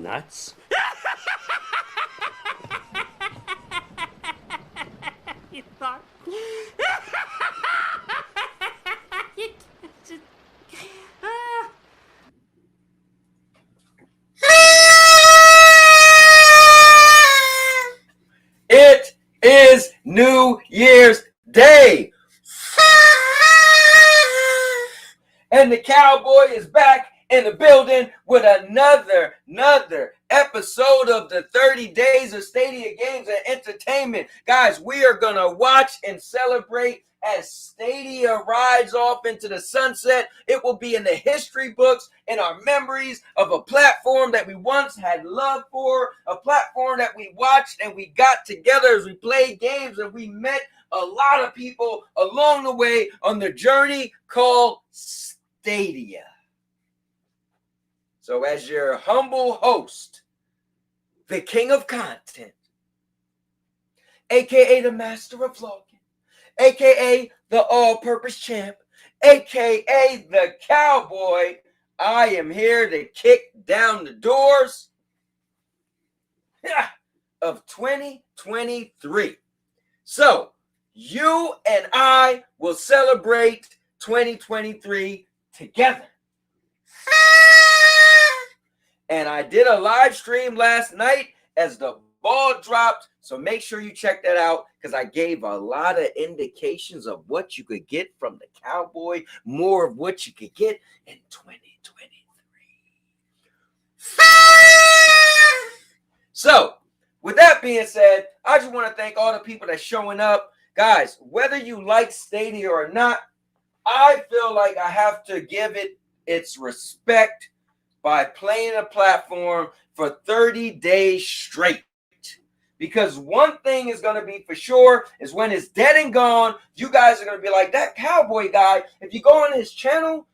Nuts. You thought? It is New Year's Day. And the cowboy is back in the building with another episode of the 30 Days of Stadia Games and Entertainment. Guys, we are going to watch and celebrate as Stadia rides off into the sunset. It will be in the history books, in our memories of a platform that we once had love for, a platform that we watched and we got together as we played games and we met a lot of people along the way on the journey called Stadia. So as your humble host, the king of content, aka the master of vlogging, aka the all-purpose champ, aka the cowboy, I am here to kick down the doors of 2023. So you and I will celebrate 2023 together. And I did a live stream last night as the ball dropped. So make sure you check that out because I gave a lot of indications of what you could get from the cowboy, more of what you could get in 2023. So with that being said, I just want to thank all the people that's showing up. Guys, whether you like Stadia or not, I feel like I have to give it its respect by playing a platform for 30 days straight. Because one thing is going to be for sure is when it's dead and gone, you guys are going to be like, that cowboy guy, if you go on his channel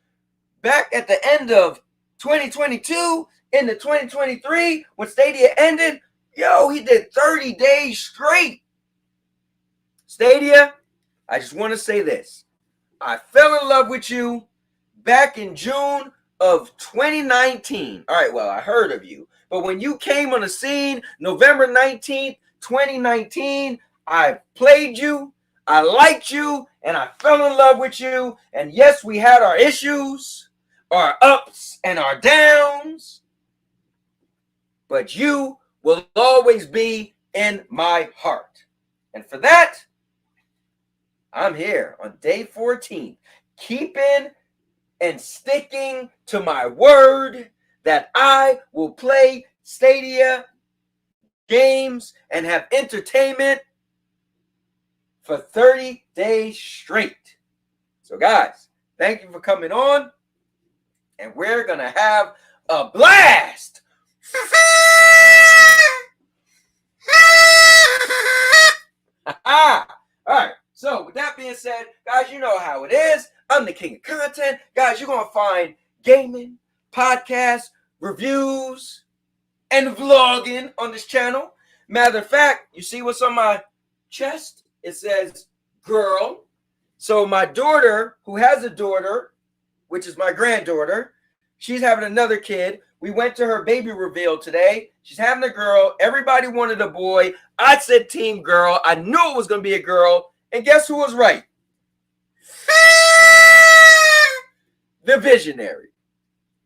back at the end of 2022 into 2023, when Stadia ended, Yo, he did 30 days straight. Stadia, I just want to say this. I fell in love with you back in June of 2019. All right, well, I heard of you. But when you came on the scene, November 19th, 2019, I played you, I liked you, and I fell in love with you. And yes, we had our issues, our ups and our downs, but you will always be in my heart. And for that, I'm here on day 14, keeping and sticking to my word that I will play Stadia games and have entertainment for 30 days straight. So guys, thank you for coming on, and we're going to have a blast. All right. So with that being said, guys, you know how it is. I'm the king of content. Guys, you're going to find gaming, podcasts, reviews, and vlogging on this channel. Matter of fact, you see what's on my chest? It says girl. So my daughter, who has a daughter, which is my granddaughter, she's having another kid. We went to her baby reveal today. She's having a girl. Everybody wanted a boy. I said team girl. I knew it was going to be a girl. And guess who was right? The visionary.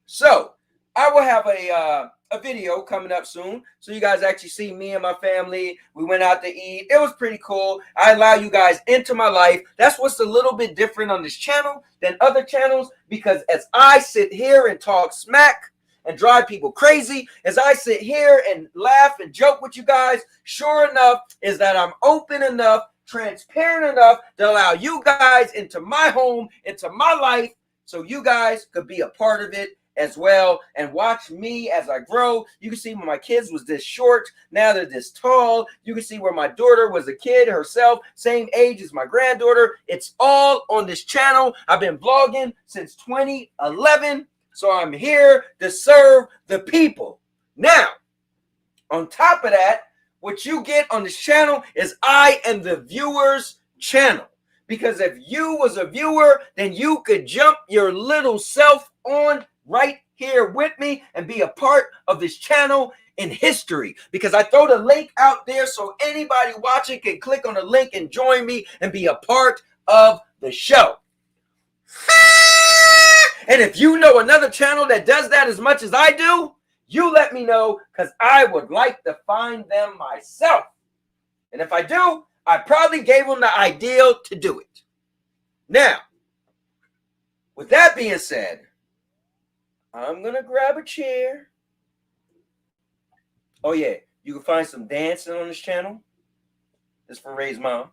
So I will have a video coming up soon, so you guys actually see me and my family. We went out to eat. It was pretty cool. I allow you guys into my life. That's what's a little bit different on this channel than other channels, because as I sit here and talk smack and drive people crazy, as I sit here and laugh and joke with you guys, sure enough is that I'm open enough, transparent enough to allow you guys into my home, into my life, so you guys could be a part of it as well and watch me as I grow. You can see when my kids was this short, now they're this tall. You can see where my daughter was a kid herself, same age as my granddaughter. It's all on this channel. I've been vlogging since 2011, so I'm here to serve the people. Now, on top of that, what you get on this channel is I am the viewer's channel. Because if you was a viewer, then you could jump your little self on right here with me and be a part of this channel in history. Because I throw the link out there so anybody watching can click on the link and join me and be a part of the show. And if you know another channel that does that as much as I do, you let me know, because I would like to find them myself. And if I do, I probably gave them the idea to do it. Now, with that being said, I'm going to grab a chair. Oh, yeah. You can find some dancing on this channel. This is for Ray's mom.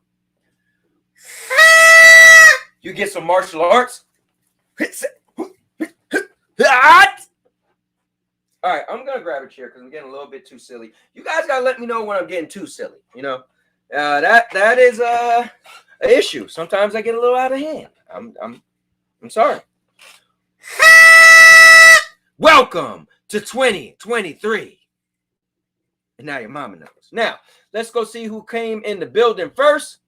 You get some martial arts. All right, I'm going to grab a chair because I'm getting a little bit too silly. You guys got to let me know when I'm getting too silly, you know. That is an issue. Sometimes I get a little out of hand. I'm sorry. Welcome to 2023. And now your mama knows. Now, let's go see who came in the building first.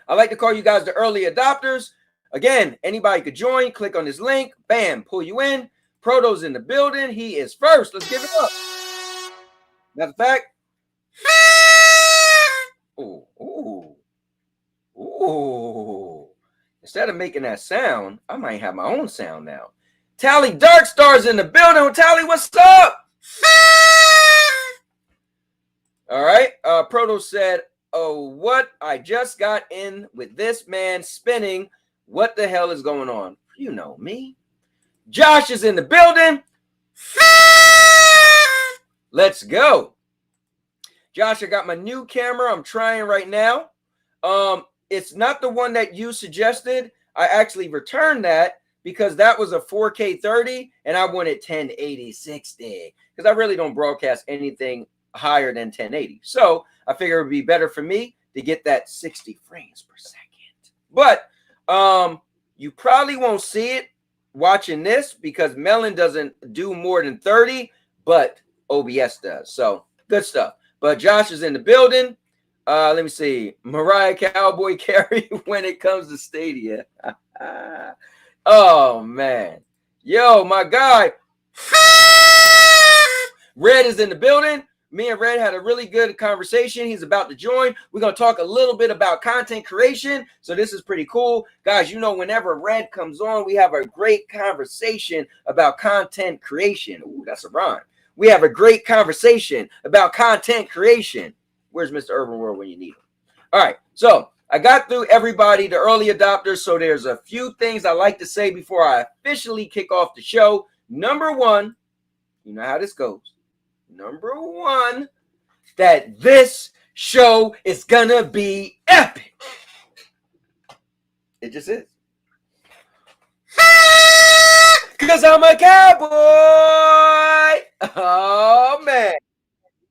I like to call you guys the early adopters. Again, anybody could join. Click on this link. Bam, pull you in. Proto's in the building. He is first. Let's give it up. Matter of fact. Ooh. Instead of making that sound, I might have my own sound now. Tally Darkstar's in the building. Tally, what's up? All right. Proto said, oh, what? I just got in with this man spinning. What the hell is going on? You know me. Josh is in the building. Let's go. Josh, I got my new camera. I'm trying right now. It's not the one that you suggested. I actually returned that because that was a 4K 30 and I wanted 1080 60 because I really don't broadcast anything higher than 1080. So I figure it would be better for me to get that 60 frames per second. But you probably won't see it watching this because Melon doesn't do more than 30, but OBS does. So good stuff. But Josh is in the building. Let me see. Mariah Cowboy Carey when it comes to Stadia. Oh, man. Yo, my guy. Red is in the building. Me and Red had a really good conversation. He's about to join. We're going to talk a little bit about content creation. So this is pretty cool. Guys, you know, whenever Red comes on, we have a great conversation about content creation. Ooh, that's a rhyme. We have a great conversation about content creation. Where's Mr. Urban World when you need him? All right. So I got through everybody, the early adopters. So there's a few things I like to say before I officially kick off the show. Number one, you know how this goes. Number one, that this show is gonna be epic. It just is. Because I'm a cowboy. Oh, man.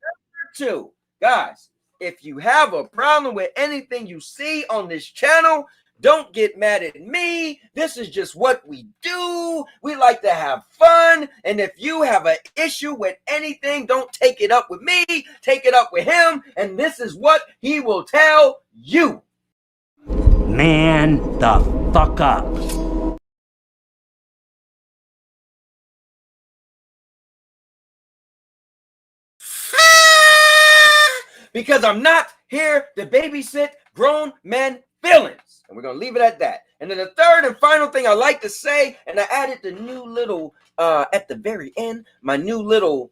Number two, guys, if you have a problem with anything you see on this channel, don't get mad at me. This is just what we do. We like to have fun. And if you have an issue with anything, don't take it up with me. Take it up with him. And this is what he will tell you. Man the fuck up. Because I'm not here to babysit grown men feelings. And we're going to leave it at that. And then the third and final thing I like to say, and I added the new little, at the very end, my new little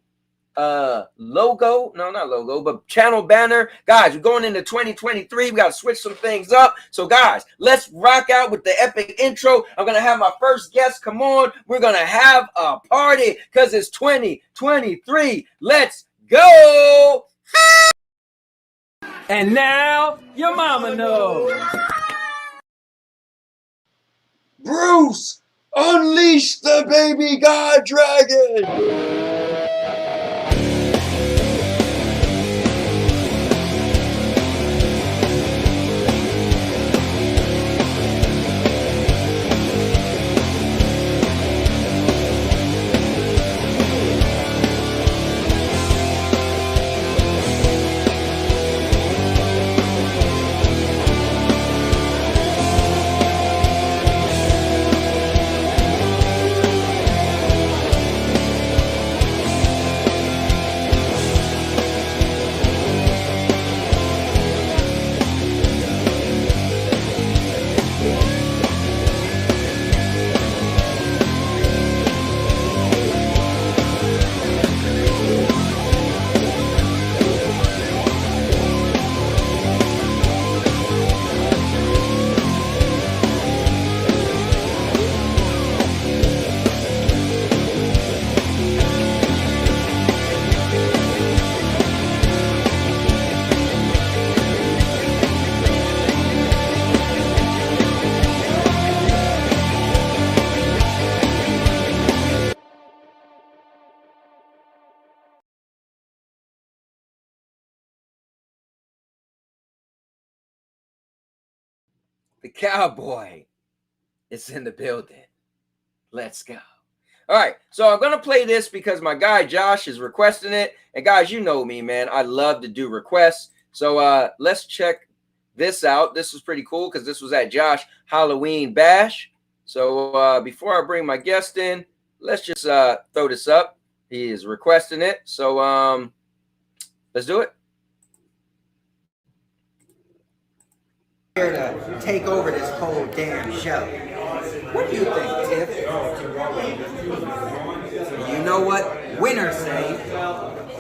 logo. No, not logo, but channel banner. Guys, we're going into 2023. We got to switch some things up. So, guys, let's rock out with the epic intro. I'm going to have my first guest come on. We're going to have a party because it's 2023. Let's go. And now your mama knows. Bruce, unleash the baby god dragon. The cowboy is in the building. Let's go. All right, so I'm going to play this because my guy Josh is requesting it. And guys, you know me, man. I love to do requests. So let's check this out. This was pretty cool because this was at Josh Halloween Bash. So before I bring my guest in, let's just throw this up. He is requesting it. So let's do it. Here to take over this whole damn show. What do you think, Tiff? You know what winners say?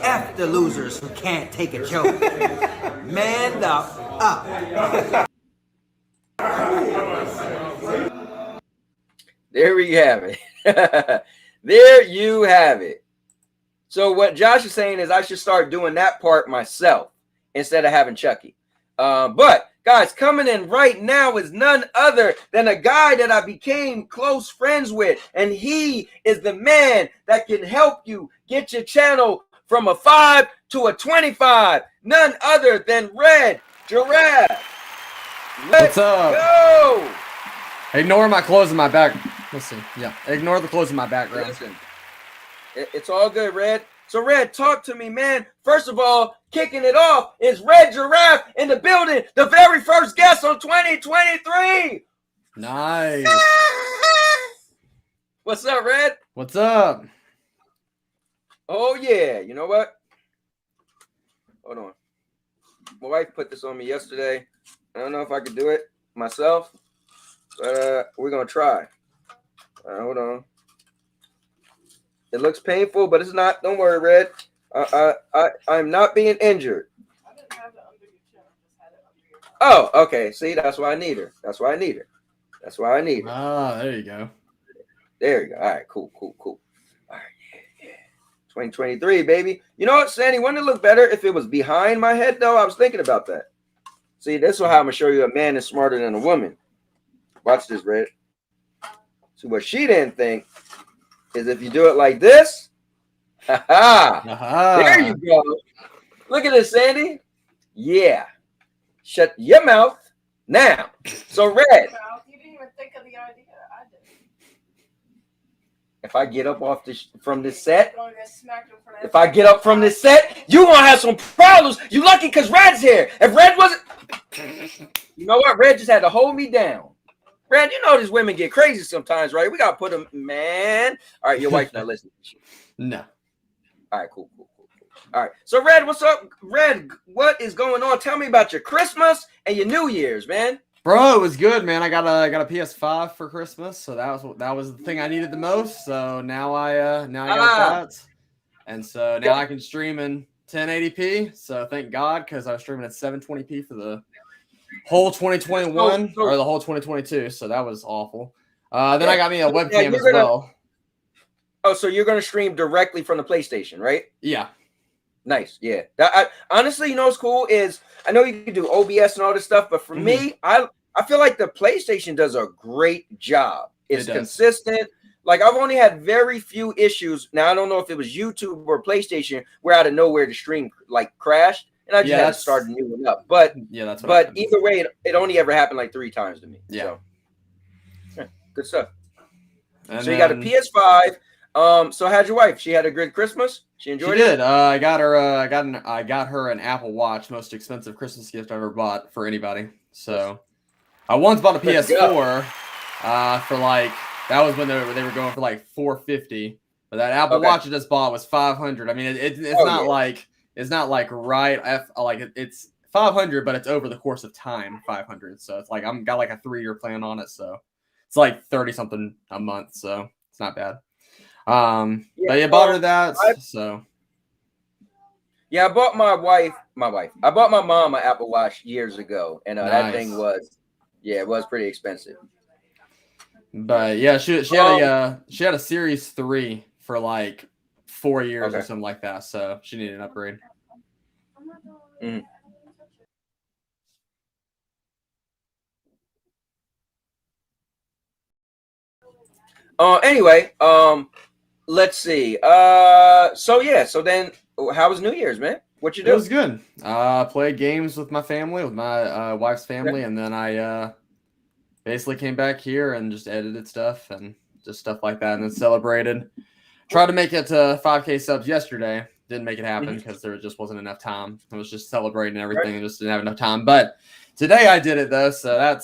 F the losers who can't take a joke. Man the up. There we have it. There you have it. So what Josh is saying is I should start doing that part myself instead of having Chucky. But guys, coming in right now is none other than a guy that I became close friends with. And he is the man that can help you get your channel from a 5 to a 25. None other than Red Giraffe. Let's What's up? go. Ignore my clothes in my back. Let's see. Yeah, ignore the clothes in my background. Listen, it's all good, Red. So, Red, talk to me, man. First of all, kicking it off is Red Giraffe in the building, the very first guest on 2023. Nice. What's up, Red? What's up? Oh, yeah. You know what? Hold on. My wife put this on me yesterday. I don't know if I could do it myself, but we're going to try. Hold on. It looks painful, but it's not. Don't worry, Red. I'm not being injured. I didn't have it under your chin. I just had it under your Oh, okay. See, that's why I need her. That's why I need her. That's why I need her. Ah, there you go. There you go. All right, cool. All right, yeah. 2023, baby. You know what, Sandy? Wouldn't it look better if it was behind my head, though? I was thinking about that. See, this is how I'm going to show you a man is smarter than a woman. Watch this, Red. So what she didn't think is if you do it like this, there you go. Look at this, Sandy. Yeah. Shut your mouth now. So, Red. You didn't even think of the idea. I did. If I get up off this from this set, Going to get smacked in front of if I get up from this set, you gonna have some problems. You lucky because Red's here. If Red wasn't, you know what? Red just had to hold me down. Red, you know these women get crazy sometimes, right? We gotta put them, man. All right, your wife's not listening. No. All right, cool. All right, so Red, what's up? Red, what is going on? Tell me about your Christmas and your New Year's, man. Bro, it was good, man. I got a PS5 for Christmas, so that was the thing I needed the most. So now I got that, and so now I can stream in 1080p. So thank God, because I was streaming at 720p for the whole 2021 or the whole 2022. So that was awful. Then I got me a webcam as well. Oh, so you're gonna stream directly from the PlayStation, right? Yeah. Nice, yeah. Honestly, you know what's cool is I know you can do OBS and all this stuff, but for me, I feel like the PlayStation does a great job. It's consistent. Like I've only had very few issues. Now I don't know if it was YouTube or PlayStation where out of nowhere the stream like crashed, and I just had to start a new one up. But yeah, that's. But either way, it only ever happened like 3 times to me. Yeah. So, yeah, good stuff. And so you got a PS5. So how'd your wife? She had a good Christmas? She enjoyed it? She did. I got her an Apple Watch, most expensive Christmas gift I ever bought for anybody. So I once bought a PS4 for like that was when they were going for like $450. But that Apple Watch I just bought was $500. I mean it's not like it's $500, but it's over the course of time $500. So it's like I'm got like a 3-year plan on it, so it's like 30 something a month, so it's not bad. But you bought her that, so yeah, I bought my wife. I bought my mom an Apple Watch years ago, and that thing was, it was pretty expensive. But yeah, she had a Series 3 for like 4 years or something like that, so she needed an upgrade. Anyway, let's see. So then how was New Year's, man? What you do? It was good. Played games with my family, with my wife's family, and then I basically came back here and just edited stuff and just stuff like that, and then celebrated. Tried to make it to 5K subs yesterday. Didn't make it happen because there just wasn't enough time. I was just celebrating everything and just didn't have enough time. But today I did it though, so that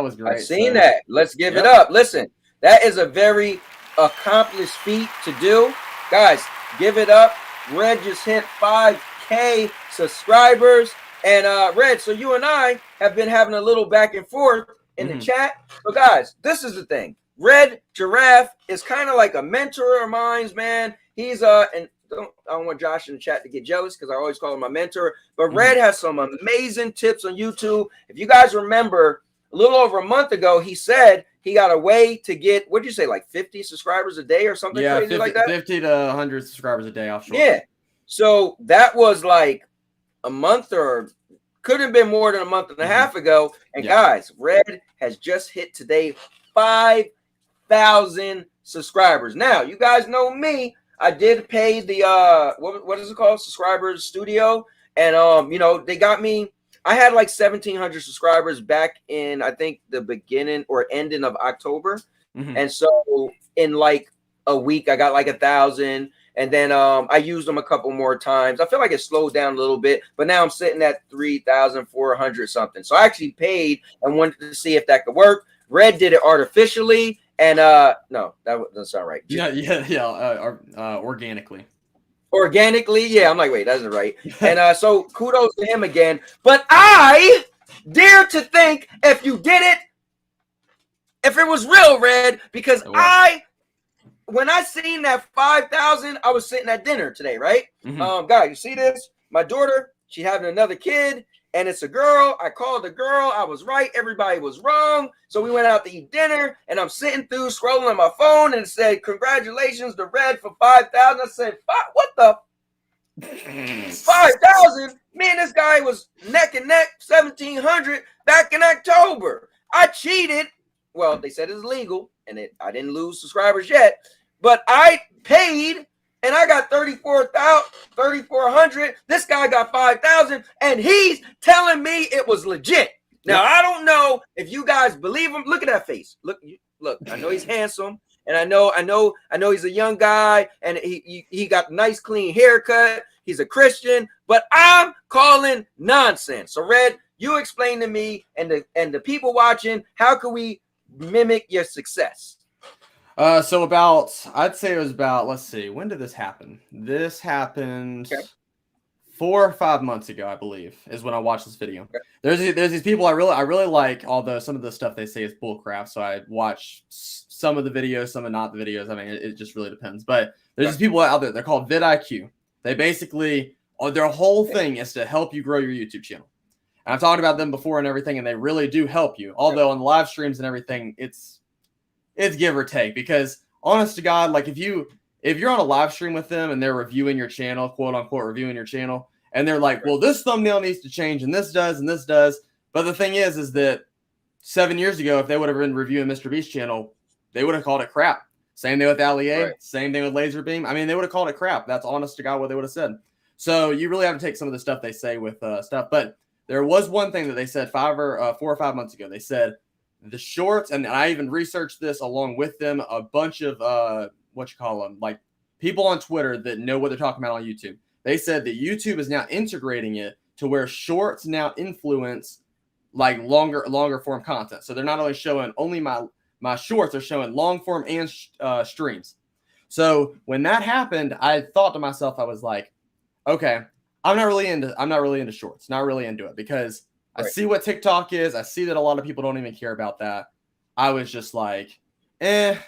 was great. I've seen that. Let's give it up. Listen, that is a very accomplished feat to do. Guys, give it up. Red just hit 5K subscribers. And Red, so you and I have been having a little back and forth in the chat. So guys, this is the thing. Red Giraffe is kind of like a mentor of mine, man. He's and I don't want Josh in the chat to get jealous because I always call him my mentor. But Red has some amazing tips on YouTube. If you guys remember, a little over a month ago, he said he got a way to get, what'd you say, like 50 subscribers a day or something crazy 50, like that? 50 to 100 subscribers a day offshore. Yeah. So that was like a month or could have been more than a month and a half ago. And guys, Red has just hit today 5,000 subscribers. Now, you guys know me. I did pay the, what is it called? Subscribers Studio. And, you know, they got me. I had like 1,700 subscribers back in, I think, the beginning or ending of October. And so in like a week, I got like 1,000. And then I used them a couple more times. I feel like it slowed down a little bit, but now I'm sitting at 3,400 something. So I actually paid and wanted to see if that could work. Red did it artificially, and no, that doesn't sound right. Organically. Organically, yeah. I'm like, wait, that isn't right. And so kudos to him again. But I dare to think if you did it, if it was real, Red, because when I seen that 5,000, I was sitting at dinner today, right? Guys, you see this? My daughter, she having another kid, and it's a girl. I called the girl. I was right. Everybody was wrong. So we went out to eat dinner, and I'm sitting through scrolling on my phone, and it said, congratulations to Red for 5,000. I said, what the? 5,000? Me and this guy was neck and neck, 1,700 back in October. I cheated. Well, they said it's legal, and I didn't lose subscribers yet, but I paid, and I got 3,400. This guy got 5,000, and he's telling me it was legit. Now, I don't know if you guys believe him. Look at that face. Look. I know he's handsome, and I know he's a young guy, and he got a nice, clean haircut. He's a Christian, but I'm calling nonsense. So, Red, you explain to me and the people watching, how can we mimic your success? I'd say it was about, let's see, when did this happen? This happened 4 or 5 months ago, I believe, is when I watched this video. Okay. There's these people I really like, although some of the stuff they say is bullcrap. So I watch some of the videos, some of not the videos. I mean, it just really depends. But there's these people out there. They're called vidIQ. They basically, their whole thing is to help you grow your YouTube channel. And I've talked about them before and everything, and they really do help you. Although on the live streams and everything, it's give or take. Because honest to God, like if you're on a live stream with them and they're reviewing your channel, quote unquote reviewing your channel, and they're like, well, this thumbnail needs to change, and this does, and this does. But the thing is that 7 years ago, if they would have been reviewing Mr. Beast's channel, they would have called it crap. Same thing with Ali A, same thing with Laser Beam. I mean, they would have called it crap. That's honest to God what they would have said. So you really have to take some of the stuff they say with stuff. But there was one thing that they said 4 or 5 months ago. They said the shorts, and I even researched this along with them, a bunch of like people on Twitter that know what they're talking about on YouTube. They said that YouTube is now integrating it to where shorts now influence like longer form content. So they're not only showing my shorts, are showing long form and streams. So when that happened, I thought to myself, I was like, okay, I'm not really into shorts, not really into it, because I see what TikTok is. I see that a lot of people don't even care about that. I was just like, I'm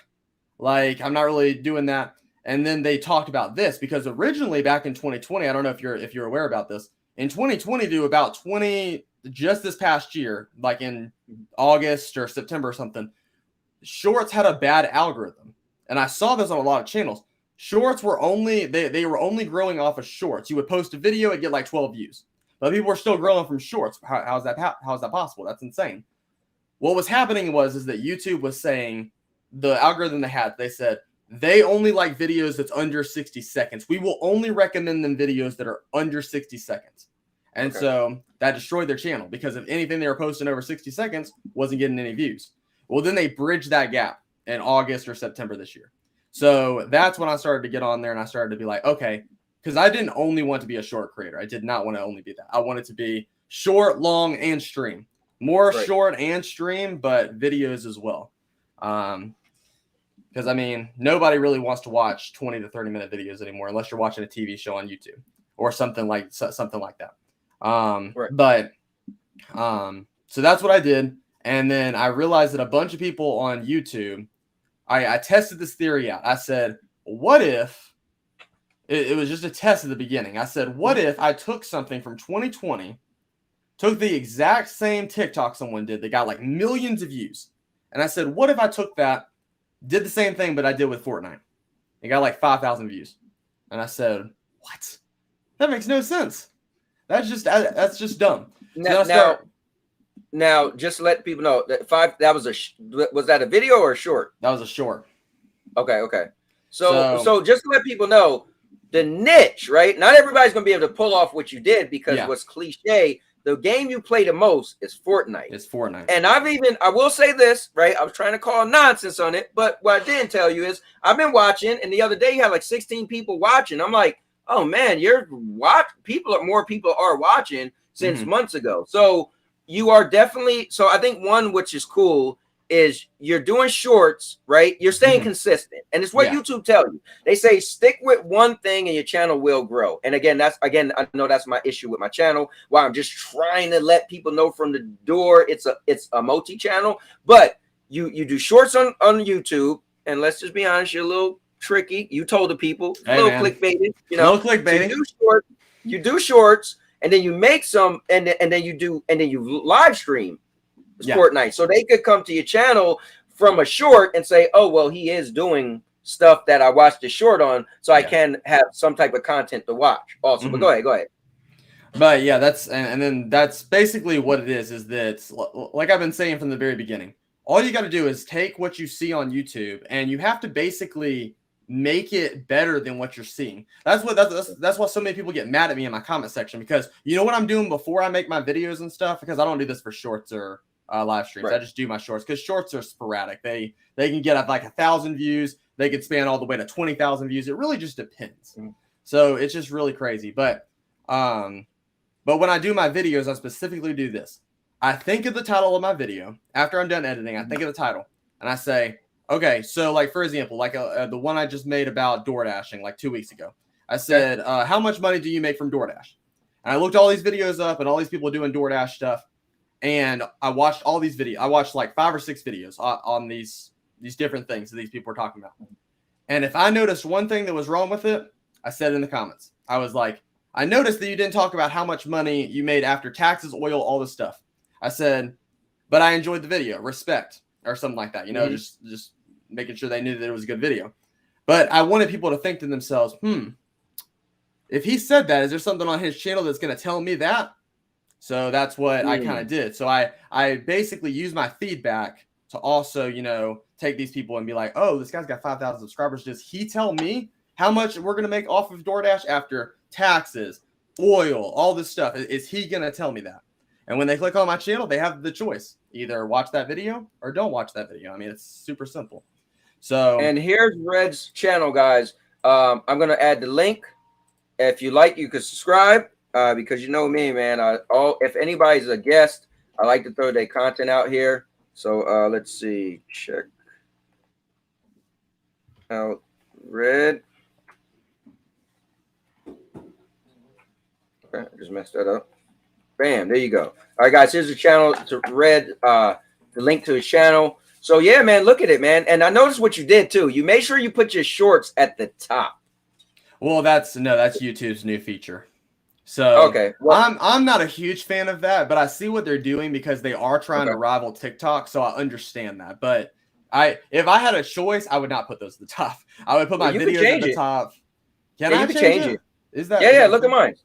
not really doing that. And then they talked about this because originally back in 2020, I don't know if you're aware about this. In 2020 to about just this past year, like in August or September or something, shorts had a bad algorithm. And I saw this on a lot of channels. Shorts were only growing off of shorts. You would post a video and get like 12 views. But people were still growing from shorts. How is that possible? That's insane. What was happening is that YouTube was saying, the algorithm they said, they only like videos that's under 60 seconds. We will only recommend them videos that are under 60 seconds. And so that destroyed their channel, because if anything they were posting over 60 seconds wasn't getting any views. Well, then they bridged that gap in August or September this year. So that's when I started to get on there, and I started to be like, okay, because I didn't only want to be a short creator. I did not want to only be that. I wanted to be short, long, and stream. More short and stream, but videos as well. Because, I mean, nobody really wants to watch 20 to 30-minute videos anymore unless you're watching a TV show on YouTube or something like that. So that's what I did. And then I realized that a bunch of people on YouTube, I tested this theory out. I said, what if, it was just a test at the beginning. I said, what if I took something from 2020, took the exact same TikTok someone did that got like millions of views. And I said, what if I took that, did the same thing, but I did with Fortnite? It got like 5,000 views. And I said, what? That makes no sense. That's just dumb. Now, just to let people know that was that a video or a short? That was a short. Okay. So just to let people know, the niche, right? Not everybody's going to be able to pull off what you did, because what's cliche, the game you play the most is Fortnite. It's Fortnite. And I will say this, right? I was trying to call nonsense on it, but what I didn't tell you is I've been watching, and the other day you had like 16 people watching. I'm like, oh man, more people are watching since months ago. So you are definitely, so I think one which is cool is you're doing shorts, right? You're staying consistent. And it's what YouTube tell you. They say stick with one thing and your channel will grow. And again, I know that's my issue with my channel. Why I'm just trying to let people know from the door it's a multi-channel. But you do shorts on YouTube, and let's just be honest, you're a little tricky. You told the people, a little clickbaited, you know. Little clickbaiting. So you do shorts, and then you make some, and then you live stream Fortnite, so they could come to your channel from a short and say, oh well, he is doing stuff that I watched the short on, so I can have some type of content to watch also. But go ahead. But yeah, that's and then that's basically what it is that, like I've been saying from the very beginning, all you got to do is take what you see on YouTube and you have to basically make it better than what you're seeing. That's why so many people get mad at me in my comment section, because you know what I'm doing before I make my videos and stuff, because I don't do this for shorts or live streams. I just do my shorts because shorts are sporadic. They can get up like 1,000 views. They could span all the way to 20,000 views. It really just depends. So it's just really crazy. But when I do my videos, I specifically do this. I think of the title of my video after I'm done editing. I think of the title and I say, okay, so like for example, like the one I just made about door dashing like 2 weeks ago. I said, how much money do you make from DoorDash? And I looked all these videos up and all these people doing DoorDash stuff. And I watched all these videos. I watched like 5 or 6 videos on these different things that these people were talking about. And if I noticed one thing that was wrong with it, I said in the comments. I was like, I noticed that you didn't talk about how much money you made after taxes, oil, all this stuff. I said, but I enjoyed the video. Respect, or something like that. You know, just making sure they knew that it was a good video. But I wanted people to think to themselves, if he said that, is there something on his channel that's going to tell me that? So that's what I kind of did. So I basically use my feedback to also, you know, take these people and be like, oh, this guy's got 5,000 subscribers. Does he tell me how much we're going to make off of DoorDash after taxes, oil, all this stuff? Is he going to tell me that? And when they click on my channel, they have the choice. Either watch that video or don't watch that video. I mean, it's super simple. So, and here's Red's channel, guys. I'm going to add the link. If you like, you can subscribe. Because you know me, man. If anybody's a guest, I like to throw their content out here. So let's see. Check out Red. Okay, I just messed that up. Bam, there you go. All right, guys. Here's the channel to Red. The link to his channel. So yeah, man, look at it, man. And I noticed what you did too. You made sure you put your shorts at the top. Well, that's YouTube's new feature. So okay, well, I'm not a huge fan of that, but I see what they're doing because they are trying to rival TikTok. So I understand that. But if I had a choice, I would not put those at the top. I would put my videos at the top. Can I change it? Is that? Yeah. Look at mine.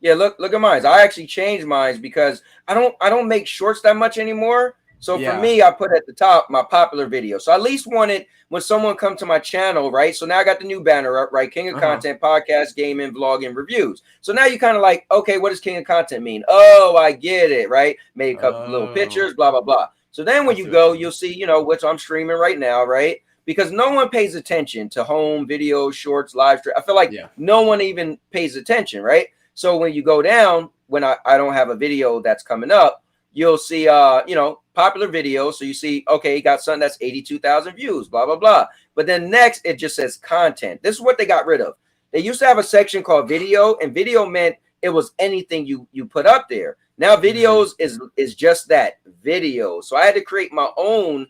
Yeah, look at mine. I actually changed mine because I don't make shorts that much anymore. So for me, I put at the top my popular video. So I at least wanted when someone come to my channel, right? So now I got the new banner up, right? King of Content, podcast, gaming, vlogging, reviews. So now you kind of like, okay, what does King of Content mean? Oh, I get it, right? Made a couple little pictures, blah, blah, blah. So then when you go, you'll see, you know, which I'm streaming right now, right? Because no one pays attention to home videos, shorts, live stream. I feel like no one even pays attention, right? So when you go down, when I don't have a video that's coming up, you'll see, you know, popular videos. So you see, okay, he got something that's 82,000 views, blah, blah, blah. But then next, it just says content. This is what they got rid of. They used to have a section called video, and video meant it was anything you put up there. Now videos is just that, video. So I had to create my own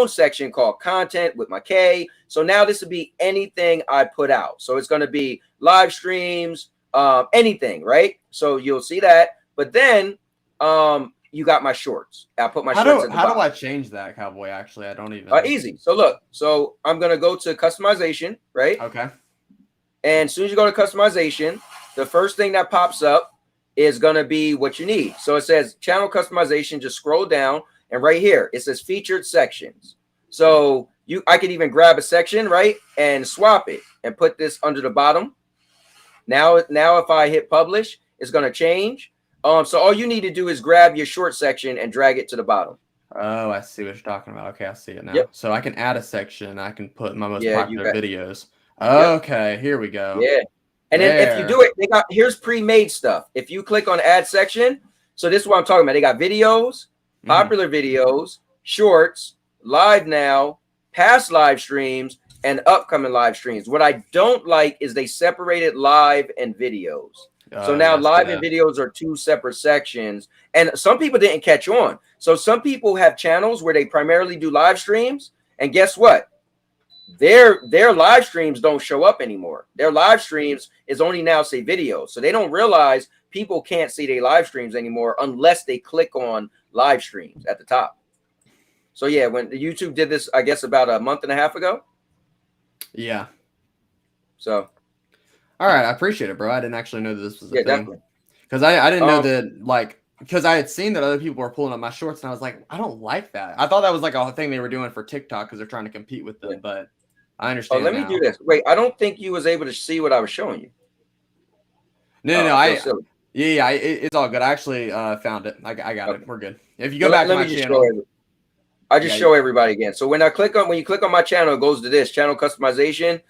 section called content with my K. So now this would be anything I put out. So it's going to be live streams, anything, right? So you'll see that. But then you got my shorts. I put my shorts at the bottom. How do I change that, Cowboy? Actually, I don't even. Easy. So look. So I'm gonna go to customization, right? Okay. And as soon as you go to customization, the first thing that pops up is gonna be what you need. So it says channel customization. Just scroll down, and right here it says featured sections. So I could even grab a section, right, and swap it and put this under the bottom. Now if I hit publish, It's going to change. So all you need to do is grab your short section and drag it to the bottom. Oh, I see what you're talking about. Okay, I see it now. Yep. So I can add a section. I can put my most Yeah, popular videos. Yep. Okay, here we go. Yeah. And then if you do it, here's pre-made stuff. If you click on add section, so this is what I'm talking about. They got videos, popular videos, shorts, live now, past live streams, and upcoming live streams. What I don't like is they separated live and videos. So now live and videos are two separate sections. And some people didn't catch on. So some people have channels where they primarily do live streams. And guess what? Their live streams don't show up anymore. Their live streams is only now say videos. So they don't realize people can't see their live streams anymore unless they click on live streams at the top. So yeah, when YouTube did this, I guess about a month and a half ago. Yeah. So. All right, I appreciate it, bro. I didn't actually know that this was a thing. Definitely. Because I didn't know that, like, because I had seen that other people were pulling up my shorts, and I was like, I don't like that. I thought that was like a thing they were doing for TikTok because they're trying to compete with them, but I understand. Oh, let me do this. Wait, I don't think you was able to see what I was showing you. No, it's all good. I actually found it. I got it. We're good. If you go back to my channel, I just show everybody again. So when you click on my channel, it goes to this channel customization.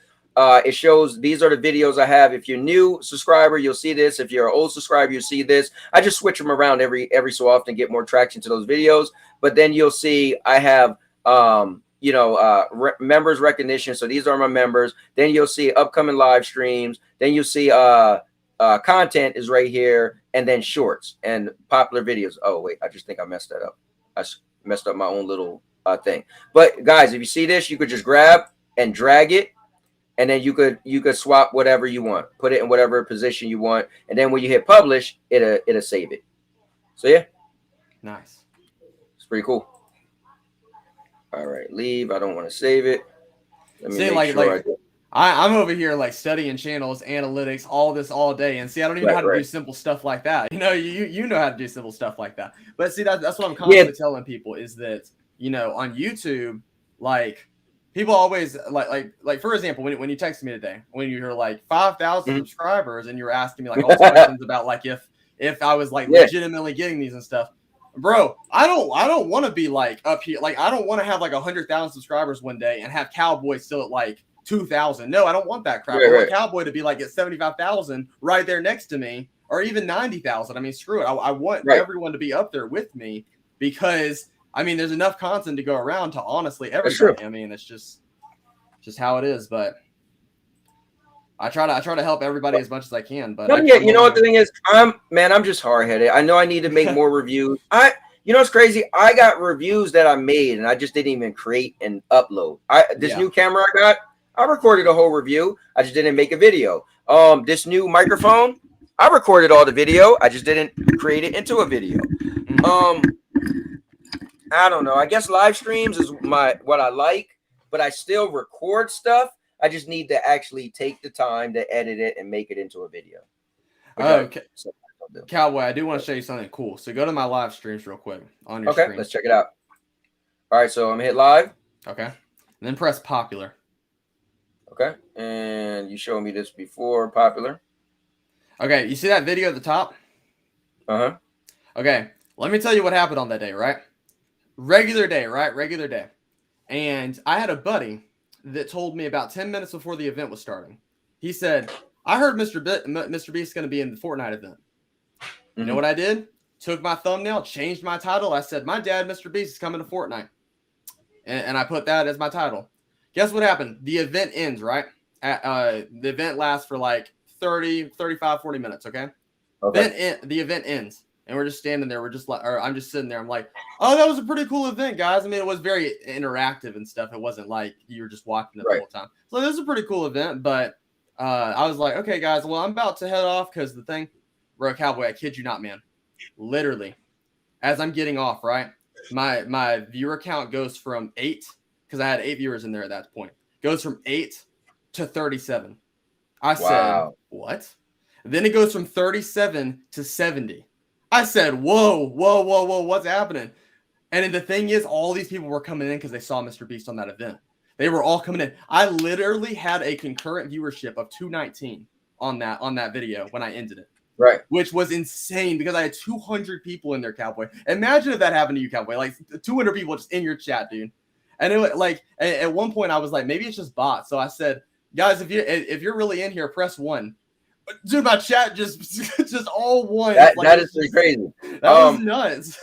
It shows these are the videos I have. If you're new subscriber, you'll see this. If you're an old subscriber, you'll see this. I just switch them around every so often, get more traction to those videos. But then you'll see I have members recognition. So these are my members. Then you'll see upcoming live streams. Then you'll see content is right here, and then shorts and popular videos. Oh wait, I just think I messed that up. I messed up my own little thing. But guys, if you see this, you could just grab and drag it. And then you could swap whatever you want, put it in whatever position you want, and then when you hit publish, it'll save it. So yeah, nice. It's pretty cool. All right, leave. I don't want to save it. Let me make sure I'm over here like studying channels, analytics, all this all day, and see, I don't even know how to do simple stuff like that. You know, you know how to do simple stuff like that. But see, that's what I'm constantly telling people is that on YouTube, like. People always like for example, when you texted me today, when you're like 5,000 subscribers and you're asking me like all these questions about like if I was like legitimately getting these and stuff, bro, I don't want to be like up here. Like, I don't want to have like 100,000 subscribers one day and have Cowboy still at like 2,000. No, I don't want that crap. I want Cowboy to be like at 75,000 right there next to me, or even 90,000. I mean, screw it. I want everyone to be up there with me because. I mean, there's enough content to go around to honestly everybody. I mean, it's just how it is. But I try to help everybody as much as I can. But you know what the thing is? I'm just hard headed. I know I need to make more reviews. It's crazy. I got reviews that I made and I just didn't even create and upload. This new camera I got, I recorded a whole review. I just didn't make a video. This new microphone, I recorded all the video. I just didn't create it into a video. I don't know. I guess live streams is what I like, but I still record stuff. I just need to actually take the time to edit it and make it into a video. Okay. Cowboy, I do want to show you something cool. So go to my live streams real quick on your screen. Let's check it out. All right, so I'm gonna hit live. Okay. And then press popular. Okay. And you showed me this before, popular. Okay, you see that video at the top? Uh-huh. Okay, let me tell you what happened on that day, right? Regular day, right? Regular day. And I had a buddy that told me about 10 minutes before the event was starting. He said, I heard Mr. Beast is going to be in the Fortnite event. You know what I did? Took my thumbnail, changed my title. I said, my dad, Mr. Beast, is coming to Fortnite. And I put that as my title. Guess what happened? The event ends, right? The event lasts for like 30, 35, 40 minutes, okay? Then the event ends. And we're just standing there. I'm just sitting there. I'm like, oh, that was a pretty cool event, guys. I mean, it was very interactive and stuff. It wasn't like you were just watching it the whole time. So this is a pretty cool event. But I was like, okay, guys, well, I'm about to head off because the thing, bro, Cowboy, I kid you not, man. Literally, as I'm getting off, right, my viewer count goes from 8, because I had 8 viewers in there at that point, goes from 8 to 37. I said, what? And then it goes from 37 to 70. I said, whoa, what's happening? And then the thing is, all these people were coming in because they saw Mr. Beast on that event. They were all coming in. I literally had a concurrent viewership of 219 on that video when I ended it. Right. which was insane because I had 200 people in there, Cowboy. Imagine if that happened to you, Cowboy. Like 200 people just in your chat, dude. And it was like at one point I was like, maybe it's just bots. So I said, guys, if you're really in here, press 1. Dude, my chat just all one. That is pretty crazy. That was nuts.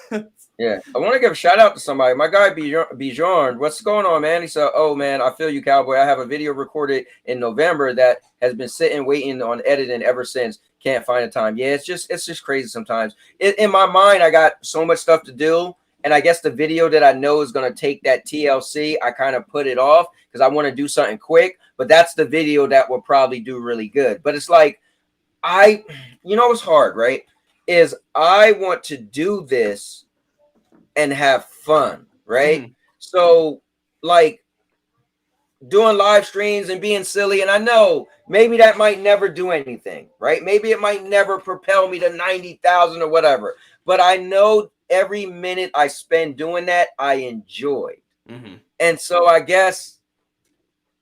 Yeah, I want to give a shout out to somebody. My guy Bjorn, what's going on, man? He said, "Oh man, I feel you, Cowboy. I have a video recorded in November that has been sitting waiting on editing ever since. Can't find the time. Yeah, it's just crazy sometimes. In my mind, I got so much stuff to do, and I guess the video that I know is gonna take that TLC, I kind of put it off because I want to do something quick. But that's the video that will probably do really good. But it's like what's hard, right? Is I want to do this and have fun, right? So like doing live streams and being silly, and I know maybe that might never do anything, right? Maybe it might never propel me to 90,000 or whatever, but I know every minute I spend doing that, I enjoy. And so I guess,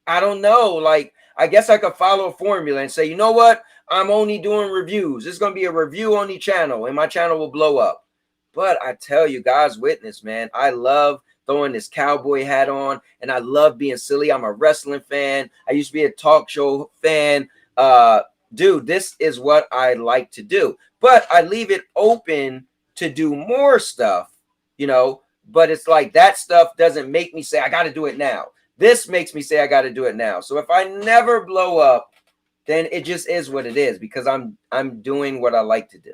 I don't know, like, I guess I could follow a formula and say, you know what? I'm only doing reviews. It's going to be a review only channel and my channel will blow up. But I tell you, God's witness, man, I love throwing this cowboy hat on and I love being silly. I'm a wrestling fan. I used to be a talk show fan. Dude, this is what I like to do. But I leave it open to do more stuff, but it's like that stuff doesn't make me say, I got to do it now. This makes me say, I got to do it now. So if I never blow up, then it just is what it is because I'm doing what I like to do.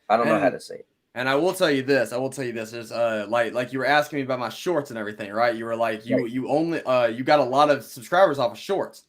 I don't know how to say it. And I will tell you this. There's like you were asking me about my shorts and everything, right? You were like, you only you got a lot of subscribers off of shorts.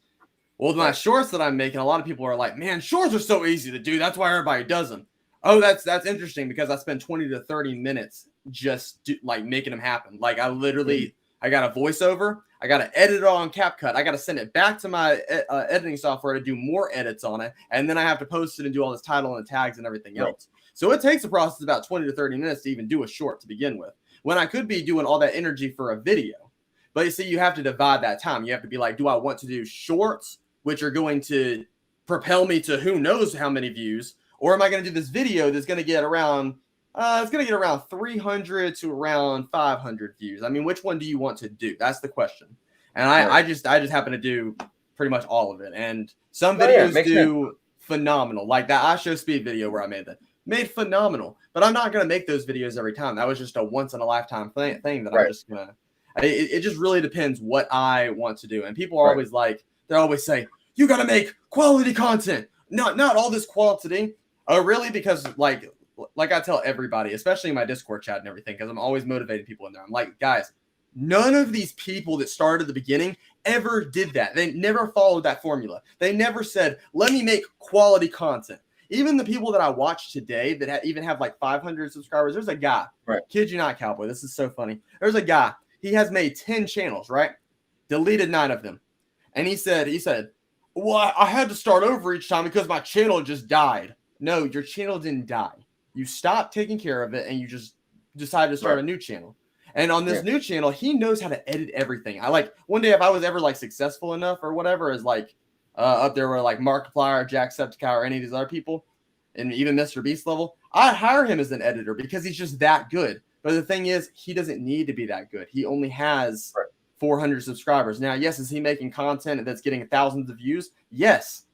Well, my shorts that I'm making, a lot of people are like, man, shorts are so easy to do. That's why everybody does them. Oh, that's interesting because I spend 20 to 30 minutes just making them happen. Like I literally, I got a voiceover. I got to edit it on CapCut. I got to send it back to my editing software to do more edits on it. And then I have to post it and do all this title and the tags and everything else. So it takes a process about 20 to 30 minutes to even do a short to begin with, when I could be doing all that energy for a video. But you see, you have to divide that time. You have to be like, do I want to do shorts, which are going to propel me to who knows how many views, or am I going to do this video that's going to get around, it's going to get around 300 to around 500 views? I mean, which one do you want to do? That's the question. And I just happen to do pretty much all of it. And some videos do phenomenal, like that I Show Speed video where I made phenomenal, but I'm not going to make those videos every time. That was just a once in a lifetime thing that I'm just going to, it just really depends what I want to do. And people are always like, they always say, you got to make quality content, not all this quantity. Oh, really? Because like I tell everybody, especially in my Discord chat and everything, because I'm always motivating people in there. I'm like, guys, none of these people that started at the beginning ever did that. They never followed that formula. They never said, let me make quality content. Even the people that I watch today that even have like 500 subscribers, there's a guy, kid you not, Cowboy, this is so funny. There's a guy, he has made 10 channels, right? Deleted 9 of them. And he said, well, I had to start over each time because my channel just died. No, your channel didn't die. You stopped taking care of it and you just decided to start a new channel. And on this new channel, he knows how to edit everything. I like, one day if I was ever like successful enough or whatever, as like up there where like Markiplier, Jacksepticeye, or any of these other people, and even Mr. Beast level, I'd hire him as an editor because he's just that good. But the thing is, he doesn't need to be that good. He only has 400 subscribers. Now, yes, is he making content that's getting thousands of views? Yes.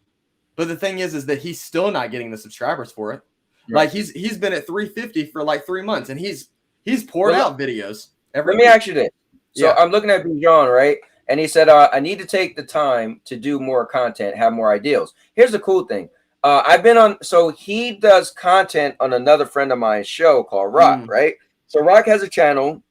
But the thing is that he's still not getting the subscribers for it. Like he's been at 350 for like 3 months, and he's poured out videos every week. Let me ask you this. So I'm looking at Bijan, right? And he said, I need to take the time to do more content, have more ideals. Here's the cool thing. I've been on, so he does content on another friend of mine's show called Rock, right? So Rock has a channel,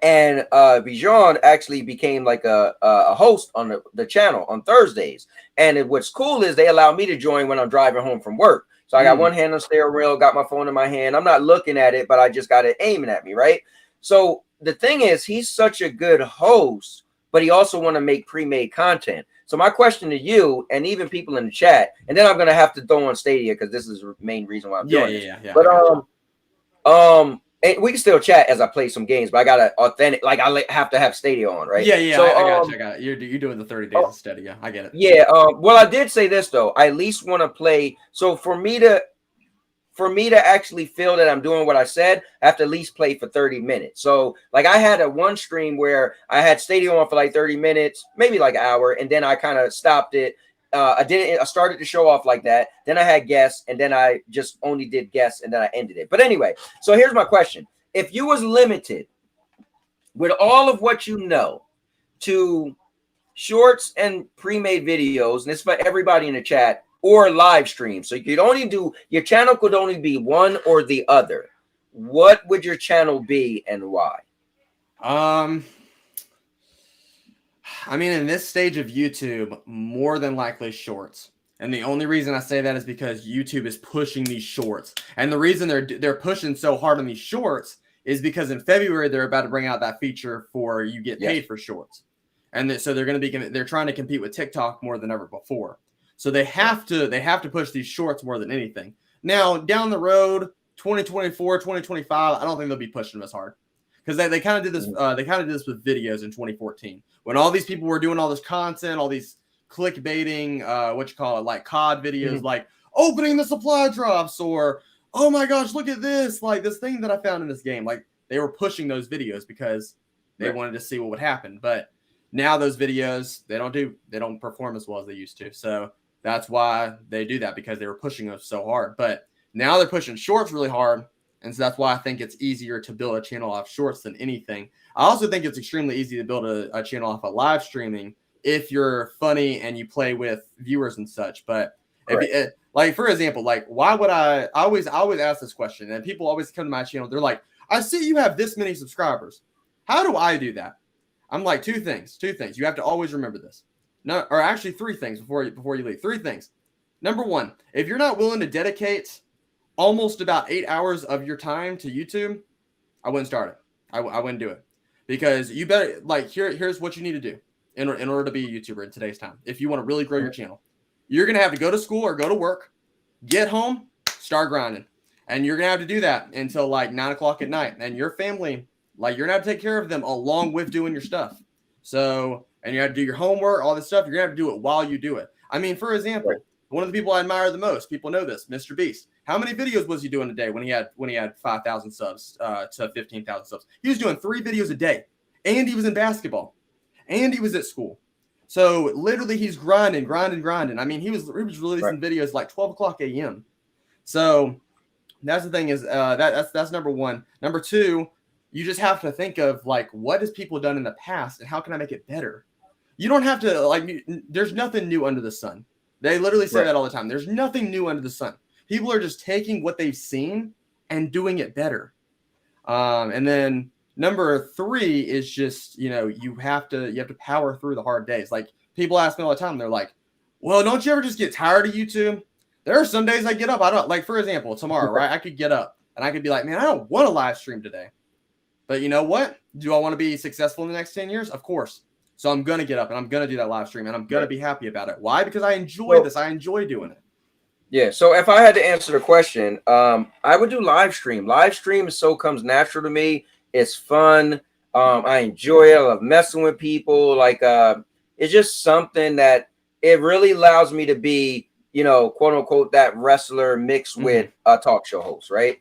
and Bijan actually became like a host on the channel on Thursdays. And what's cool is they allow me to join when I'm driving home from work. So I got one hand on the steering wheel, got my phone in my hand. I'm not looking at it, but I just got it aiming at me, right? So the thing is, he's such a good host, but he also want to make pre-made content. So my question to you, and even people in the chat, and then I'm gonna have to throw on Stadia because this is the main reason why I'm doing it. But and we can still chat as I play some games, but I gotta authentic, like I have to have Stadia on, right? Yeah. So, I got you. You're doing the 30 days of Stadia. I get it. Yeah. Well, I did say this though. I at least want to play. So for me to for me to actually feel that I'm doing what I said, I have to at least play for 30 minutes. So like I had a one stream where I had Stadia on for like 30 minutes, maybe like an hour, and then I kind of stopped it. I started to show off like that. Then I had guests, and then I just only did guests, and then I ended it. But anyway, so here's my question. If you was limited with all of what you know to shorts and pre-made videos, and it's for everybody in the chat, or live stream, so you could only do, your channel could only be one or the other, what would your channel be and why? I mean, in this stage of YouTube, more than likely shorts. And the only reason I say that is because YouTube is pushing these shorts. And the reason they're pushing so hard on these shorts is because in February they're about to bring out that feature for you get paid for shorts. And so they're trying to compete with TikTok more than ever before. So they have to push these shorts more than anything. Now, down the road, 2024, 2025, I don't think they'll be pushing them as hard. Because they kind of did this. They kind of did this with videos in 2014 when all these people were doing all this content, all these clickbaiting, like COD videos, like opening the supply drops, or oh my gosh, look at this, like this thing that I found in this game. Like they were pushing those videos because they wanted to see what would happen. But now those videos they don't perform as well as they used to. So that's why they do that, because they were pushing them so hard. But now they're pushing shorts really hard. And so that's why I think it's easier to build a channel off shorts than anything. I also think it's extremely easy to build a channel off of live streaming if you're funny and you play with viewers and such. But if like, for example, like why would I always ask this question, and people always come to my channel. They're like, I see you have this many subscribers. How do I do that? I'm like, two things. You have to always remember this. No, or actually three things before you leave. Three things. Number one, if you're not willing to dedicate almost about 8 hours of your time to YouTube, I wouldn't start it. I wouldn't do it, because you better, like, here's what you need to do in order to be a YouTuber in today's time. If you want to really grow your channel, you're going to have to go to school or go to work, get home, start grinding. And you're going to have to do that until like 9 o'clock at night. And your family, like, you're going to have to take care of them along with doing your stuff. So, and you have to do your homework, all this stuff. You're going to have to do it while you do it. I mean, for example, one of the people I admire the most, people know this, Mr. Beast. How many videos was he doing a day when he had 5,000 subs to 15,000 subs? He was doing 3 videos a day, and he was in basketball, and he was at school. So literally, he's grinding. I mean, he was releasing videos like 12 o'clock a.m. So that's the thing is that's number one. Number two, you just have to think of like, what has people done in the past, and how can I make it better? You don't have to, like, there's nothing new under the sun. They literally say that all the time. There's nothing new under the sun. People are just taking what they've seen and doing it better. And then number 3 is just, you have to power through the hard days. Like, people ask me all the time, they're like, well, don't you ever just get tired of YouTube? There are some days I get up. I don't, like, for example, tomorrow, right? I could get up and I could be like, man, I don't want to live stream today. But you know what? Do I want to be successful in the next 10 years? Of course. So I'm going to get up and I'm going to do that live stream, and I'm going to be happy about it. Why? Because I enjoy this. I enjoy doing it. Yeah. So if I had to answer the question, I would do live stream. Live stream comes natural to me. It's fun. I enjoy it. I love messing with people. Like, it's just something that it really allows me to be, quote unquote, that wrestler mixed with a talk show host, right?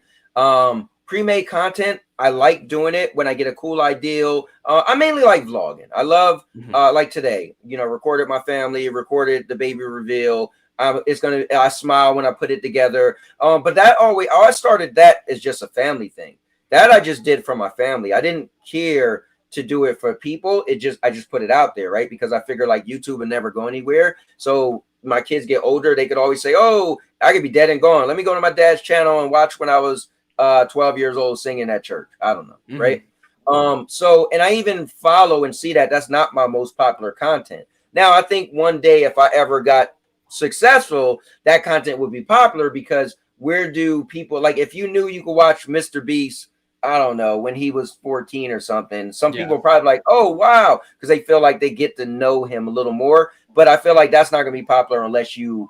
Pre-made content, I like doing it when I get a cool idea. I mainly like vlogging. I love, like today, recorded my family, recorded the baby reveal. I smile when I put it together. But that I started that as just a family thing. That I just did for my family. I didn't care to do it for people. I just put it out there, right? Because I figured like YouTube would never go anywhere. So my kids get older, they could always say, oh, I could be dead and gone. Let me go to my dad's channel and watch when I was 12 years old singing at church. I don't know, right? So, and I even follow and see that that's not my most popular content. Now, I think one day if I ever got successful, that content would be popular, because where do people, like, if you knew you could watch Mr. Beast, I don't know, when he was 14 or something, some people are probably like, oh, wow, because they feel like they get to know him a little more. But I feel like that's not going to be popular unless you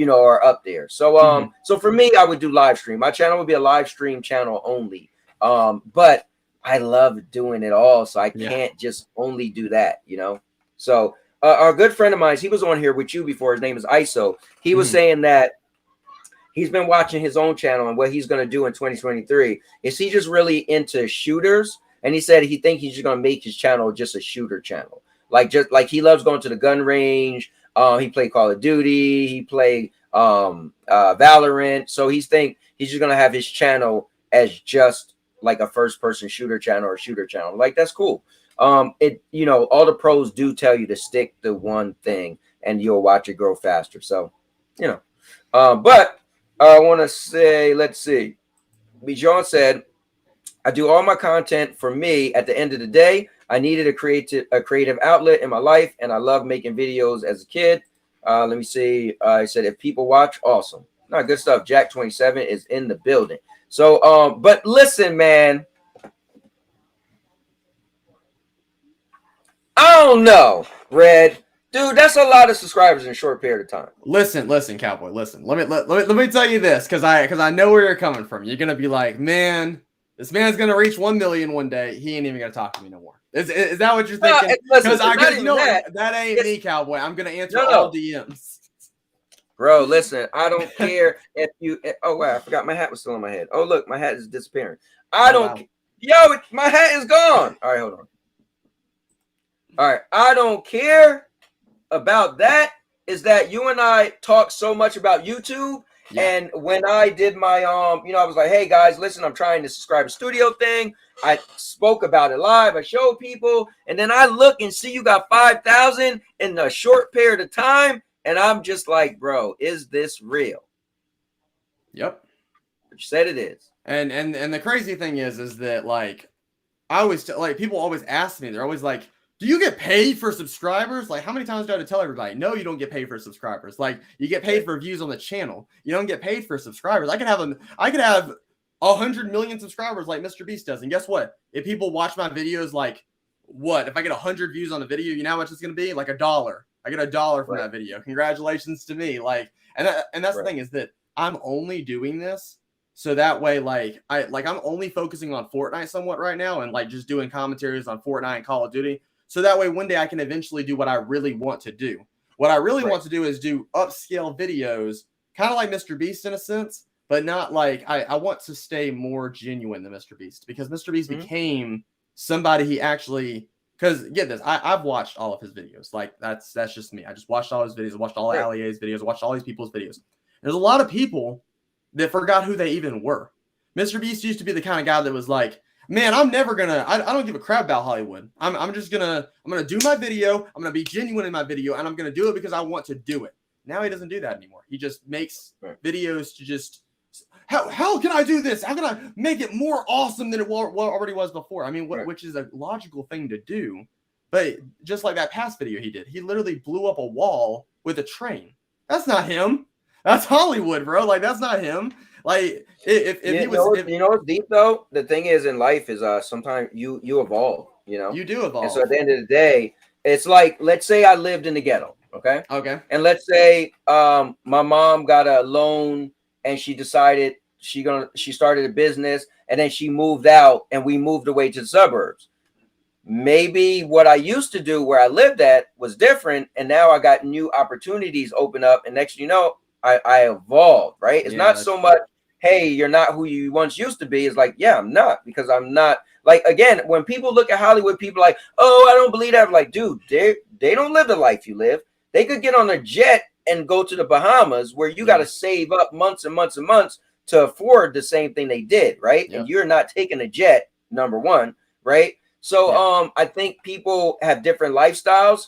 are up there. So, so for me, I would do live stream. My channel would be a live stream channel only. But I love doing it all. So I can't just only do that, So our good friend of mine, he was on here with you before. His name is ISO. He was saying that he's been watching his own channel and what he's going to do in 2023 is he just really into shooters. And he said he thinks he's just going to make his channel just a shooter channel. Just like he loves going to the gun range. He played Call of Duty. He played Valorant. So he's just going to have his channel as just like a first person shooter channel or shooter channel. Like, that's cool. All the pros do tell you to stick to one thing and you'll watch it grow faster. So, but I want to say, let's see. Bijan said, I do all my content for me. At the end of the day, I needed a creative outlet in my life, and I love making videos as a kid. Let me see. I said, if people watch, awesome. No, good stuff. Jack 27 is in the building. So, but listen, man. I don't know, Red. Dude, that's a lot of subscribers in a short period of time. Listen, Cowboy. Listen. Let me tell you this, because I know where you're coming from. You're gonna be like, man, this man's gonna reach 1 million one day. He ain't even gonna talk to me no more. Is that what you're thinking? Because that ain't me, Cowboy. I'm gonna answer all DMs. Bro, listen, I don't care if you. Oh wow, I forgot my hat was still on my head. Oh look, my hat is disappearing. Yo, my hat is gone. All right, hold on. All right, I don't care about that. Is that you and I talk so much about YouTube? Yeah. And when I did my I was like, hey guys, listen, I'm trying to subscribe to studio thing. I spoke about it live. I showed people, and then I look and see you got 5,000 in a short period of time, and I'm just like, bro, is this real? Yep. But you said it is. And the crazy thing is that like I always people always ask me, they're always like, do you get paid for subscribers? Like, how many times do I have to tell everybody? No, you don't get paid for subscribers. Like, you get paid for views on the channel. You don't get paid for subscribers. I could have 100 million subscribers like Mr. Beast does. And guess what? If people watch my videos, like, what? If I get 100 views on a video, you know how much it's going to be? Like $1. I get $1 from that video. Congratulations to me. Like, and that's the thing is that I'm only doing this so that way, I'm only focusing on Fortnite somewhat right now and like just doing commentaries on Fortnite and Call of Duty. So that way, one day I can eventually do what I really want to do. What I really want to do is do upscale videos, kind of like Mr. Beast in a sense, but not like I want to stay more genuine than Mr. Beast, because Mr. Beast became somebody he actually. Because get this, I've watched all of his videos. Like that's just me. I just watched all his videos. I watched all of Alie's videos. I watched all these people's videos. There's a lot of people that forgot who they even were. Mr. Beast used to be the kind of guy that was like, man, I'm never gonna. I don't give a crap about Hollywood. I'm gonna do my video. I'm gonna be genuine in my video, and I'm gonna do it because I want to do it. Now he doesn't do that anymore. He just makes videos to just. How can I do this? How can I make it more awesome than it already was before? I mean, which is a logical thing to do. But just like that past video he did, he literally blew up a wall with a train. That's not him. That's Hollywood, bro. Like, that's not him. Like, you know what's deep though? The thing is in life is sometimes you evolve. You know, you do evolve. And so at the end of the day, it's like, let's say I lived in the ghetto, okay, and let's say my mom got a loan and she decided she started a business, and then she moved out and we moved away to the suburbs. Maybe what I used to do where I lived at was different, and now I got new opportunities open up, and next thing you know, I evolved, right? It's not so much, hey, you're not who you once used to be. It's like, yeah, I'm not, because I'm not. Like, again, when people look at Hollywood, people are like, oh, I don't believe that. I'm like, dude, they don't live the life you live. They could get on a jet and go to the Bahamas, where you got to save up months and months and months to afford the same thing they did, right? And you're not taking a jet, number one, right? So I think people have different lifestyles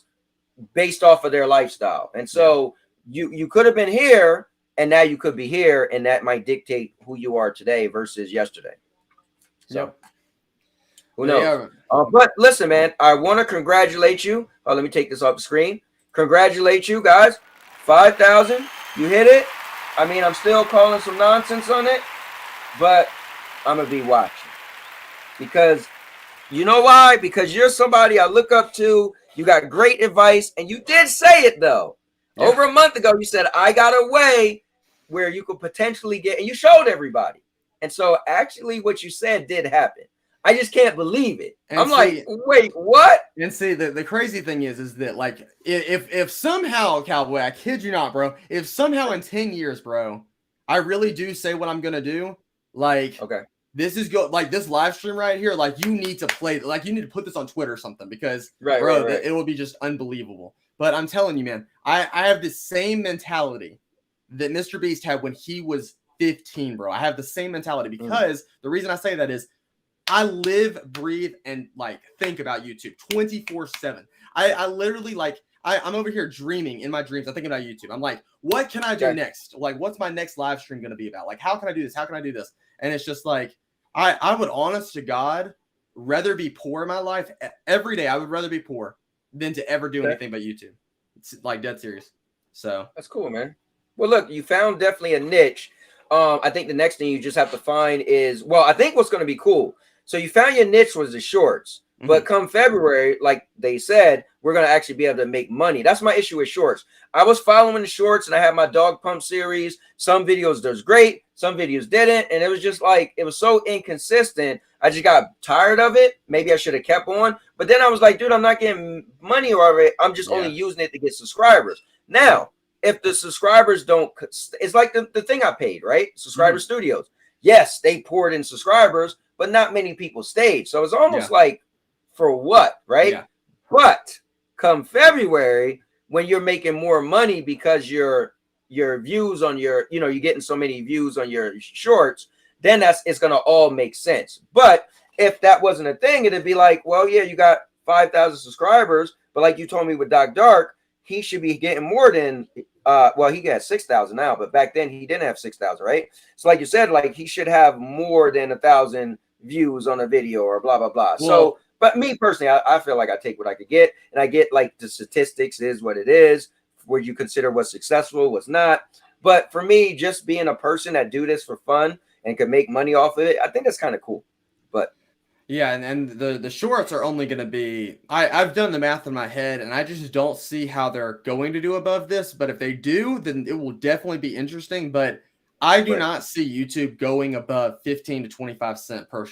based off of their lifestyle. And so you could have been here, and now you could be here, and that might dictate who you are today versus yesterday. So who knows? But listen, man, I want to congratulate you. Let me take this off the screen. Congratulate you guys. 5,000. You hit it. I mean, I'm still calling some nonsense on it, but I'm going to be watching. Because you know why? Because you're somebody I look up to. You got great advice, and you did say it, though. Yeah. Over a month ago, you said, I got a way where you could potentially get, and you showed everybody. And so actually what you said did happen. I just can't believe it. And I'm like, wait, what? And see, the crazy thing is that, like, if somehow, Cowboy, I kid you not, bro, if somehow in 10 years, bro, I really do say what I'm gonna do. Like, Okay. this is like this live stream right here. Like, you need to play. Like, you need to put this on Twitter or something because, Right, bro, right. it will be just unbelievable. But I'm telling you, man, I have the same mentality that Mr. Beast had when he was 15, bro. I have the same mentality because the reason I say that is I live, breathe, and like think about YouTube 24/7. I literally like I'm over here dreaming in my dreams. I'm thinking about YouTube. I'm like, what can I do next? Like, what's my next live stream going to be about? Like, how can I do this? How can I do this? And it's just like, I would honest to God rather be poor in my life every day. I would rather be poor than to ever do anything but YouTube. It's like dead serious. So that's cool, man. Well, look, you found definitely a niche. I think the next thing you just have to find is, well, I think what's going to be cool. So you found your niche was the shorts, but come February, like they said, we're going to actually be able to make money. That's my issue with shorts. I was following the shorts and I had my dog pump series. Some videos does great, some videos didn't. And it was just like, it was so inconsistent. I just got tired of it. Maybe I should have kept on. But then I was like, dude, I'm not getting money already. I'm just only using it to get subscribers. Now, if the subscribers don't, it's like the thing I paid, right? Subscriber Studios. Yes, they poured in subscribers, but not many people stayed. So it's almost like, for what, right? Yeah. But come February, when you're making more money because your views on your, you're getting so many views on your shorts, then it's going to all make sense. But if that wasn't a thing, it'd be like, well, yeah, you got 5,000 subscribers, but like you told me with Doc Dark, he should be getting more than, well, he got 6,000 now, but back then he didn't have 6,000, right? So like you said, like he should have more than 1,000 views on a video or blah, blah, blah. Well, so, but me personally, I feel like I take what I could get, and I get like the statistics is what it is, where you consider what's successful, what's not. But for me, just being a person that do this for fun and can make money off of it, I think that's kind of cool. But yeah, and the shorts are only going to be, I've done the math in my head, and I just don't see how they're going to do above this. But if they do, then it will definitely be interesting. But I do not see YouTube going above 15 to 25 cents per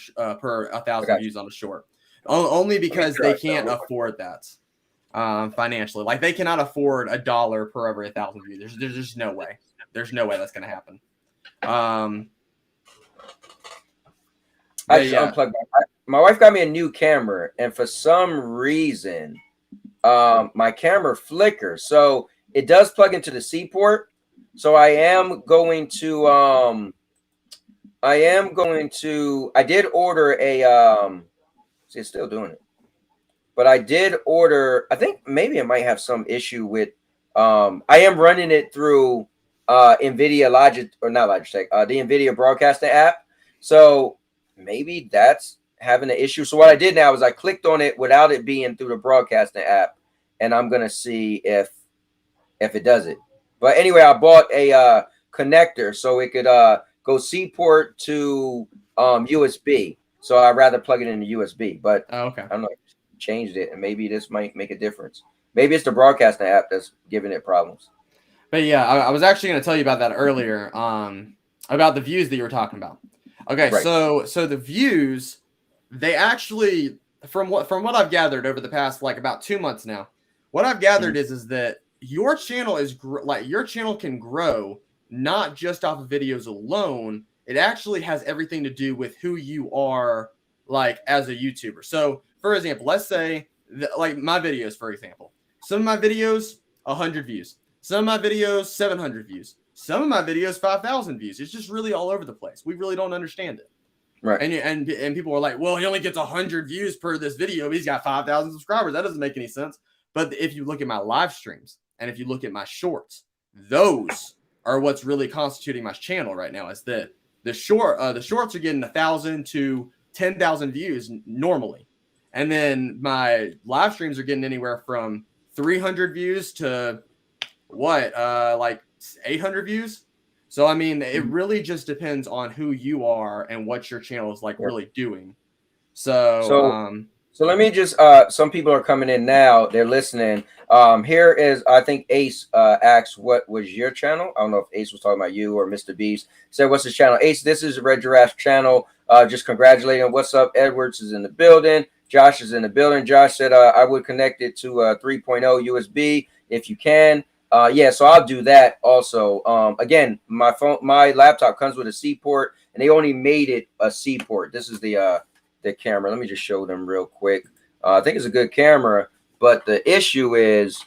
1,000 views on a short, only because they can't afford that financially. Like, they cannot afford $1 per every 1,000 views. There's just no way. There's no way that's going to happen. I just unplugged my wife got me a new camera, and for some reason, my camera flickers. So it does plug into the C port. So I did order a see, it's still doing it. But I did order, I think maybe it might have some issue with I am running it through NVIDIA Logitech, or not Logitech, the NVIDIA Broadcasting app. So maybe that's having an issue. So what I did now is I clicked on it without it being through the Broadcasting app, and I'm gonna see if it does it. But anyway, I bought a connector so it could go C port to USB. So I'd rather plug it into USB. But I don't know, changed it, and maybe this might make a difference. Maybe it's the Broadcasting app that's giving it problems. But yeah, I was actually going to tell you about that earlier, about the views that you were talking about. Okay, so the views, they actually, from what I've gathered over the past like about 2 months now, what I've gathered is that your channel is your channel can grow not just off of videos alone. It actually has everything to do with who you are, like, as a YouTuber. So, for example, let's say like my videos, for example, some of my videos 100 views, some of my videos 700 views, some of my videos 5,000 views. It's just really all over the place. We really don't understand it. Right. And people are like, well, he only gets 100 views per this video. He's got 5,000 subscribers. That doesn't make any sense. But if you look at my live streams and if you look at my shorts, those are what's really constituting my channel right now. Is that the shorts are getting 1,000 to 10,000 views normally, and then my live streams are getting anywhere from 300 views to like 800 views. So I mean, it really just depends on who you are and what your channel is like really doing. So let me just some people are coming in now, they're listening. Here is, I think Ace asked what was your channel. I don't know if Ace was talking about you or Mr. Beast. Said, what's his channel? Ace, this is Red Giraffe channel. Just congratulating. What's up? Edwards is in the building. Josh is in the building. Josh said I would connect it to 3.0 USB if you can. Yeah, so I'll do that also. Again, my laptop comes with a C port, and they only made it a C port. This is the camera. Let me just show them real quick. I think it's a good camera, but the issue is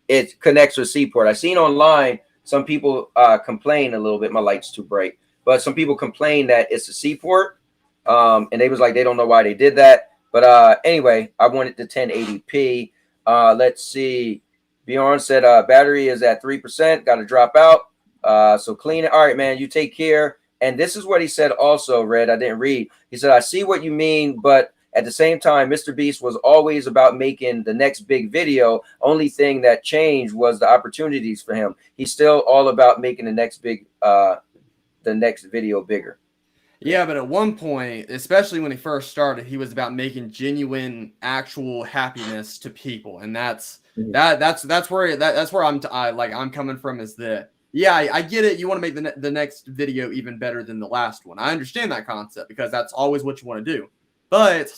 it connects with C port. I've seen online some people complain a little bit. My light's too bright, but some people complain that it's a C port, and they was like they don't know why they did that. But anyway, I wanted the 1080p. Let's see. Bjorn said battery is at 3%. Got to drop out. So clean it. All right, man. You take care. And this is what he said also, Red. I didn't read. He said, I see what you mean, but at the same time, Mr. Beast was always about making the next big video. Only thing that changed was the opportunities for him. He's still all about making the next video bigger. Yeah, but at one point, especially when he first started, he was about making genuine, actual happiness to people, and that's where I'm coming from. Is that I get it. You want to make the next video even better than the last one. I understand that concept because that's always what you want to do, but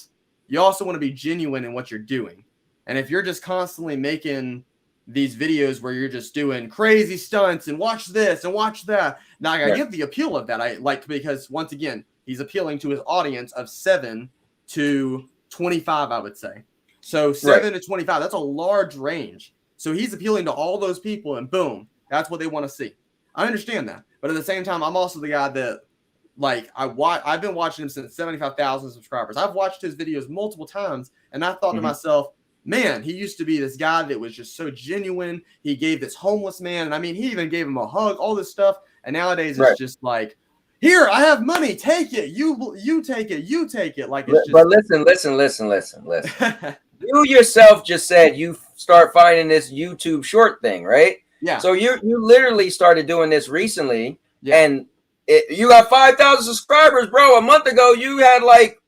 you also want to be genuine in what you're doing. And if you're just constantly making these videos where you're just doing crazy stunts and watch this and watch that. Now I get the appeal of that. I like, because once again, he's appealing to his audience of 7 to 25, I would say. So 7 to 25, that's a large range. So he's appealing to all those people, and boom, that's what they want to see. I understand that. But at the same time, I'm also the guy that, like, I've been watching him since 75,000 subscribers. I've watched his videos multiple times, and I thought to myself, man, he used to be this guy that was just so genuine. He gave this homeless man, and I mean, he even gave him a hug, all this stuff. And nowadays it's just like, here, I have money, take it. You take it, you take it. Like, it's just. But listen. You yourself just said you start finding this YouTube short thing, right? Yeah. So you literally started doing this recently, and you got 5,000 subscribers, bro. A month ago, you had like,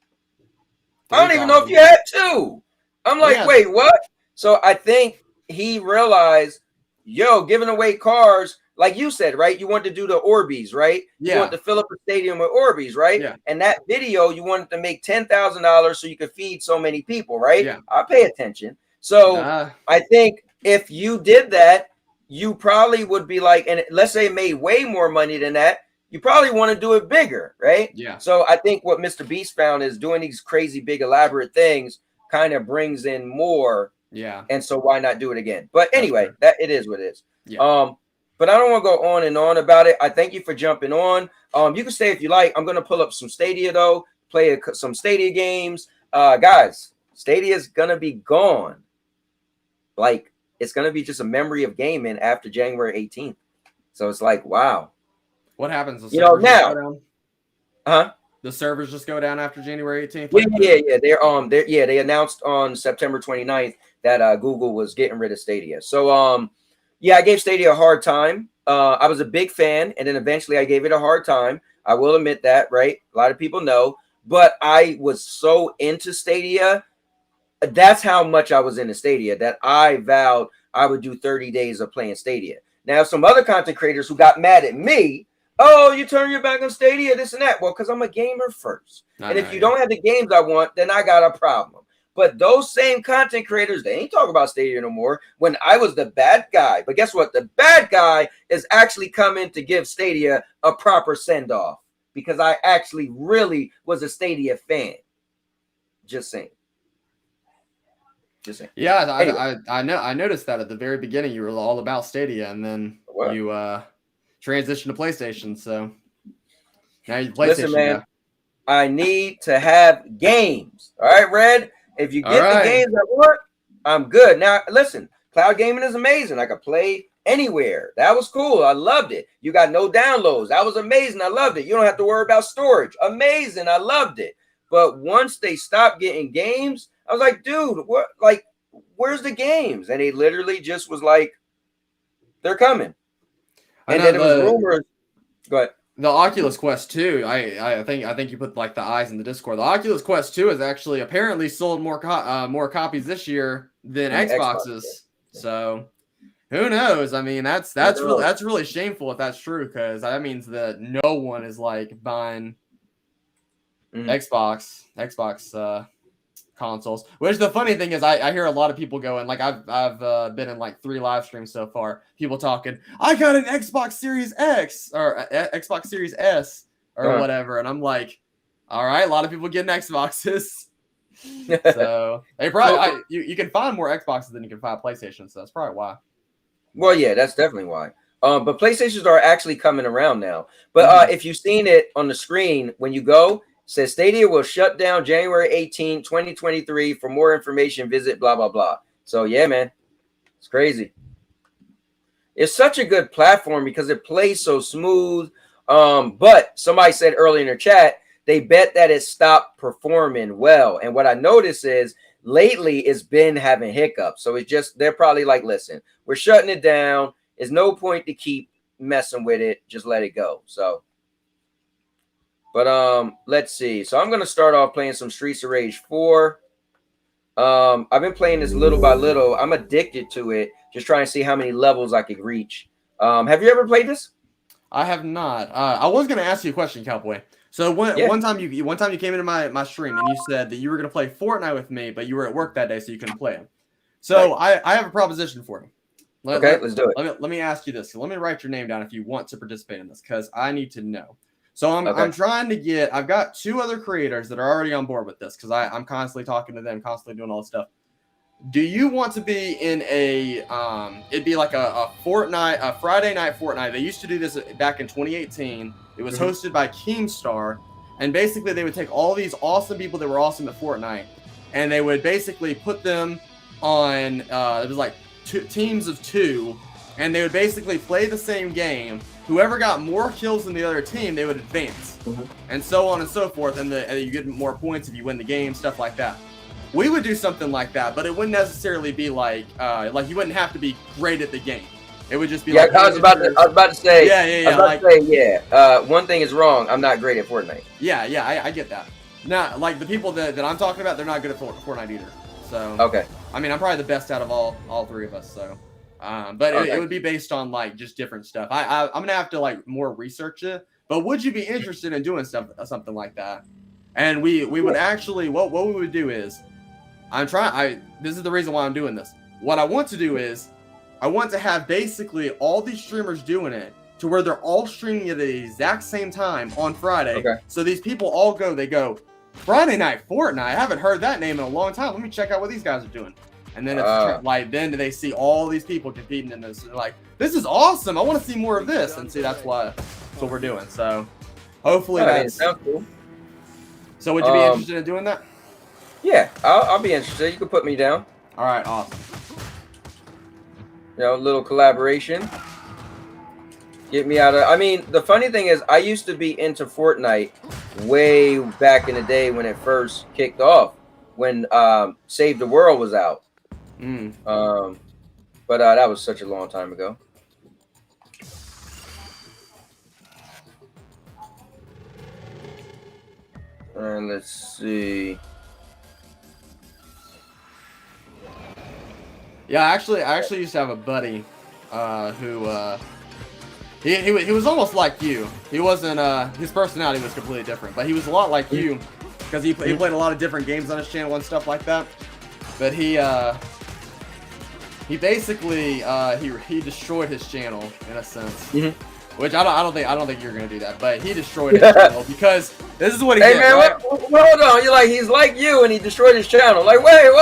I don't even know if you had 2. I'm like, wait, what? So I think he realized, giving away cars, like you said, right? You want to do the Orbeez, right? Yeah. You want to fill up a stadium with Orbeez, right? Yeah. And that video, you wanted to make $10,000 so you could feed so many people, right? Yeah. I pay attention. So I think if you did that, you probably would be like, and let's say it made way more money than that, you probably want to do it bigger, right? Yeah. So I think what Mr. Beast found is doing these crazy, big, elaborate things kind of brings in more. Yeah. And so why not do it again? But anyway, that it is what it is. Yeah. But I don't want to go on and on about it. I thank you for jumping on. You can stay if you like. I'm going to pull up some Stadia though, play some Stadia games. Guys, Stadia is going to be gone. Like, it's going to be just a memory of gaming after January 18th. So it's like, wow. What happens? Now, the servers just go down after January 18th? Yeah. They announced on September 29th that Google was getting rid of Stadia. So I gave Stadia a hard time. I was a big fan, and then eventually I gave it a hard time. I will admit that, right? A lot of people know, but I was so into Stadia. That's how much I was into Stadia that I vowed I would do 30 days of playing Stadia. Now, some other content creators who got mad at me, oh, you turn your back on Stadia, this and that. Well, because I'm a gamer first. And if you don't have the games I want, then I got a problem. But those same content creators, they ain't talking about Stadia no more when I was the bad guy. But guess what? The bad guy is actually coming to give Stadia a proper send-off because I actually really was a Stadia fan. Just saying. Yeah, anyway. I noticed that at the very beginning you were all about Stadia, and then you transitioned to PlayStation. So now you PlayStation. Listen, man, I need to have games. All right, Red. If you get the games I want, I'm good. Now, listen, cloud gaming is amazing. I could play anywhere. That was cool. I loved it. You got no downloads. That was amazing. I loved it. You don't have to worry about storage. Amazing. I loved it. But once they stopped getting games, I was like, dude, what? Like, where's the games? And they literally just was like, they're coming. And then it was rumors. Go ahead. The Oculus Quest 2, I think you put like the eyes in the Discord. The Oculus Quest 2 has actually apparently sold more copies this year than Xboxes. So who knows? I mean, that's really shameful if that's true, because that means that no one is like buying Xbox consoles. Which the funny thing is, I hear a lot of people going, like I've been in like 3 live streams so far. People talking, I got an Xbox Series X or Xbox Series S or whatever, and I'm like, all right, a lot of people getting Xboxes. So they probably you can find more Xboxes than you can find PlayStations. So that's probably why. Well, yeah, that's definitely why. But PlayStations are actually coming around now. But if you've seen it on the screen when you go, it says Stadia will shut down January 18, 2023. For more information, visit blah blah blah. So yeah, man, it's crazy. It's such a good platform because it plays so smooth. But somebody said earlier in the chat, they bet that it stopped performing well. And what I noticed is lately it's been having hiccups. So it's just, they're probably like, listen, we're shutting it down. There's no point to keep messing with it. Just let it go. So, but let's see. So I'm going to start off playing some Streets of Rage 4. I've been playing this little by little. I'm addicted to it. Just trying to see how many levels I could reach. Have you ever played this? I have not. I was going to ask you a question, Cowboy. So one time you came into my stream and you said that you were going to play Fortnite with me, but you were at work that day, so you couldn't play it. So I have a proposition for you. Let's do it. Let me ask you this. Let me write your name down if you want to participate in this, because I need to know. So I'm trying to get. I've got 2 other creators that are already on board with this because I'm constantly talking to them, constantly doing all this stuff. Do you want to be in a it'd be like a Fortnite, a Friday night Fortnite. They used to do this back in 2018. It was hosted by Keemstar, and basically they would take all these awesome people that were awesome at Fortnite, and they would basically put them on it was like teams of 2, and they would basically play the same game. Whoever got more kills than the other team, they would advance, and so on and so forth, and you get more points if you win the game, stuff like that. We would do something like that, but it wouldn't necessarily be like you wouldn't have to be great at the game. It would just be like. I was about to say. Yeah. One thing is wrong. I'm not great at Fortnite. Yeah, I get that. Now, like the people that I'm talking about, they're not good at Fortnite either. So. Okay. I mean, I'm probably the best out of all 3 of us. So. But it would be based on like just different stuff. I'm gonna have to like more research it. But would you be interested in doing something like that? And we would actually what we would do is. This is the reason why I'm doing this. What I want to do is, I want to have basically all these streamers doing it to where they're all streaming at the exact same time on Friday. Okay. So these people all they go, Friday night Fortnite. I haven't heard that name in a long time. Let me check out what these guys are doing. And then it's then they see all these people competing in this. They're like, this is awesome. I want to see more of this. And see, that's what we're doing. So hopefully that's sounds cool. So would you be interested in doing that? Yeah, I'll be interested. You can put me down. All right, awesome. You know, a little collaboration. Get me out of. I mean, the funny thing is, I used to be into Fortnite way back in the day when it first kicked off, when Save the World was out. But that was such a long time ago. And let's see. Yeah, I actually used to have a buddy who he was almost like you. He wasn't his personality was completely different, but he was a lot like you because he played a lot of different games on his channel and stuff like that. But he basically he destroyed his channel in a sense. Which I don't think you're gonna do that, but he destroyed his channel because this is what he did. Hey man, right? Hold on. You're like, he's like you, and he destroyed his channel. Like, wait.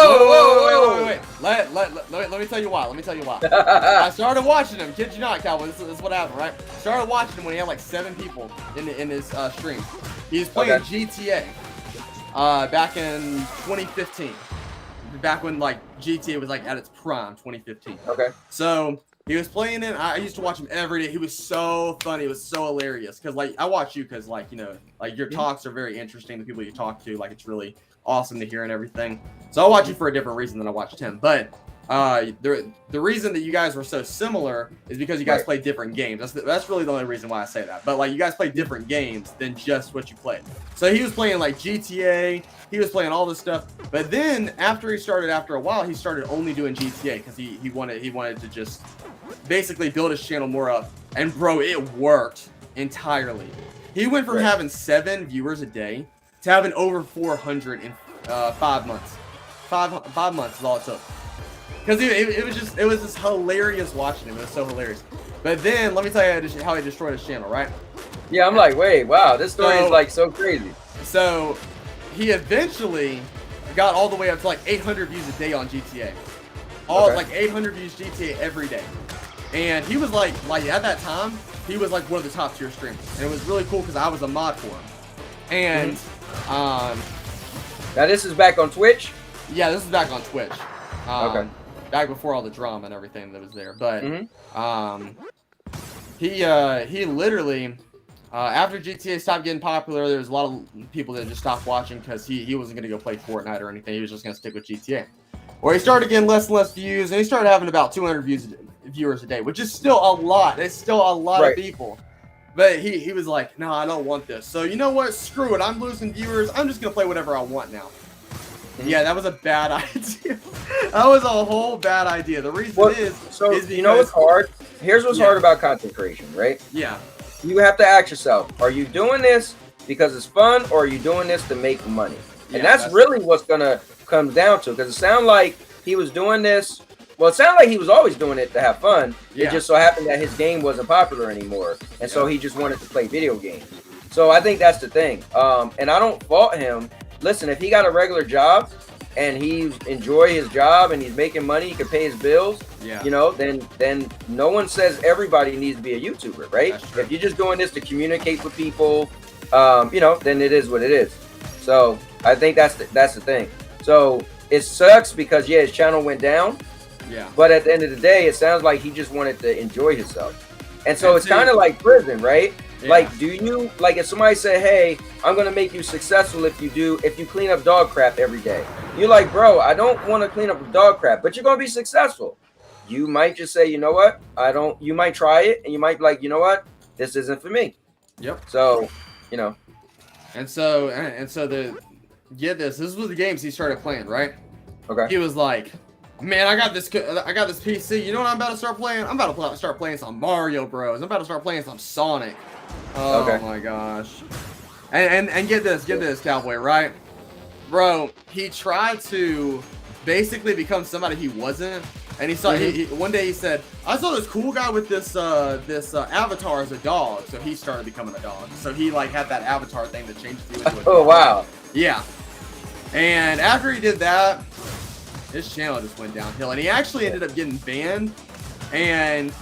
Let me tell you why. I started watching him. Kid you not, Cowboy. This is what happened, right? Started watching him when he had like 7 people in his stream. He was playing GTA back in 2015. Back when like GTA was like at its prime, 2015. Okay. So. He was playing it. I used to watch him every day. He was so funny. It was so hilarious. Because, like, I watch you because, like, you know, like, your talks are very interesting. The people you talk to, like, it's really awesome to hear and everything. So I watch you for a different reason than I watched him. But the reason that you guys were so similar is because you guys played different games. That's really the only reason why I say that. But, like, you guys played different games than just what you played. So he was playing, like, GTA. He was playing all this stuff. But then, after a while, he started only doing GTA because he wanted to just basically build his channel more up, and bro, it worked entirely. He went from having 7 viewers a day to having over 400 in 5 months. 5 months is all it took. Because it was just hilarious watching him. It was so hilarious. But then let me tell you how he destroyed his channel, right? Yeah, I'm like, wait, wow, this story is like so crazy. So he eventually got all the way up to like 800 views a day on GTA. Like 800 views GTA every day. And he was like at that time, he was like one of the top tier streamers. And it was really cool because I was a mod for him. And now this is back on Twitch? Yeah, this is back on Twitch. Okay. Back before all the drama and everything that was there. But he literally after GTA stopped getting popular, there was a lot of people that just stopped watching because he wasn't going to go play Fortnite or anything. He was just going to stick with GTA. Or he started getting less and less views, and he started having about 200 viewers a day, which is still a lot. It's still a lot of people. But he was like, no, I don't want this. So you know what? Screw it. I'm losing viewers. I'm just going to play whatever I want now. Yeah, that was a bad idea. That was a whole bad idea. The reason is because, you know what's hard? Here's what's hard about content creation, right? Yeah. You have to ask yourself, are you doing this because it's fun, or are you doing this to make money? And that's really what's going to come down to, because it sounded like he was doing this. Well, it sounded like he was always doing it to have fun. Yeah. It just so happened that his game wasn't popular anymore. And so he just wanted to play video games. So I think that's the thing. And I don't fault him. Listen, if he got a regular job and he enjoy his job and he's making money, he can pay his bills, you know, then no one says everybody needs to be a YouTuber, right? If you're just doing this to communicate with people, you know, then it is what it is. So I think that's the thing. So it sucks because his channel went down. Yeah. But at the end of the day, it sounds like he just wanted to enjoy himself. And so it's kind of like prison, right? Yeah. Like, do you, like, if somebody said, hey, I'm going to make you successful if you clean up dog crap every day. You're like, bro, I don't want to clean up dog crap, but you're going to be successful. You might just say, you know what? You might try it, and you might be like, you know what? This isn't for me. Yep. So, you know. And so this was the games he started playing, right? Okay. He was like, man, I got this PC. You know what I'm about to start playing? I'm about to start playing some Mario Bros. I'm about to start playing some Sonic. Oh my gosh. And get this, Cowboy, right? Bro, he tried to basically become somebody he wasn't. And he saw one day he said, I saw this cool guy with this avatar as a dog. So he started becoming a dog. So he like had that avatar thing that changed you into a dog. Oh wow. Yeah. And after he did that, his channel just went downhill, and he actually ended up getting banned. And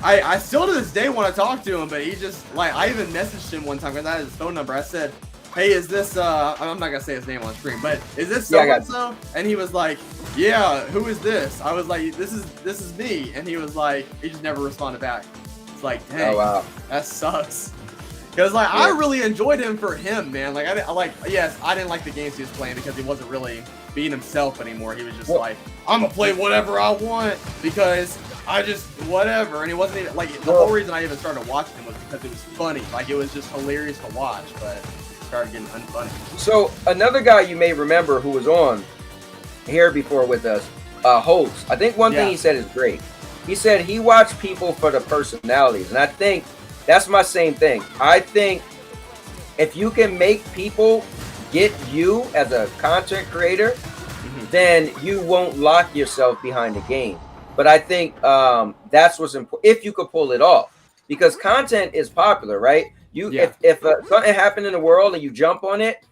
I still to this day want to talk to him, but he just, like, I even messaged him one time because I had his phone number. I said, hey, is this I'm not gonna say his name on screen, but is this so and so? And he was like, yeah, who is this? I was like, this is me. And he was like, he just never responded back. It's like, dang, that sucks. Because like I really enjoyed him for him, man. Like I didn't like the games he was playing because he wasn't really being himself anymore. He was just like, I'm gonna play whatever I want because I just whatever. And he wasn't even like the whole reason I even started watching him was because it was funny. Like it was just hilarious to watch, but it started getting unfunny. So another guy you may remember who was on here before with us, Holtz. I think one thing he said is great. He said he watched people for the personalities, and I think that's my same thing. I think if you can make people get you as a content creator, then you won't lock yourself behind the game. But I think that's what's important, if you could pull it off, because content is popular, right? If something happened in the world and you jump on it,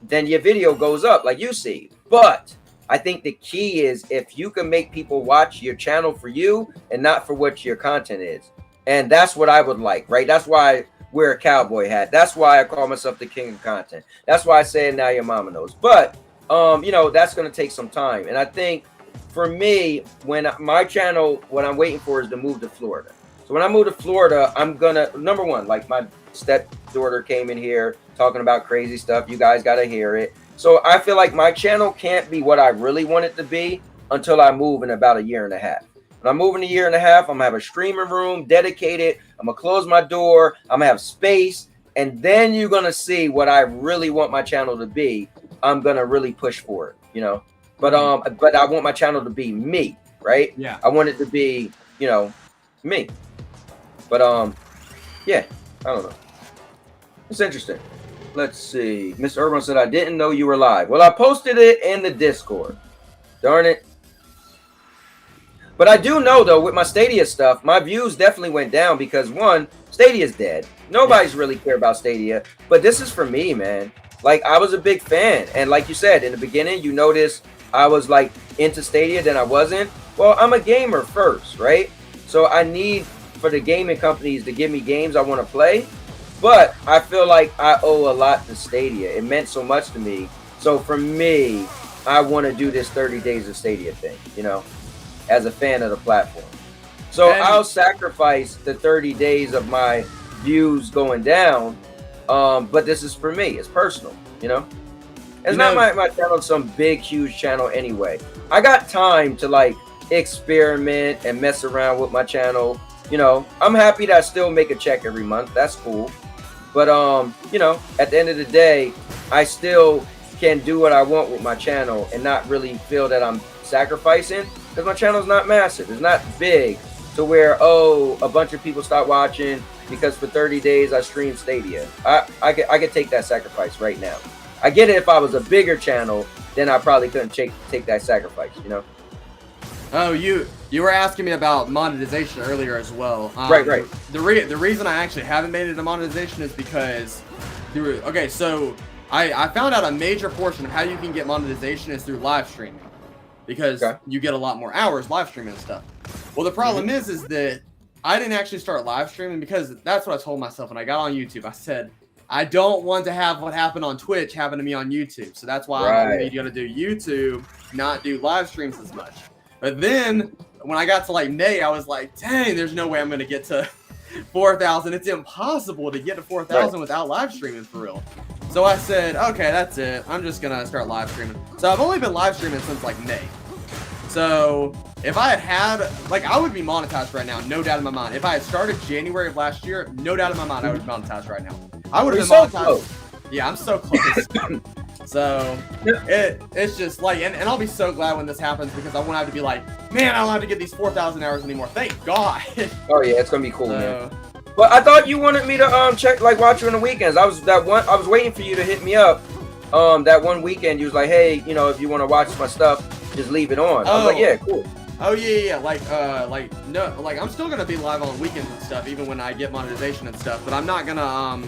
then your video goes up like you see. But I think the key is if you can make people watch your channel for you and not for what your content is. And that's what I would like, right? That's why I wear a cowboy hat. That's why I call myself the king of content. That's why I say Now Your Mama Knows. But, you know, that's going to take some time. And I think for me, when my channel, what I'm waiting for is to move to Florida. So when I move to Florida, I'm going to, number one, like my stepdaughter came in here talking about crazy stuff. You guys got to hear it. So I feel like my channel can't be what I really want it to be until I move in about 1.5 years. When I move in 1.5 years, I'm gonna have a streaming room dedicated. I'm gonna close my door. I'm gonna have space, and then you're gonna see what I really want my channel to be. I'm gonna really push for it, you know. But I want my channel to be me, right? Yeah. I want it to be, you know, me. But yeah, I don't know. It's interesting. Let's see. Mr. Urban said I didn't know you were live. Well, I posted it in the Discord. Darn it. But I do know, though, with my Stadia stuff, my views definitely went down because, one, Stadia's dead. Nobody's really care about Stadia. But this is for me, man. Like, I was a big fan. And like you said, in the beginning, you noticed I was, like, into Stadia, then I wasn't. Well, I'm a gamer first, right? So I need for the gaming companies to give me games I want to play. But I feel like I owe a lot to Stadia. It meant so much to me. So for me, I want to do this 30 days of Stadia thing, you know, as a fan of the platform. So I'll sacrifice the 30 days of my views going down. But this is for me. It's personal, you know. It's not my channel, some big, huge channel anyway. I got time to, like, experiment and mess around with my channel. You know, I'm happy that I still make a check every month. That's cool. But, you know, at the end of the day, I still can do what I want with my channel and not really feel that I'm sacrificing, because my channel's not massive. It's not big to where, oh, a bunch of people stop watching because for 30 days I stream Stadia. I could take that sacrifice right now. I get it. If I was a bigger channel, then I probably couldn't take that sacrifice, you know. Oh, you were asking me about monetization earlier as well. Right. The reason I actually haven't made it a monetization is because okay, so I found out a major portion of how you can get monetization is through live streaming, because you get a lot more hours live streaming and stuff. Well, the problem is that I didn't actually start live streaming because that's what I told myself when I got on YouTube. I said, I don't want to have what happened on Twitch happen to me on YouTube. So that's why I'm only going to do YouTube, not do live streams as much. But then when I got to like May, I was like, dang, there's no way I'm going to get to 4,000. It's impossible to get to 4,000 without live streaming for real. So I said, okay, that's it. I'm just going to start live streaming. So I've only been live streaming since like May. So if I had, like, I would be monetized right now, no doubt in my mind. If I had started January of last year, no doubt in my mind, I would be monetized right now. I would have been monetized. Yeah, I'm so close. So it's just like, and I'll be so glad when this happens, because I won't have to be like, man, I don't have to get these 4,000 hours anymore. Thank God. Oh yeah, it's gonna be cool, man. But I thought you wanted me to check, like, watch you on the weekends. I was waiting for you to hit me up. That one weekend you was like, hey, you know, if you want to watch my stuff, just leave it on. I was like, yeah, cool. Oh yeah. Like no, like I'm still gonna be live on weekends and stuff, even when I get monetization and stuff. But I'm not gonna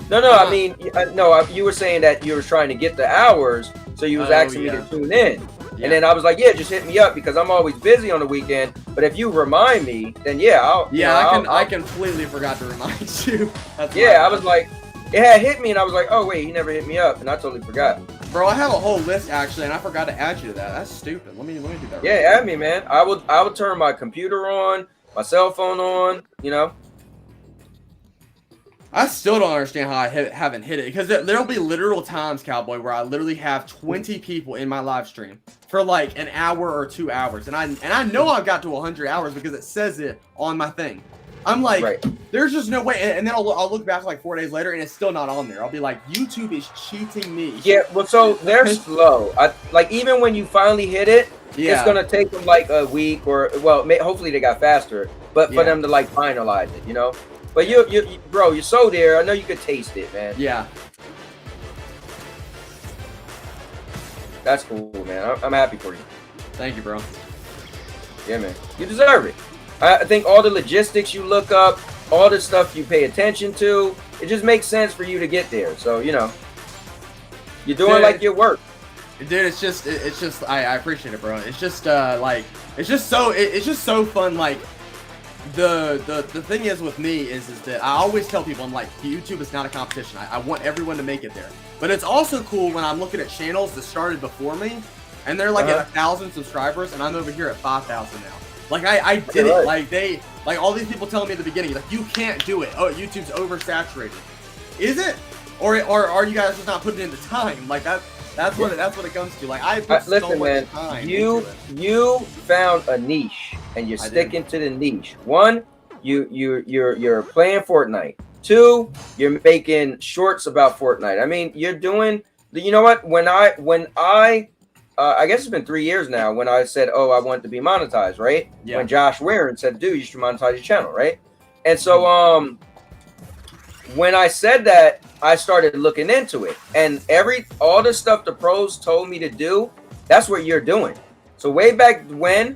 No, I mean, no. You were saying that you were trying to get the hours, so you was asking me to tune in, and then I was like, yeah, just hit me up, because I'm always busy on the weekend. But if you remind me, then yeah, I completely forgot to remind you. I was like, it had hit me, and I was like, oh wait, he never hit me up, and I totally forgot. Bro, I have a whole list actually, and I forgot to add you to that. That's stupid. Let me do that. Yeah, add me, man. I would turn my computer on, my cell phone on, you know. I still don't understand how I haven't hit it, because there'll be literal times, Cowboy, where I literally have 20 people in my live stream for like an hour or 2 hours, and I know I've got to 100 hours because it says it on my thing. I'm like, there's just no way, and then I'll look back like 4 days later, and it's still not on there. I'll be like, YouTube is cheating me. Yeah, well, so they're slow. Like, even when you finally hit it, it's gonna take them like a week, or hopefully they got faster, but for them to like finalize it, you know. But you bro, you're so there. I know you could taste it, man. Yeah. That's cool, man. I'm happy for you. Thank you, bro. Yeah, man. You deserve it. I think all the logistics you look up, all the stuff you pay attention to, it just makes sense for you to get there. So, you know, you're doing like your work. Dude, it's just I appreciate it, bro. It's just like it's just so fun. Like the thing is with me is that I always tell people, I'm like, YouTube is not a competition. I want everyone to make it there. But it's also cool when I'm looking at channels that started before me, and they're like at 1,000 subscribers, and I'm over here at 5,000 now. Like I did it. Like all these people telling me at the beginning, like, you can't do it. Oh, YouTube's oversaturated. Is it? Or are you guys just not putting in the time? Like that's what it comes to. Like I put so much time. You found a niche, and you're sticking to the niche. One, you're playing Fortnite. Two, you're making shorts about Fortnite. I mean, you're doing. You know what? When I guess it's been 3 years now when I said, oh, I want to be monetized, right? Yeah. When Josh Warren said, dude, you should monetize your channel, right? And so when I said that, I started looking into it. And all the stuff the pros told me to do, That's what you're doing. So way back when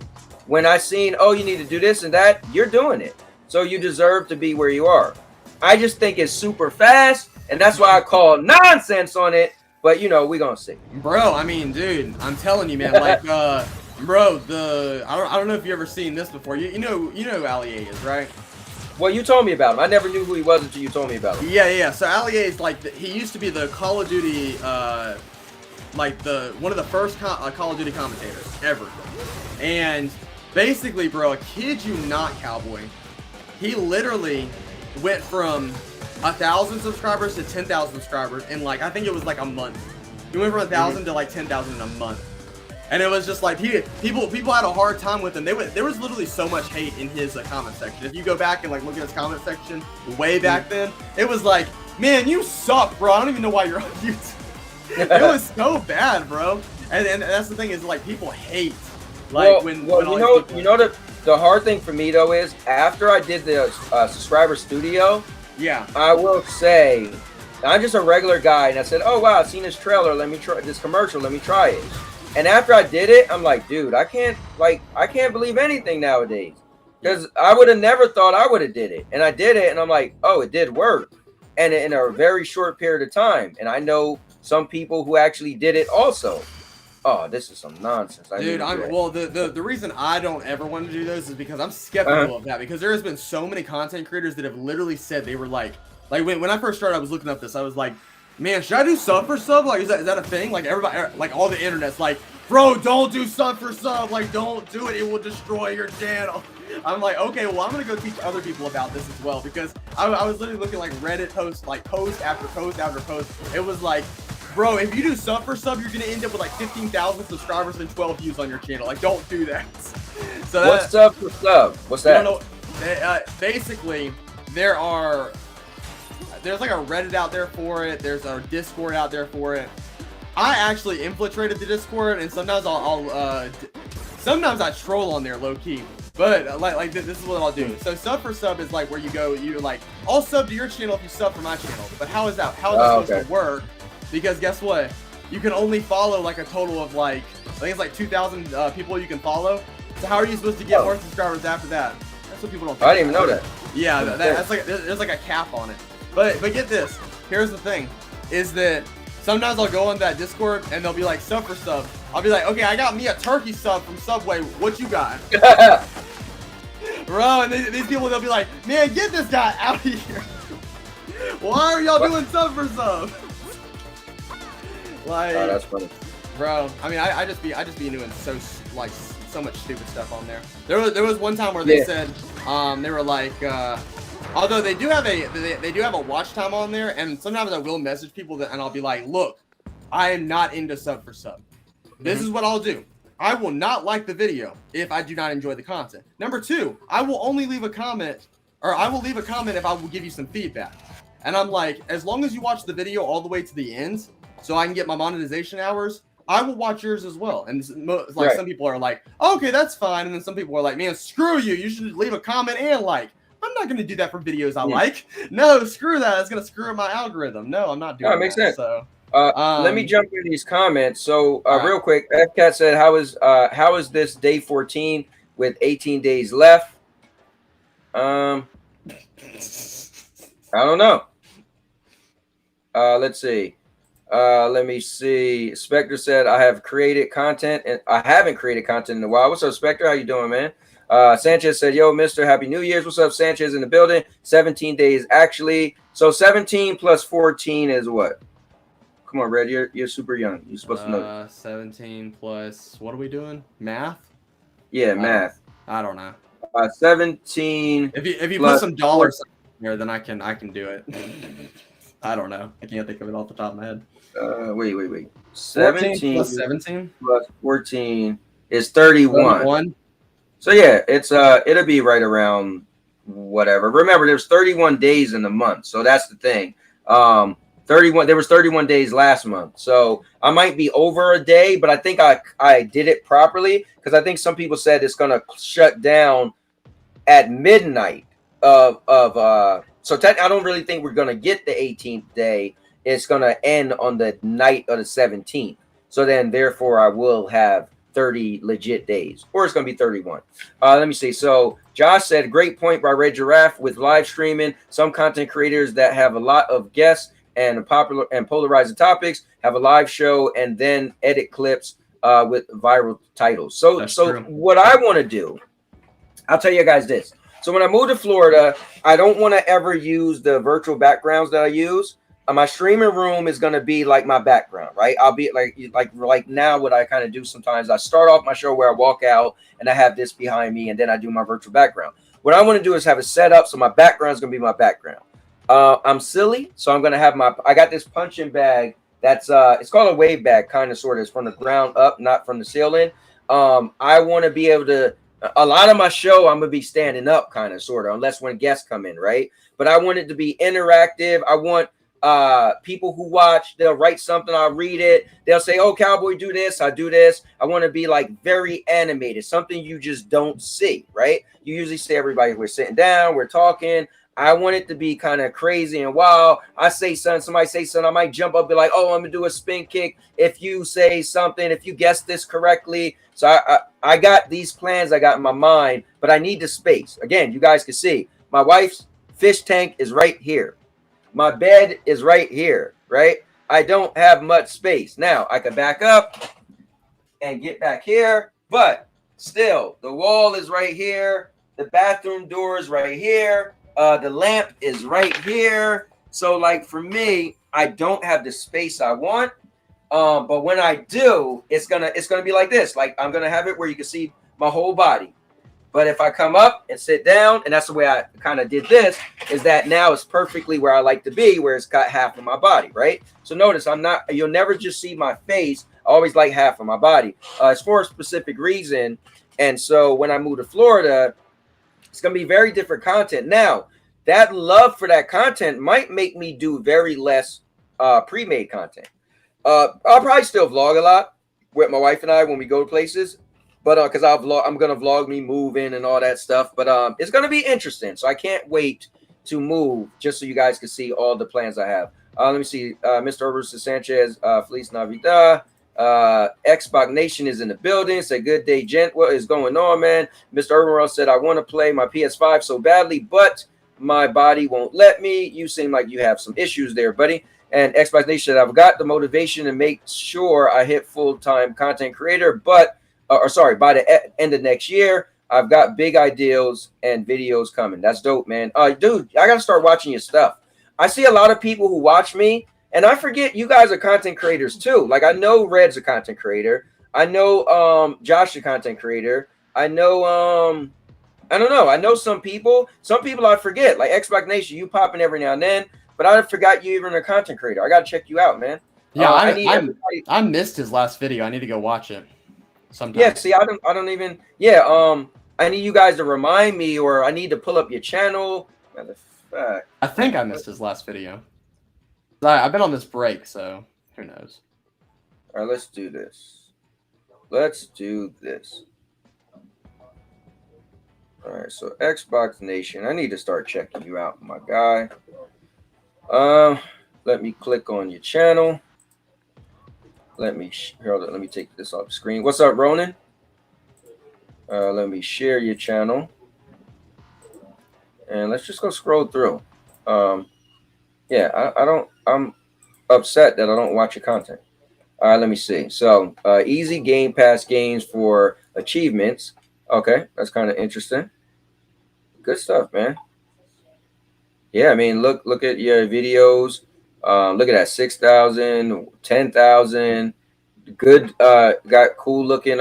I seen, oh, you need to do this and that, you're doing it. So you deserve to be where you are. I just think it's super fast, and that's why I call nonsense on it. But you know, we gonna see. Bro, I mean, dude, I'm telling you, man, like, bro, I don't know if you ever seen this before. You know who Ali A is, right? Well, you told me about him. I never knew who he was until you told me about him. Yeah. So Ali A is like, he used to be the Call of Duty, like one of the first Call of Duty commentators ever. And basically, bro, I kid you not, Cowboy, he literally went from 1,000 subscribers to 10,000 subscribers in like, I think it was like a month. He went from 1,000 to like 10,000 in a month. And it was just like, people had a hard time with him. There was literally so much hate in his comment section. If you go back and like look at his comment section way back then, it was like, man, you suck, bro. I don't even know why you're on YouTube. It was so bad, bro. And that's the thing is, like, people hate. Like, when you know the hard thing for me though is, after I did the subscriber studio, yeah, I will say, I'm just a regular guy, and I said, oh wow, I've seen this trailer, let me try this commercial, let me try it. And after I did it, I'm like, dude, I can't believe anything nowadays, because I would have never thought I would have did it, and I did it, and I'm like, oh, it did work, and in a very short period of time. And I know some people who actually did it also. Oh, this is some nonsense. Dude, the reason I don't ever want to do those is because I'm skeptical of that, because there has been so many content creators that have literally said, they were like when I first started, I was looking up this, I was like, man, should I do sub for sub? Like, is that a thing? Like, everybody, like, all the internet's like, bro, don't do sub for sub. Like, don't do it. It will destroy your channel. I'm like, okay, well, I'm gonna go teach other people about this as well, because I was literally looking like Reddit posts, like post after post after post. It was like, bro, if you do sub for sub, you're gonna end up with like 15,000 subscribers and 12 views on your channel. Like, don't do that. So what's sub for sub? What's that? Basically, there's like a Reddit out there for it. There's a Discord out there for it. I actually infiltrated the Discord, and sometimes sometimes I troll on there low key. But like this is what I'll do. So sub for sub is like where you're like, I'll sub to your channel if you sub for my channel. But how is that supposed to work? Because guess what? You can only follow like a total of like, I think it's like 2,000 people you can follow. So how are you supposed to get more subscribers after that? That's what people don't think. I didn't even know that. Yeah, that's like, there's like a cap on it. But get this. Here's the thing, is that sometimes I'll go on that Discord and they'll be like, sub for sub. I'll be like, okay, I got me a turkey sub from Subway. What you got? Bro, and these people, they'll be like, man, get this guy out of here. Why are y'all doing sub for sub? Like, oh, that's funny, bro. I mean, I just be doing so much stupid stuff on there. There was one time where they said, they were like, although they do have a watch time on there, and sometimes I will message people and I'll be like, look, I am not into sub for sub. This is what I'll do. I will not like the video if I do not enjoy the content. Number two, I will only leave a comment, or I will leave a comment if I will give you some feedback. And I'm like, as long as you watch the video all the way to the end, so I can get my monetization hours, I will watch yours as well. And like, some people are like, okay, that's fine. And then some people are like, man, screw you. You should leave a comment and like. I'm not going to do that for videos I like. No, screw that. It's going to screw up my algorithm. No, I'm not doing that. Makes sense. So, let me jump in these comments. So real quick, FCat said, how is this day 14 with 18 days left? I don't know. Let's see. Let me see. Spectre said, I have created content, and I haven't created content in a while. What's up, Spectre? How you doing, man? Sanchez said, yo, Mr. Happy New Year's. What's up, Sanchez in the building? 17 days, actually. So 17 plus 14 is what? Come on, Red. You're super young. You're supposed to know. 17 plus, what are we doing? Math? Yeah, math. I don't know. 17. If you put some dollars here, then I can do it. I don't know. I can't think of it off the top of my head. Wait. 17 plus 17 plus 14 is 31. 31? So yeah, it's it'll be right around whatever. Remember, there's 31 days in the month, so that's the thing. 31. There was 31 days last month, so I might be over a day, but I think I did it properly, because I think some people said it's gonna shut down at midnight of So I don't really think we're gonna get the 18th day. It's gonna end on the night of the 17th. So then, therefore, I will have 30 legit days, or it's going to be 31. Let me see. So Josh said, great point by Red Giraffe with live streaming. Some content creators that have a lot of guests and popular and polarizing topics have a live show and then edit clips with viral titles. So True. what I want to do, I'll tell you guys this. So when I moved to Florida, I don't want to ever use the virtual backgrounds that I use. My streaming room is going to be like my background, right? I'll be like now what I kind of do sometimes. I start off my show where I walk out and I have this behind me and then I do my virtual background. What I want to do is have it set up so my background is going to be my background. I'm silly, so I'm going to have I got this punching bag that's it's called a wave bag, kind of sort of. It's from the ground up, not from the ceiling. I want to be able to, a lot of my show, I'm going to be standing up kind of sort of, unless when guests come in, right? But I want it to be interactive. I want people who watch, they'll write something, I'll read it, they'll say, oh, Cowboy, do this, I do this. I want to be like very animated, something you just don't see, right? You usually see everybody, we're sitting down, we're talking. I want it to be kind of crazy and wild. I say something, somebody say something, I might jump up and be like, oh, I'm gonna do a spin kick if you say something, if you guess this correctly. So I got these plans I got in my mind, but I need the space. Again, you guys can see my wife's fish tank is right here. My bed is right here, right? I don't have much space. Now, I could back up and get back here, but still, the wall is right here. The bathroom door is right here. The lamp is right here. So, like, for me, I don't have the space I want. But when I do, it's gonna be like this. Like, I'm gonna have it where you can see my whole body. But if I come up and sit down, and that's the way I kind of did this, is that now it's perfectly where I like to be, where it's got half of my body, right? So notice you'll never just see my face. I always like half of my body. It's for a specific reason. And so when I move to Florida, it's going to be very different content. Now, that love for that content might make me do very less pre-made content. I'll probably still vlog a lot with my wife and I when we go to places. But because I'm gonna vlog me moving and all that stuff. But it's gonna be interesting. So I can't wait to move, just so you guys can see all the plans I have. Let me see. Mr. Herbert Sanchez, Feliz Navidad. Xbox Nation is in the building. Say good day, gent. What is going on, man? Mr. Urban said, I want to play my PS5 so badly, but my body won't let me. You seem like you have some issues there, buddy. And Xbox Nation said, I've got the motivation to make sure I hit full-time content creator, but by the end of next year, I've got big ideals and videos coming. That's dope, man. Dude, I gotta start watching your stuff. I see a lot of people who watch me, and I forget you guys are content creators too. Like, I know Red's a content creator. I know Josh a content creator. I know I don't know. I know some people I forget. Like Xbox Nation, you pop in every now and then, but I forgot you even a content creator. I gotta check you out, man. Yeah, I missed his last video. I need to go watch it sometime. Yeah, see, I don't even. Yeah, I need you guys to remind me, or I need to pull up your channel. Matter of fact, I think I missed his last video. I've been on this break, so who knows? All right, let's do this. Let's do this. All right, so Xbox Nation, I need to start checking you out, my guy. Let me click on your channel. Let me take this off the screen. What's up, Ronan? Let me share your channel, and let's just go scroll through. Yeah, I'm upset that I don't watch your content. All right, let me see. So, easy Game Pass games for achievements. Okay, that's kind of interesting. Good stuff, man. Yeah, I mean, look at your videos. Look at that, 6,000, 10,000. Good. Got cool looking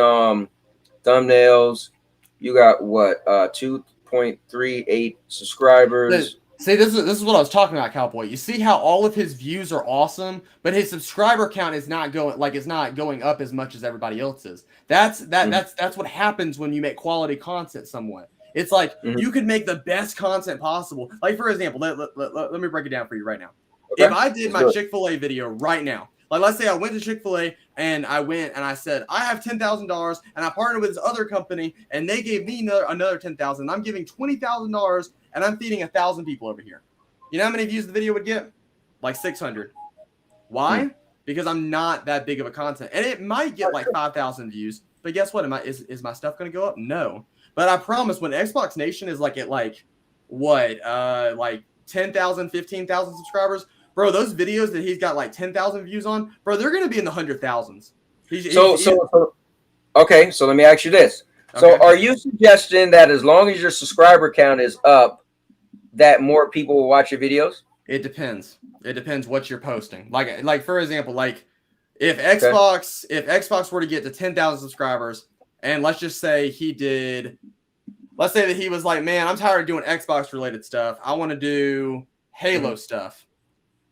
thumbnails. You got what? 2.38 subscribers. See, this is what I was talking about, Cowboy. You see how all of his views are awesome, but his subscriber count is not going up as much as everybody else's. That's what happens when you make quality content somewhat. It's like you could make the best content possible. Like, for example, let me break it down for you right now. Okay. If I did my Chick-fil-A video right now, like let's say I went to Chick-fil-A and I said, I have $10,000 and I partnered with this other company and they gave me another $10,000. I'm giving $20,000 and I'm feeding 1,000 people over here. You know how many views the video would get? Like 600. Why? because I'm not that big of a content. And it might get like 5,000 views, but guess what? Is my stuff going to go up? No. But I promise when Xbox Nation is like at like what, like 10,000, 15,000 subscribers, bro, those videos that he's got like 10,000 views on, bro, they're going to be in the 100,000s. Okay, so let me ask you this. Okay. So are you suggesting that as long as your subscriber count is up, that more people will watch your videos? It depends. It depends what you're posting. Like for example, like if Xbox were to get to 10,000 subscribers, and let's just say let's say that he was like, man, I'm tired of doing Xbox related stuff. I want to do Halo stuff.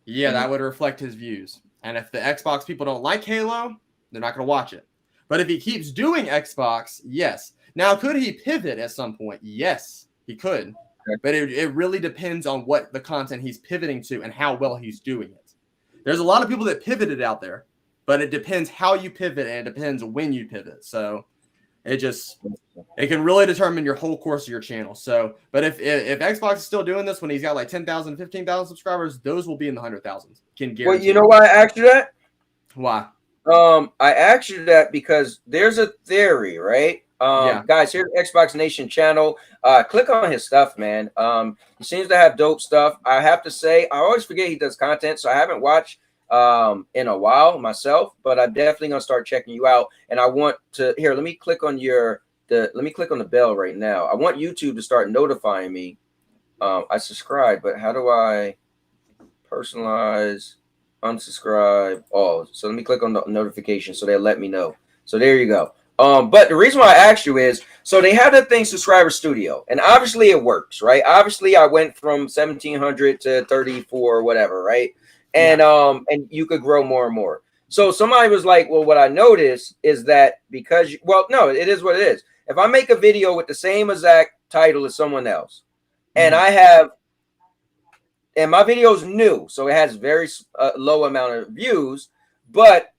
Yeah, that would reflect his views. And if the Xbox people don't like Halo, they're not going to watch it. But if he keeps doing Xbox, yes. Now, could he pivot at some point? Yes, he could. But it really depends on what the content he's pivoting to and how well he's doing it. There's a lot of people that pivoted out there, but it depends how you pivot and it depends when you pivot. So it can really determine your whole course of your channel. So, but if Xbox is still doing this when he's got like 10,000, 15,000 subscribers, those will be in the 100,000s. Can guarantee. Well, you know why I asked you that? Why? I asked you that because there's a theory, right? Guys, here's the Xbox Nation channel. Click on his stuff, man. He seems to have dope stuff. I have to say, I always forget he does content, so I haven't watched in a while myself, but I'm definitely gonna start checking you out. And I want to let me click on let me click on the bell right now. I want YouTube to start notifying me. I subscribe, but how do I personalize? Unsubscribe. So let me click on the notification so they'll let me know. So there you go. But the reason why I asked you is, so they have that thing, Subscriber Studio, and obviously it works, right? Obviously I went from 1,700 to 34 or whatever, right? And and you could grow more and more. So somebody was like, well, what I noticed is that because no, it is what it is. If I make a video with the same exact title as someone else, and and my video is new, so it has very low amount of views, but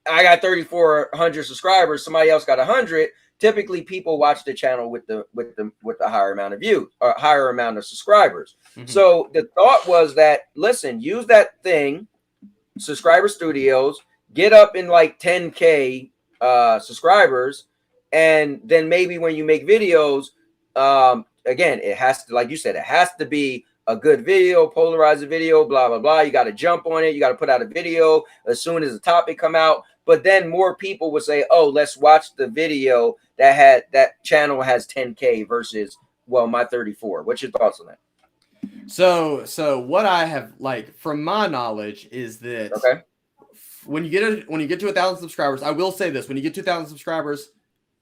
I got 3,400 subscribers. Somebody else got 100. Typically, people watch the channel with the higher amount of views or higher amount of subscribers. So the thought was that, listen, use that thing, Subscriber Studios, get up in like 10K subscribers, and then maybe when you make videos, again, it has to, like you said, it has to be a good video, polarize a video, blah, blah, blah. You got to jump on it. You got to put out a video as soon as the topic come out. But then more people would say, oh, let's watch the video that channel has 10K versus, well, my 34. What's your thoughts on that? So what I have, like, from my knowledge is that when you get to 1,000 subscribers, I will say this, when you get to 1,000 subscribers,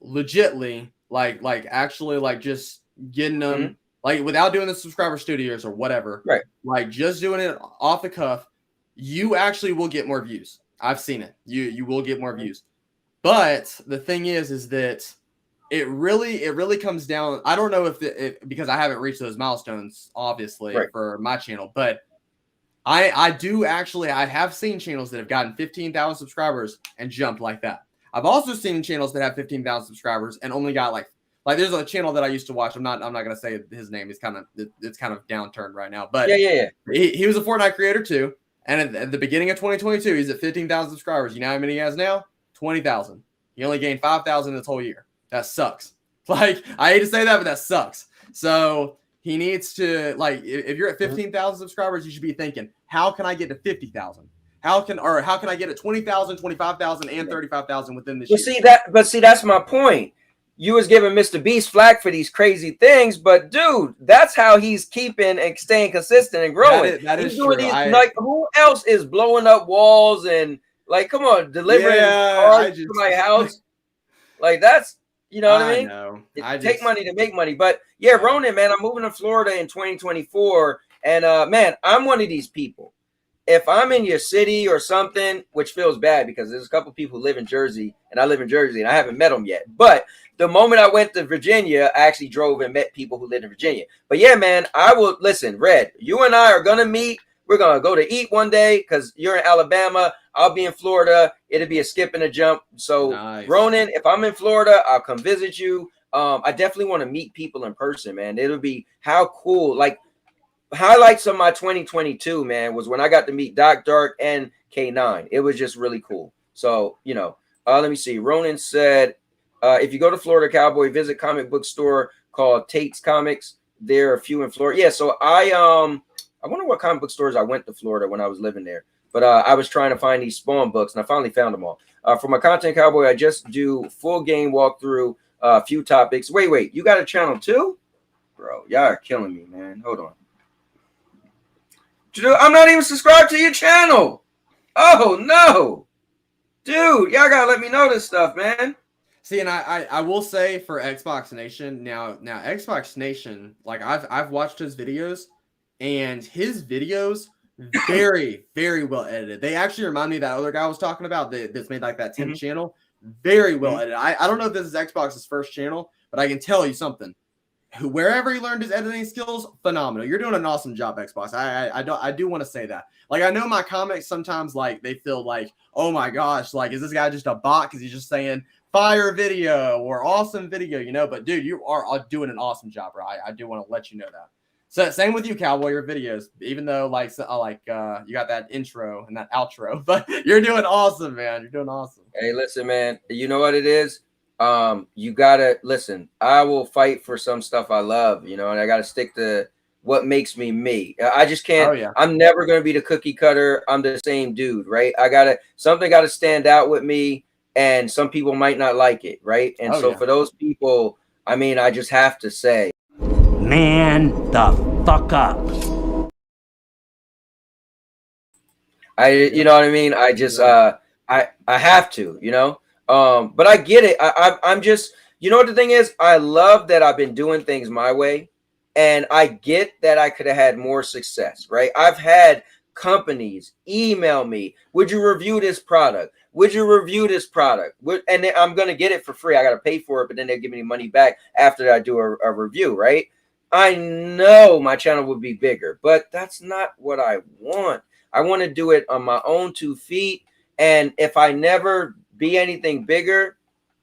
legitly, like actually, like, just getting them, like, without doing the Subscriber Studios or whatever, right? Like, just doing it off the cuff, you actually will get more views. I've seen it. You will get more views. But the thing is that it really comes down. I don't know if because I haven't reached those milestones, obviously, for my channel, but I have seen channels that have gotten 15,000 subscribers and jumped like that. I've also seen channels that have 15,000 subscribers and only got like there's a channel that I used to watch. I'm not gonna say his name. It's kind of downturned right now. But he was a Fortnite creator too. And at the beginning of 2022, he's at 15,000 subscribers. You know how many he has now? 20,000. He only gained 5,000 this whole year. That sucks. Like, I hate to say that, but that sucks. So he needs to, like, if you're at 15,000 subscribers, you should be thinking, how can I get to 50,000? How can I get to 20,000, 25,000, and 35,000 within this year? See, that's my point. You was giving Mr. Beast flack for these crazy things, but dude, that's how he's keeping and staying consistent and growing. That is true. Like, who else is blowing up walls and, like, come on, delivering cars to my house? Like, that's, you know what I mean? Take money to make money. But yeah, Ronan, man, I'm moving to Florida in 2024, and man, I'm one of these people. If I'm in your city or something, which feels bad because there's a couple people who live in Jersey, and I live in Jersey, and I haven't met them yet. But the moment I went to Virginia, I actually drove and met people who live in Virginia. But yeah, man, I will listen. Red, you and I are gonna meet. We're gonna go to eat one day because you're in Alabama. I'll be in Florida. It'll be a skip and a jump. So nice. Ronan, if I'm in Florida, I'll come visit you. I definitely want to meet people in person, man. It'll be how cool. Like, highlights of my 2022, man, was when I got to meet Doc Dark and K9. It was just really cool. So, you know, let me see. Ronan said, if you go to Florida Cowboy, visit comic book store called Tate's Comics. There are a few in Florida. Yeah, so I wonder what comic book stores I went to Florida when I was living there. But I was trying to find these Spawn books, and I finally found them all. For my content, Cowboy, I just do full game walkthrough, a few topics. Wait, you got a channel too? Bro, y'all are killing me, man. Hold on. Dude, I'm not even subscribed to your channel. Oh, no. Dude, y'all got to let me know this stuff, man. See, and I will say for Xbox Nation, now Xbox Nation, like I've watched his videos, and his videos very, very well edited. They actually remind me of that other guy I was talking about that's made like that 10th channel. Very well edited. I don't know if this is Xbox's first channel, but I can tell you something. Wherever he learned his editing skills, phenomenal. You're doing an awesome job, Xbox. I do want to say that. Like, I know my comments sometimes, like, they feel like, oh my gosh, like, is this guy just a bot because he's just saying fire video or awesome video, you know? But dude, you are doing an awesome job, bro. I do want to let you know that. So same with you, Cowboy, your videos, even though you got that intro and that outro, but you're doing awesome, man. You're doing awesome. Hey, listen, man, you know what it is? You gotta listen. I will fight for some stuff I love, you know, and I gotta stick to what makes me me. I just can't. Oh, yeah. I'm never gonna be the cookie cutter. I'm the same dude, right? Something gotta stand out with me, and some people might not like it, right? And for those people, I mean, I just have to say, Man the fuck up. you know what I mean? I just I have to, you know. But I get it. I'm just, you know what the thing is? I love that I've been doing things my way, and I get that I could have had more success, right? I've had companies email me, would you review this product? Would you review this product? And then I'm going to get it for free. I got to pay for it, but then they'll give me money back after I do a review, right? I know my channel would be bigger, but that's not what I want. I want to do it on my own 2 feet. And if I never be anything bigger,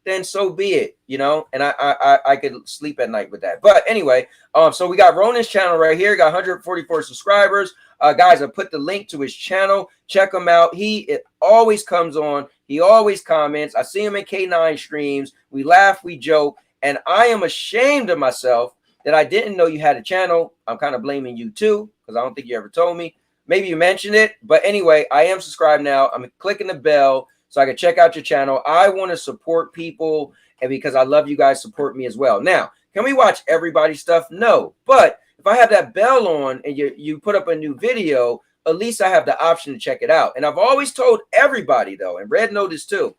then so be it, you know, and I could sleep at night with that. But anyway, so we got Ronan's channel right here, got 144 subscribers. Guys, I put the link to his channel. Check him out. It always comes on. He always comments. I see him in K9 streams. We laugh, we joke, and I am ashamed of myself that I didn't know you had a channel. I'm kind of blaming you too, because I don't think you ever told me. Maybe you mentioned it, but anyway, I am subscribed now. I'm clicking the bell so I can check out your channel. I want to support people, and because I love you guys, support me as well. Now, can we watch everybody's stuff? No, but if I have that bell on and you put up a new video, at least I have the option to check it out. And I've always told everybody, though, and Red noticed too,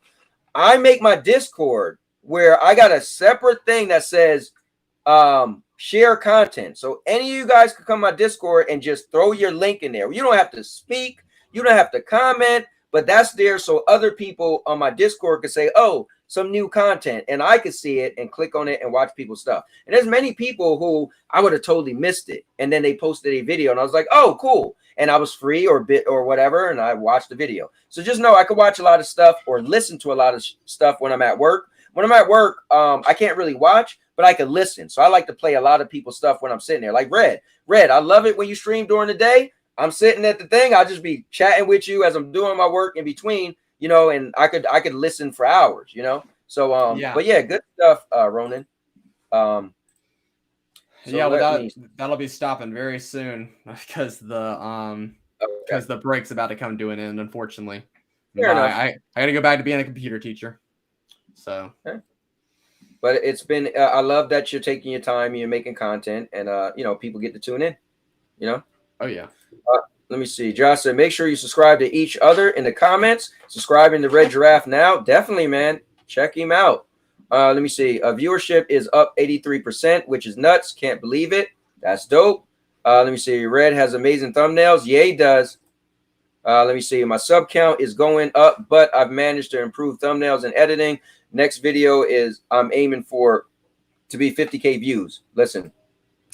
I make my Discord where I got a separate thing that says share content. So any of you guys can come to my Discord and just throw your link in there. You don't have to speak. You don't have to comment, but that's there so other people on my Discord can say, oh, some new content, and I could see it and click on it and watch people's stuff. And there's many people who I would have totally missed it, and then they posted a video and I was like, oh, cool. And I was free or whatever, and I watched the video. So just know I could watch a lot of stuff or listen to a lot of stuff when I'm at work. When I'm at work, I can't really watch, but I can listen. So I like to play a lot of people's stuff when I'm sitting there. Like Red, I love it when you stream during the day. I'm sitting at the thing. I'll just be chatting with you as I'm doing my work in between, you know, and I could listen for hours, you know. So but yeah, good stuff, Ronan. So yeah, well, that'll be stopping very soon because the break's about to come to an end, unfortunately. I gotta go back to being a computer teacher. So okay. But it's been I love that you're taking your time, you're making content, and you know, people get to tune in, you know. Oh yeah. Let me see. Josh said, make sure you subscribe to each other in the comments. Subscribing to Red Giraffe now. Definitely, man. Check him out. Let me see. Viewership is up 83%, which is nuts. Can't believe it. That's dope. Let me see. Red has amazing thumbnails. Yeah, he does. Let me see. My sub count is going up, but I've managed to improve thumbnails and editing. Next video is I'm aiming for to be 50K views. Listen,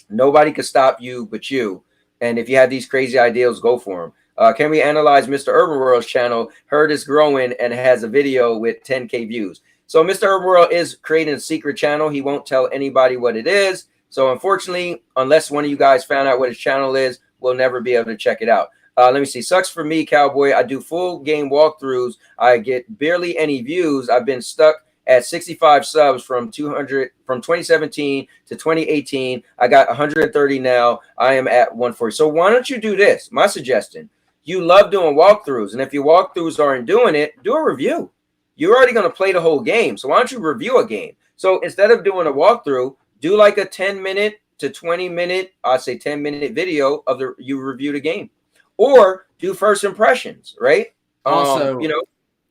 nobody can stop you but you. And if you have these crazy ideas, go for them. Can we analyze Mr. Urban World's channel? Heard is growing and has a video with 10K views. So Mr. Urban World is creating a secret channel. He won't tell anybody what it is. So unfortunately, unless one of you guys found out what his channel is, we'll never be able to check it out. Let me see. Sucks for me, Cowboy. I do full game walkthroughs. I get barely any views. I've been stuck at 65 subs from 2017 to 2018. I got 130 now. I am at 140. So why don't you do this? My suggestion. You love doing walkthroughs, and if your walkthroughs aren't doing it, do a review. You're already going to play the whole game, so why don't you review a game? So instead of doing a walkthrough, do like a 10-minute to 20-minute, I'd say 10-minute video of you review the game, or do first impressions, right? Also, you know.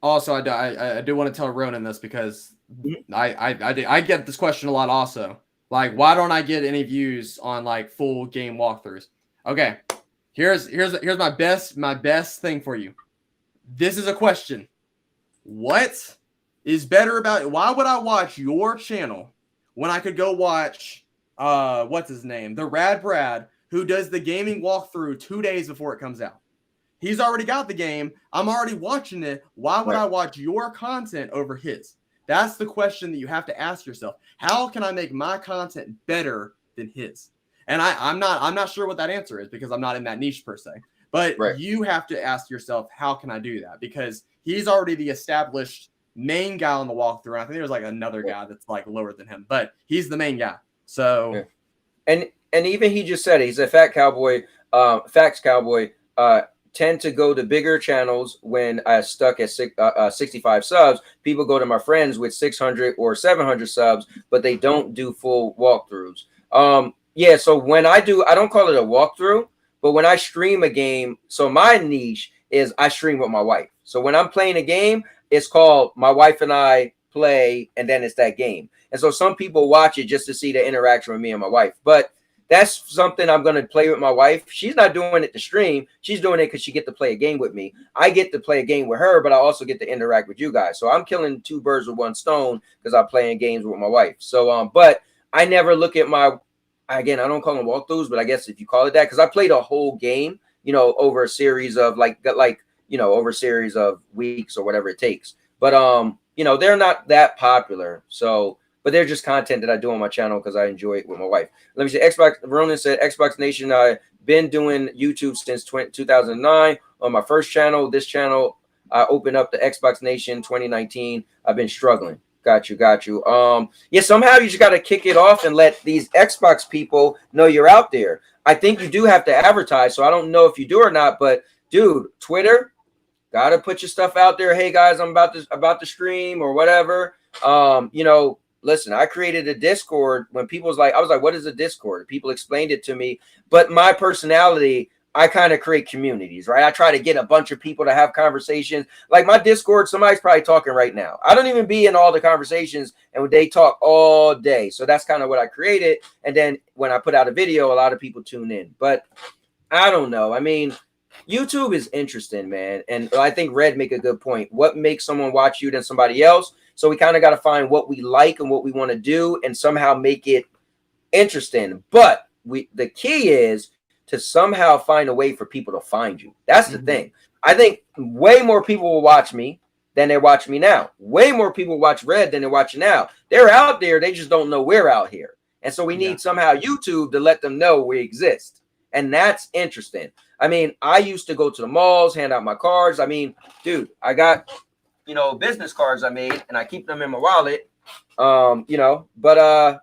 Also, I do want to tell Ronan this because I get this question a lot. Also, like, why don't I get any views on like full game walkthroughs? Okay, here's my best thing for you. This is a question. What is better about? Why would I watch your channel when I could go watch what's his name, the Rad Brad, who does the gaming walkthrough 2 days before it comes out? He's already got the game. I'm already watching it. Why would I watch your content over his? That's the question that you have to ask yourself. How can I make my content better than his? And I'm not sure what that answer is because I'm not in that niche per se. But you have to ask yourself, how can I do that? Because he's already the established main guy on the walkthrough. I think there's like another guy that's like lower than him, but he's the main guy. So, and even he just said it. He's a fat cowboy. Facts cowboy. Tend to go to bigger channels when I stuck at 65 subs. People go to my friends with 600 or 700 subs, but they don't do full walkthroughs. Yeah, so when I don't call it a walkthrough, but when I stream a game, so my niche is I stream with my wife. So when I'm playing a game, it's called My Wife and I Play, and then it's that game. And so some people watch it just to see the interaction with me and my wife. But that's something I'm going to play with my wife. She's not doing it to stream. She's doing it because she get to play a game with me. I get to play a game with her, but I also get to interact with you guys. So I'm killing two birds with one stone because I'm playing games with my wife. So, but I never look at again, I don't call them walkthroughs, but I guess if you call it that, because I played a whole game, over a series of over a series of weeks or whatever it takes. But, they're not that popular. So, but they're just content that I do on my channel because I enjoy it with my wife. Let me see. Ronan said, Xbox Nation, I've been doing YouTube since 2009 on my first channel. This channel, I opened up the Xbox Nation 2019. I've been struggling. Got you. Yeah, somehow you just got to kick it off and let these Xbox people know you're out there. I think you do have to advertise, so I don't know if you do or not, but dude, Twitter, got to put your stuff out there. Hey guys, I'm about to stream or whatever. Listen, I created a Discord when I was like, what is a Discord? People explained it to me, but my personality, I kind of create communities, right? I try to get a bunch of people to have conversations. Like my Discord, somebody's probably talking right now. I don't even be in all the conversations, and they talk all day. So that's kind of what I created. And then when I put out a video, a lot of people tune in. But I don't know. I mean, YouTube is interesting, man. And I think Red make a good point. What makes someone watch you than somebody else? So we kind of got to find what we like and what we want to do and somehow make it interesting. But the key is to somehow find a way for people to find you. That's the thing. I think way more people will watch me than they're watching me now. Way more people watch Red than they're watching now. They're out there. They just don't know we're out here. And so we need somehow YouTube to let them know we exist. And that's interesting. I mean, I used to go to the malls, hand out my cards. I mean, dude, I got, business cards I made, and I keep them in my wallet, but I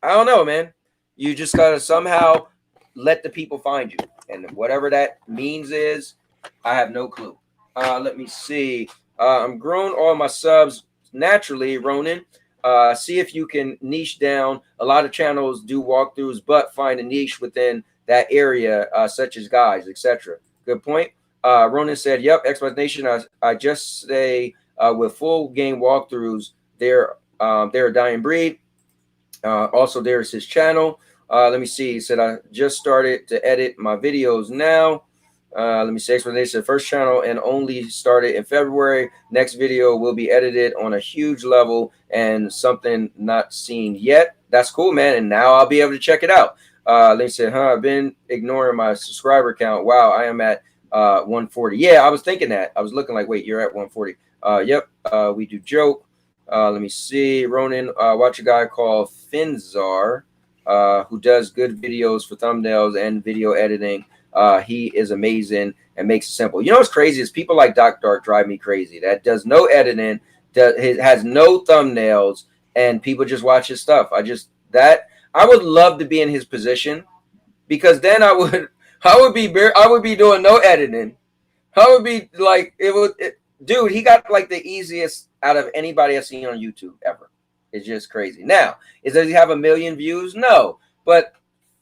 don't know, man. You just got to somehow let the people find you. And whatever that means is, I have no clue. Let me see. I'm growing all my subs naturally, Ronan. See if you can niche down. A lot of channels do walkthroughs, but find a niche within that area, such as guys, etc. Good point. Ronan said, yep, Xbox Nation, I just say with full game walkthroughs, they're a dying breed. Also, there's his channel. Let me see. He said, I just started to edit my videos now. Let me see. Xbox Nation, first channel and only started in February. Next video will be edited on a huge level and something not seen yet. That's cool, man. And now I'll be able to check it out. Let me say, I've been ignoring my subscriber count. Wow, I am at 140. Yeah, I was thinking that. I was looking like, wait, you're at 140. Yep. We do joke. Let me see. Ronan, watch a guy called Finzar. who does good videos for thumbnails and video editing. He is amazing and makes it simple. You know what's crazy is people like Doc Dark drive me crazy. That does no editing, has no thumbnails, and people just watch his stuff. I would love to be in his position, because then I would be doing no editing. I would be like, dude, he got like the easiest out of anybody I've seen on YouTube ever. It's just crazy. Now, does he have 1 million views? No, but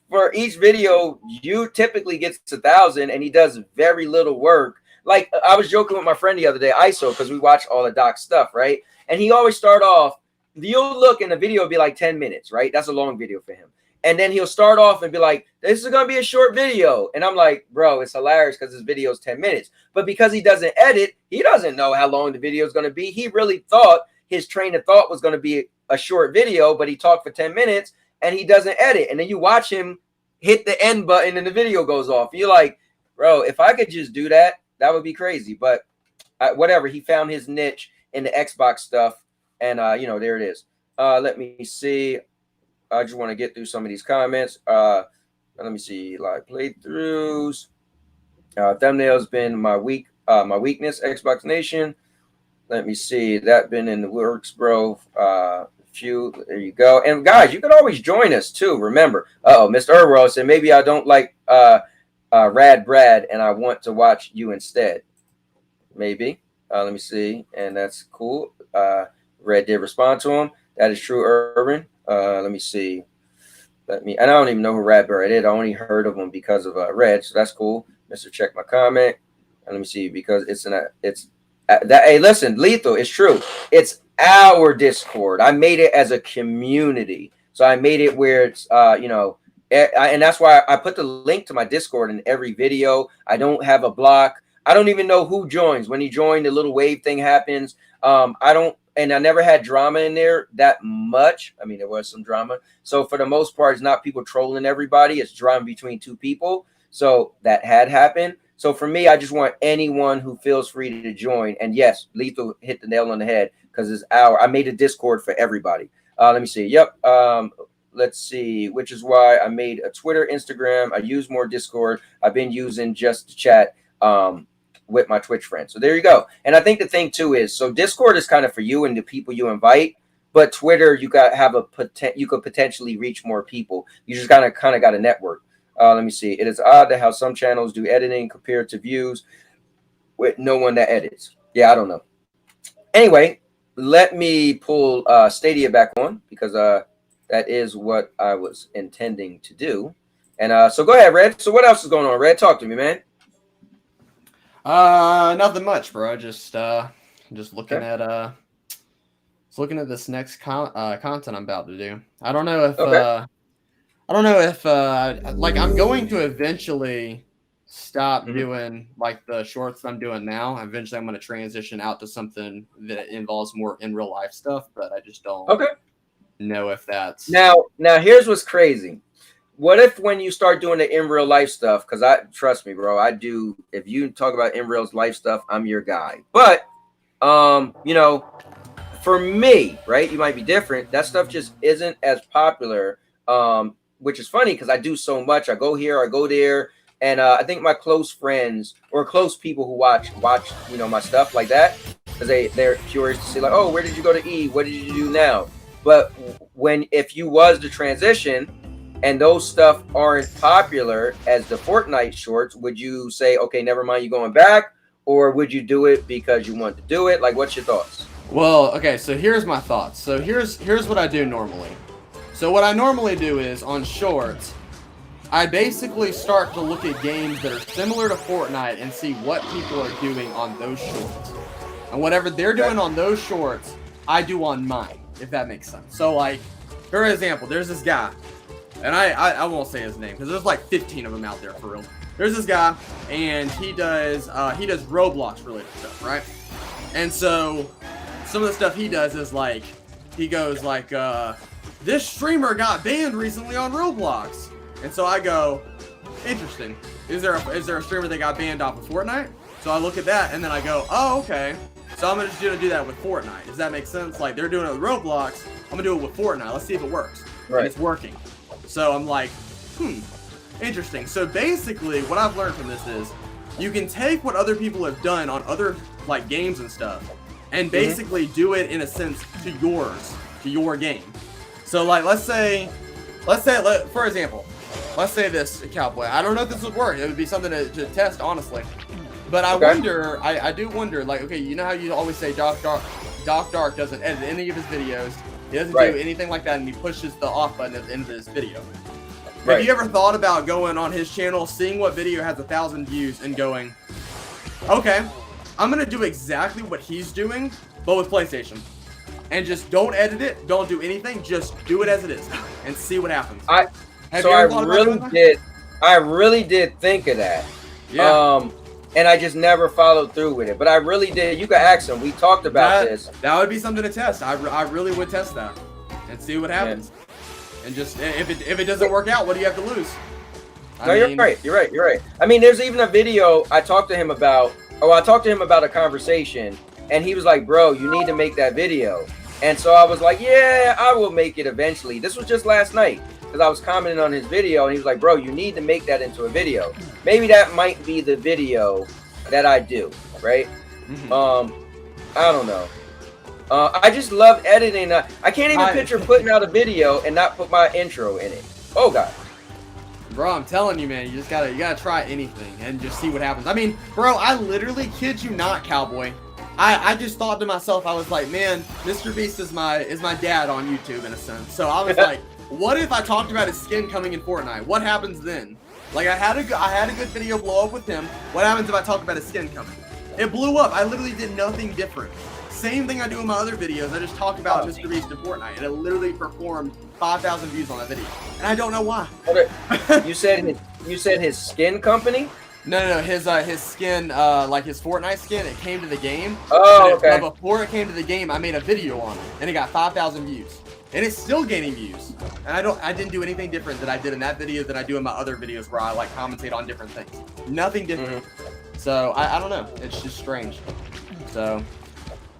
for each video, you typically gets 1,000, and he does very little work. Like, I was joking with my friend the other day, ISO, because we watch all the Doc stuff, right? And he always start off, you'll look and the video will be like 10 minutes, right? That's a long video for him. And then he'll start off and be like, this is going to be a short video. And I'm like, bro, it's hilarious because this video is 10 minutes. But because he doesn't edit, he doesn't know how long the video is going to be. He really thought his train of thought was going to be a short video, but he talked for 10 minutes and he doesn't edit. And then you watch him hit the end button and the video goes off. You're like, bro, if I could just do that, that would be crazy. But whatever, he found his niche in the Xbox stuff. And, there it is. Let me see. I just want to get through some of these comments. Let me see. Live playthroughs. Thumbnails been my weakness. Xbox Nation. Let me see. That been in the works, bro. There you go. And guys, you can always join us too. Remember. Mr. Irwell said maybe I don't like Rad Brad and I want to watch you instead. Maybe. Let me see. And that's cool. Red did respond to him. That is true, Urban. Let me see. And I don't even know who Rad Brad is. I only heard of him because of Red, so that's cool. Mr. Check my comment. And let me see, because hey, listen, Lethal, it's true. It's our Discord. I made it as a community. So I made it where it's and that's why I put the link to my Discord in every video. I don't have a block. I don't even know who joins. When you join, the little wave thing happens. And I never had drama in there that much. I mean, there was some drama. So for the most part, it's not people trolling everybody. It's drama between two people. So that had happened. So for me, I just want anyone who feels free to join. And yes, Lethal hit the nail on the head because I made a Discord for everybody. Let me see. Yep. Let's see. Which is why I made a Twitter, Instagram. I use more Discord. I've been using just to chat. With my Twitch friends. So there you go. And I think the thing too is, so Discord is kind of for you and the people you invite, but Twitter, you could potentially reach more people. You just kind of got a network. Let me see. It is odd how some channels do editing compared to views with no one that edits. Yeah, I don't know. Anyway, let me pull Stadia back on because that is what I was intending to do. And so go ahead, Red. So what else is going on, Red? Talk to me, man. Nothing much, bro. Just looking at this next content I'm about to do. I don't know if like I'm going to eventually stop doing like the shorts I'm doing now. Eventually I'm going to transition out to something that involves more in real life stuff, but I just don't know if that's now here's what's crazy. What if when you start doing the in real life stuff, because trust me, bro, I do. If you talk about in real life stuff, I'm your guy. But, for me, right, you might be different. That stuff just isn't as popular, which is funny because I do so much. I go here, I go there. And I think my close friends or close people who watch, my stuff like that, because they're curious to see like, oh, where did you go to eat? What did you do now? But if you was to transition, and those stuff aren't popular as the Fortnite shorts, would you say, okay, never mind, you going back? Or would you do it because you want to do it? Like, what's your thoughts? Well, okay, so here's my thoughts. So here's what I do normally. So what I normally do is on shorts, I basically start to look at games that are similar to Fortnite and see what people are doing on those shorts. And whatever they're doing on those shorts, I do on mine, if that makes sense. So like, for example, there's this guy. And I won't say his name because there's like 15 of them out there for real. There's this guy, and he does Roblox related stuff, right? And so some of the stuff he does is like he goes like, this streamer got banned recently on Roblox, and so I go, interesting. Is there a streamer that got banned off of Fortnite? So I look at that, and then I go, oh, okay. So I'm just gonna do that with Fortnite. Does that make sense? Like they're doing it with Roblox, I'm gonna do it with Fortnite. Let's see if it works. Right. And it's working. So I'm like, interesting. So basically, what I've learned from this is, you can take what other people have done on other like games and stuff, and basically do it in a sense to your game. So like, let's say, for example, let's say this Cowboy. I don't know if this would work. It would be something to test, honestly. But I wonder, I do wonder, like, okay, you know how you always say Doc Dark doesn't edit any of his videos. He doesn't do anything like that, and he pushes the off button at the end of his video. Have you ever thought about going on his channel, seeing what video has 1,000 views, and going, okay, I'm gonna do exactly what he's doing, but with PlayStation, and just don't edit it, don't do anything, just do it as it is, and see what happens. I really did think of that. Yeah. And I just never followed through with it. But I really did. You could ask him. We talked about this. That would be something to test. I really would test that and see what happens. Yeah. And just if it doesn't work out, what do you have to lose? You're right. You're right. I mean, there's even a video I talked to him about. Oh, I talked to him about a conversation, and he was like, "Bro, you need to make that video." And so I was like, "Yeah, I will make it eventually." This was just last night, because I was commenting on his video, and he was like, "Bro, you need to make that into a video." Maybe that might be the video that I do, right? I don't know. I just love editing. I can't even picture putting out a video and not put my intro in it. Oh God. Bro, I'm telling you, man, you gotta try anything and just see what happens. I mean, bro, I literally kid you not, Cowboy. I just thought to myself, I was like, man, Mr. Beast is my dad on YouTube in a sense. So I was like, what if I talked about his skin coming in Fortnite? What happens then? Like, I had a good video blow up with him. What happens if I talk about his skin coming? It blew up. I literally did nothing different. Same thing I do in my other videos. I just talk about Mr. Beast in Fortnite, and it literally performed 5,000 views on that video, and I don't know why. You said his skin company? No, his skin, like his Fortnite skin, it came to the game. Oh, okay. But before it came to the game, I made a video on it, and it got 5,000 views. And it's still gaining views. And I didn't do anything different that I did in that video that I do in my other videos where I like commentate on different things. Nothing different. So I don't know. It's just strange. So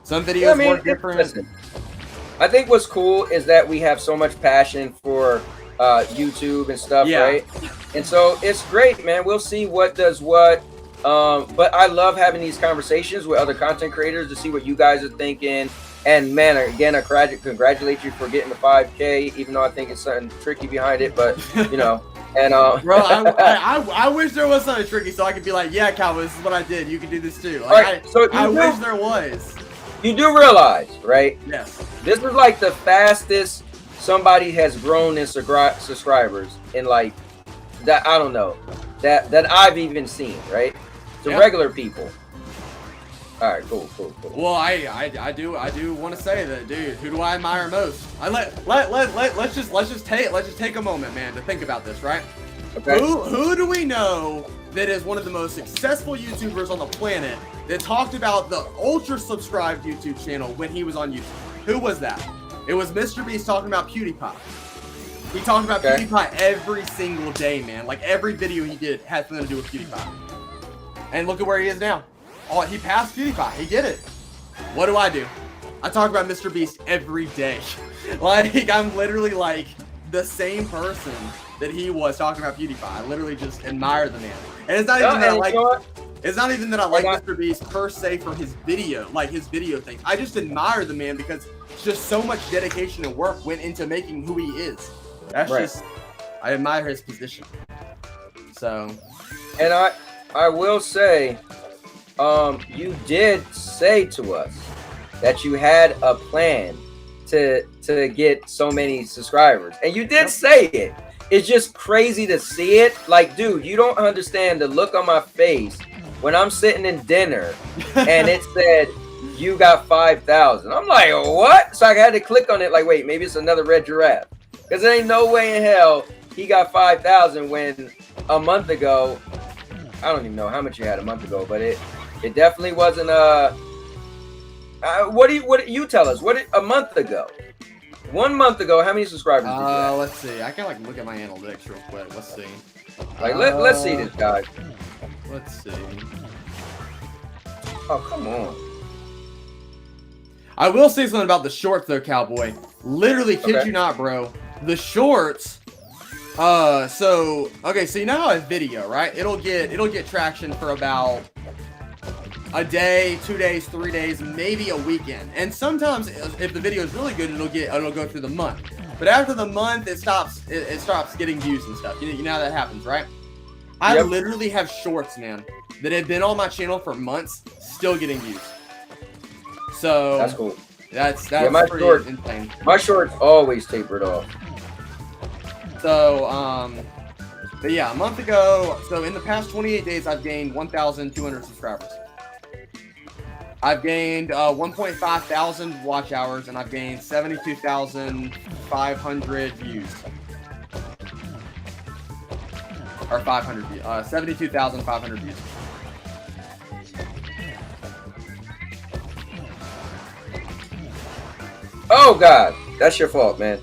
some videos work different. Listen, I think what's cool is that we have so much passion for YouTube and stuff, right? And so it's great, man. We'll see what does what. But I love having these conversations with other content creators to see what you guys are thinking. And man, again, I congratulate you for getting the 5K, even though I think it's something tricky behind it. But you know, and bro, I wish there was something tricky so I could be like, yeah, Cowboy, this is what I did. You can do this too. Like, I wish there was. You do realize, right? Yes. This is like the fastest somebody has grown in subscribers in like that. I don't know that I've even seen, right? To regular people. All right, cool. Well, I do want to say that, dude. Who do I admire most? Let's just take a moment, man, to think about this, right? Okay. Who do we know that is one of the most successful YouTubers on the planet that talked about the ultra subscribed YouTube channel when he was on YouTube? Who was that? It was Mr. Beast talking about PewDiePie. He talked about PewDiePie every single day, man. Like every video he did had something to do with PewDiePie. And look at where he is now. Oh, he passed PewDiePie. He did it. What do? I talk about Mr. Beast every day. Like, I'm literally like the same person that he was talking about PewDiePie. I literally just admire the man. And it's not even that I like. It's not even that I like Mr. Beast per se for his video, like his video things. I just admire the man because just so much dedication and work went into making who he is. That's just, I admire his position. So. And I will say, you did say to us that you had a plan to get so many subscribers, and you did say it. It's just crazy to see it. Like, dude, you don't understand the look on my face when I'm sitting in dinner and it said you got 5,000. I'm like, what? So I had to click on it. Like, wait, maybe it's another Red Giraffe, because there ain't no way in hell he got 5,000 when a month ago, I don't even know how much you had a month ago, but it definitely wasn't what do you tell us? A month ago? 1 month ago, how many subscribers did you have? Let's see. I can like look at my analytics real quick. Let's see. Like let's see this guy. Let's see. Oh, come on. I will say something about the shorts though, Cowboy. Literally, kid you not, bro. The shorts So you know how a video, right? It'll get traction for about a day, 2 days, 3 days, maybe a weekend. And sometimes if the video is really good, it'll go through the month. But after the month, it stops getting views and stuff. You know how that happens, right? I literally have shorts, man, that have been on my channel for months, still getting views. So that's cool. That's pretty insane. My shorts always tapered off. So but yeah, a month ago, so in the past 28 days, I've gained 1,200 subscribers. I've gained 1.5 thousand watch hours, and I've gained 72,500 views. Or 500 views. 72,500 views. Oh God, that's your fault, man.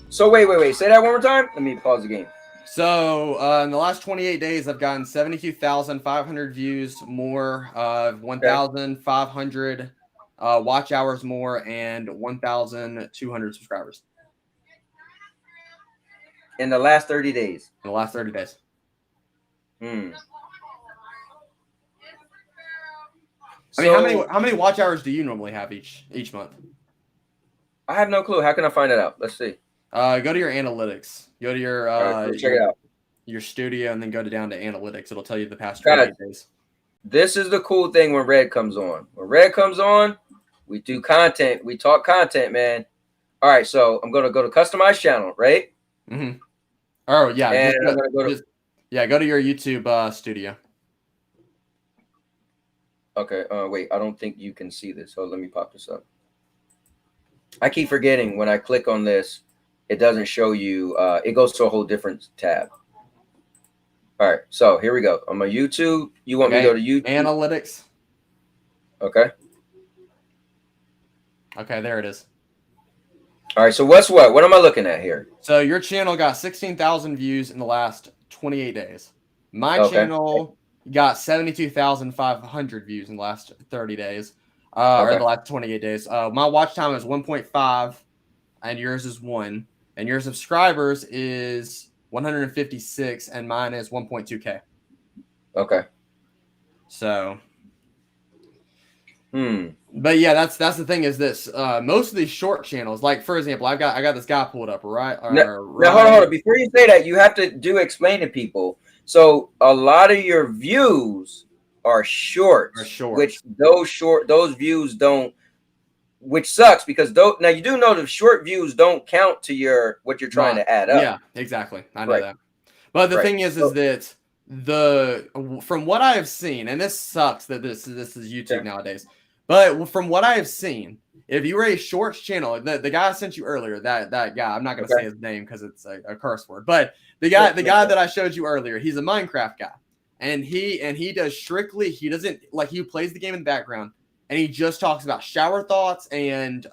So wait. Say that one more time. Let me pause the game. So in the last 28 days, I've gotten 72,500 views more, 1,500 watch hours more, and 1,200 subscribers. In the last 30 days. In the last 30 days. Hmm. I mean, how many watch hours do you normally have each month? I have no clue. How can I find that out? Let's see. Go to your analytics. Go to your right, check it out. Your studio, and then go down to analytics. It'll tell you the past 28 days. This is the cool thing when Red comes on. When Red comes on, we do content. We talk content, man. All right, so I'm gonna go to customize channel, right? Mm-hmm. Oh yeah. And I'm gonna go to go to your YouTube studio. Okay. Wait. I don't think you can see this. So let me pop this up. I keep forgetting when I click on this, it doesn't show you. It goes to a whole different tab. All right. So here we go. I'm on YouTube. You want me to go to YouTube? Analytics. Okay. Okay, there it is. All right. So what? What am I looking at here? So your channel got 16,000 views in the last 28 days. My channel got 72,500 views in the last 30 days. Or the last 28 days. My watch time is 1.5, and yours is 1. And your subscribers is 156, and mine is 1.2K. Okay. So. But yeah, that's the thing is this. Most of these short channels, like for example, I got this guy pulled up, right? Now hold on. Before you say that, you have to explain to people. So a lot of your views are shorts, which those views don't, which sucks because now you do know the short views don't count to what you're trying to add up. Yeah, exactly. I know that. But the thing is that from what I have seen, and this sucks that this is YouTube nowadays, but from what I have seen, if you were a shorts channel, the guy I sent you earlier, that guy, I'm not going to say his name because it's a curse word, but the guy that I showed you earlier, he's a Minecraft guy. And he does strictly, he doesn't, like, he plays the game in the background, and he just talks about shower thoughts and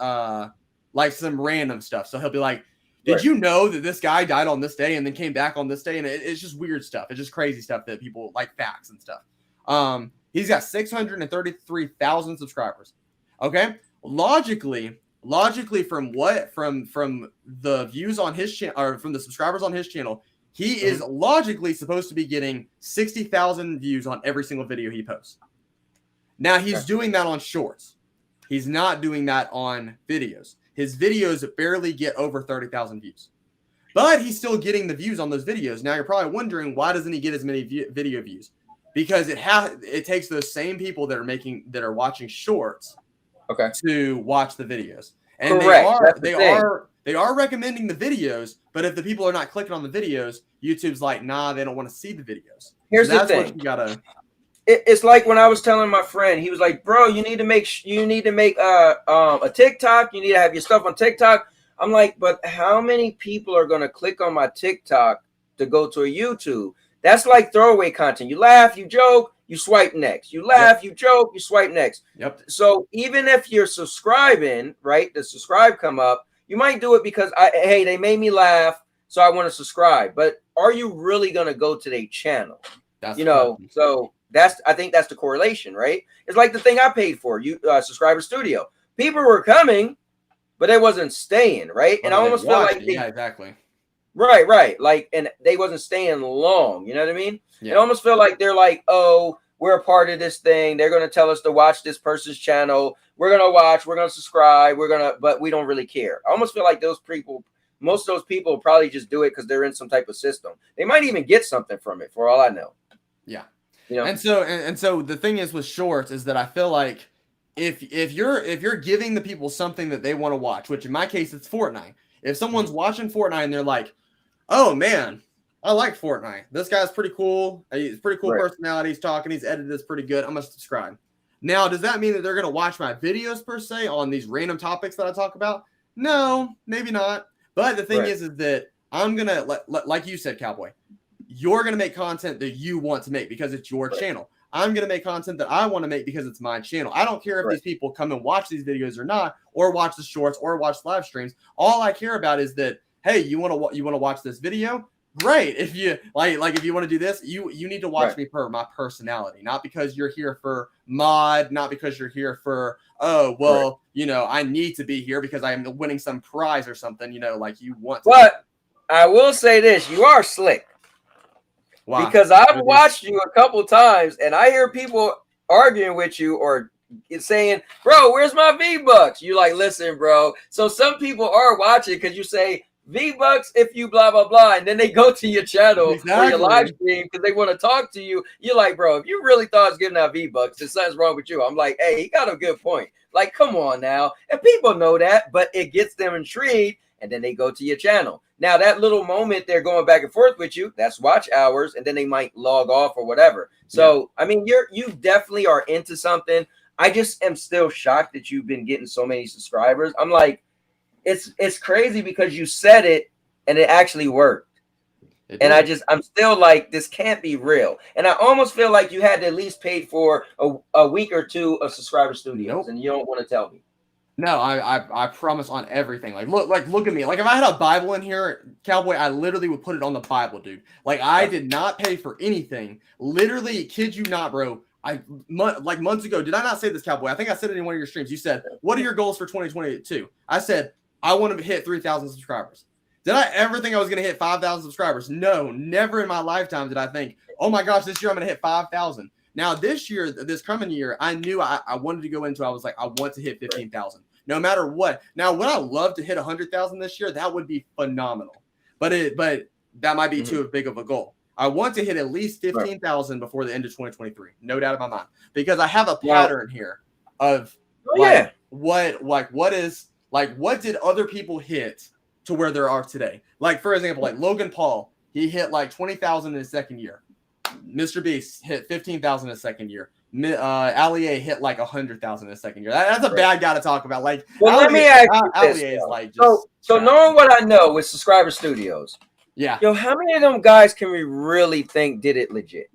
like some random stuff. So he'll be like, did you know that this guy died on this day and then came back on this day? And it's just weird stuff. It's just crazy stuff that people like, facts and stuff. He's got 633,000 subscribers. Okay. Logically from the views on his channel, or from the subscribers on his channel, he is logically supposed to be getting 60,000 views on every single video he posts. Now he's doing that on shorts. He's not doing that on videos. His videos barely get over 30,000 views, but he's still getting the views on those videos. Now you're probably wondering, why doesn't he get as many video views? Because it takes those same people that are watching shorts to watch the videos. And they are recommending the videos, but if the people are not clicking on the videos, YouTube's like, nah, they don't want to see the videos. Here's the thing. What you gotta. It's like when I was telling my friend, he was like, bro, you need to make a TikTok. You need to have your stuff on TikTok. I'm like, but how many people are going to click on my TikTok to go to a YouTube? That's like throwaway content. You laugh, you joke, you swipe next. You laugh, you joke, you swipe next. Yep. So even if you're subscribing, right, the subscribe come up, you might do it because, hey, they made me laugh, so I want to subscribe. But are you really going to go to their channel? That's so I think that's the correlation, right? It's like the thing I paid for, Subscriber Studio. People were coming, but they wasn't staying, right? And I almost feel like exactly. Right. Like, and they wasn't staying long. You know what I mean? Yeah. It almost felt like they're like, oh, we're a part of this thing. They're gonna tell us to watch this person's channel. We're gonna watch. We're gonna subscribe. But we don't really care. I almost feel like those people, most of those people, probably just do it because they're in some type of system. They might even get something from it, for all I know. Yeah. You know? And so the thing is with shorts is that I feel like if you're giving the people something that they want to watch, which in my case it's Fortnite. If someone's watching Fortnite and they're like, "Oh man, I like Fortnite. This guy's pretty cool. He's pretty cool personality. He's talking. He's edited this pretty good. I'm gonna subscribe." Now, does that mean that they're gonna watch my videos per se on these random topics that I talk about? No, maybe not. But the thing is that I'm gonna like you said, Cowboy. You're gonna make content that you want to make because it's your channel. I'm gonna make content that I want to make because it's my channel. I don't care if these people come and watch these videos or not, or watch the shorts, or watch live streams. All I care about is that, hey, you want to watch this video? Great. If you if you want to do this, you need to watch me per my personality, not because you're here for mod, not because you're here for I need to be here because I am winning some prize or something. Like you want to. But I will say this: you are slick. Why? Because I've watched you a couple times, and I hear people arguing with you or saying, "Bro, where's my V-Bucks?" You like, listen, bro. So some people are watching because you say V-Bucks if you blah blah blah, and then they go to your channel or your live stream because they want to talk to you. You're like, bro, if you really thought I was giving out V-Bucks, then something's wrong with you. I'm like, hey, he got a good point. Like, come on now, and people know that, but it gets them intrigued, and then they go to your channel. Now, that little moment they're going back and forth with you, that's watch hours, and then they might log off or whatever. So, I mean, you definitely are into something. I just am still shocked that you've been getting so many subscribers. I'm like, it's crazy because you said it and it actually worked. And I'm still like, this can't be real. And I almost feel like you had to at least pay for a week or two of Subscriber Studios, and you don't want to tell me. No, I promise on everything. Look at me. Like if I had a Bible in here, Cowboy, I literally would put it on the Bible, dude. Like I did not pay for anything. Literally, kid you not, bro. Months ago, did I not say this, Cowboy? I think I said it in one of your streams. You said, "What are your goals for 2022?" I said, "I want to hit 3,000 subscribers." Did I ever think I was going to hit 5,000 subscribers? No, never in my lifetime did I think, "Oh my gosh, this year I'm going to hit 5,000." Now this year, this coming year, I knew I wanted to go into. I was like, I want to hit 15,000. No matter what. Now, would I love to hit 100,000 this year? That would be phenomenal. But that might be too big of a goal. I want to hit at least 15,000 before the end of 2023. No doubt in my mind. Because I have a pattern here of what did other people hit to where they are today? Like, for example, like Logan Paul, he hit like 20,000 in his second year. Mr. Beast hit 15,000 in his second year. Ali A hit like 100,000 in his second year. That's a bad guy to talk about. Like, well, let me ask you this. Is like just so knowing what I know with Subscriber Studios. Yeah. Yo, how many of them guys can we really think did it legit?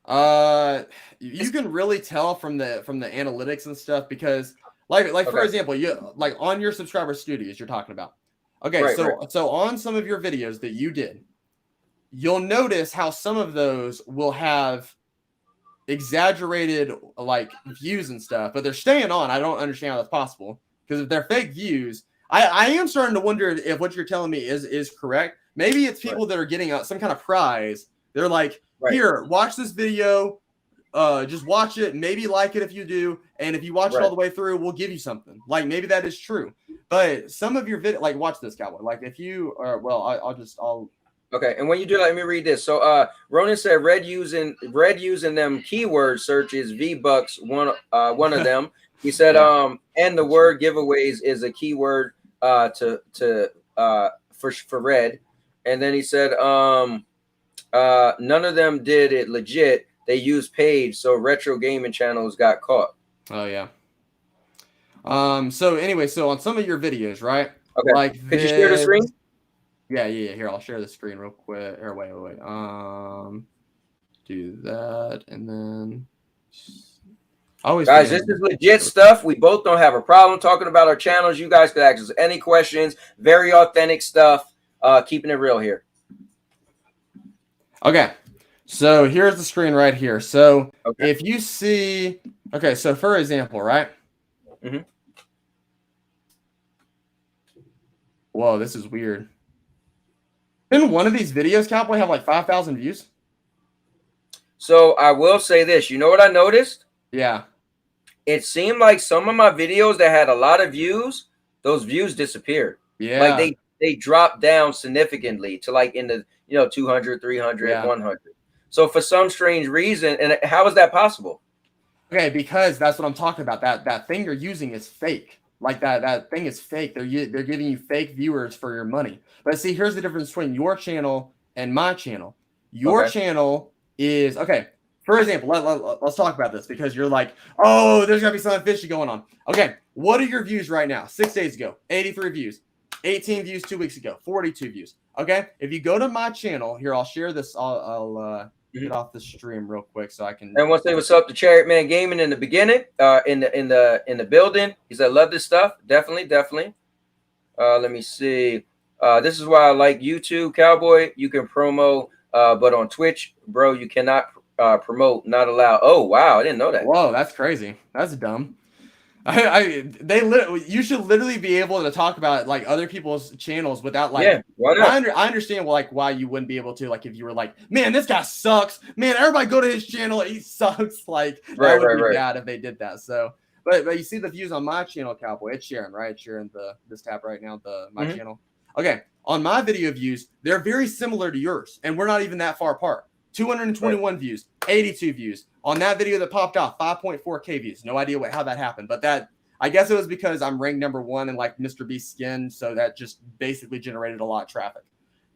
You can really tell from the analytics and stuff because for example, you like on your Subscriber Studios you're talking about. Okay, so on some of your videos that you did, you'll notice how some of those will have exaggerated like views and stuff, but they're staying on. I don't understand how that's possible because if they're fake views, I am starting to wonder if what you're telling me is correct. Maybe it's people that are getting some kind of prize. They're like, here, watch this video, just watch it, maybe like it if you do, and if you watch it all the way through, we'll give you something. Like maybe that is true, but some of your video, like watch this, Cowboy. Like if you are, I'll. Okay, and when you do that, let me read this. So Ronan said red using them keyword searches V-Bucks, one of them. He said and the word giveaways is a keyword for red. And then he said none of them did it legit. They used page, so retro gaming channels got caught. Oh yeah. So anyway, so on some of your videos, right? Okay. Like could you share the screen? Yeah. Here, I'll share the screen real quick. Or wait. Do that, and then guys, this is legit stuff. We both don't have a problem talking about our channels. You guys could ask us any questions. Very authentic stuff. Keeping it real here. Okay. So here's the screen right here. So if you see, so for example, right? Whoa, this is weird. Didn't one of these videos, Cowboy, have like 5,000 views? So I will say this. You know what I noticed? Yeah. It seemed like some of my videos that had a lot of views, those views disappeared. Yeah. Like they dropped down significantly to like in the 200, 300, 100. So for some strange reason, and how is that possible? Okay, because that's what I'm talking about. That thing you're using is fake. Like that thing is fake. They're giving you fake viewers for your money. But see, here's the difference between your channel and my channel. Your channel is okay. For example, let's talk about this because you're like, oh, there's gotta be something fishy going on. Okay, what are your views right now? 6 days ago, 83 views, 18 views 2 weeks ago, 42 views. Okay, if you go to my channel here, I'll share this. I'll get off the stream real quick so I can. And once say what's up to Chariot Man Gaming in the beginning, in the building. He said, love this stuff. Definitely. Let me see. This is why I like YouTube, Cowboy. You can promo, but on Twitch, bro, you cannot promote. Not allowed. Oh wow, I didn't know that. Whoa, that's crazy. That's dumb. You should literally be able to talk about like other people's channels without like. Why not? I understand like why you wouldn't be able to, like, if you were like, man, this guy sucks, man, everybody go to his channel, he sucks. Like that would be bad if they did that. So but you see the views on my channel, Cowboy, it's sharing, right? It's sharing this tab right now, my channel. Okay, on my video views, they're very similar to yours, and we're not even that far apart. 221 views, 82 views. On that video that popped off, 5.4K views. No idea how that happened, but I guess it was because I'm ranked #1 in like Mr. Beast's skin, so that just basically generated a lot of traffic.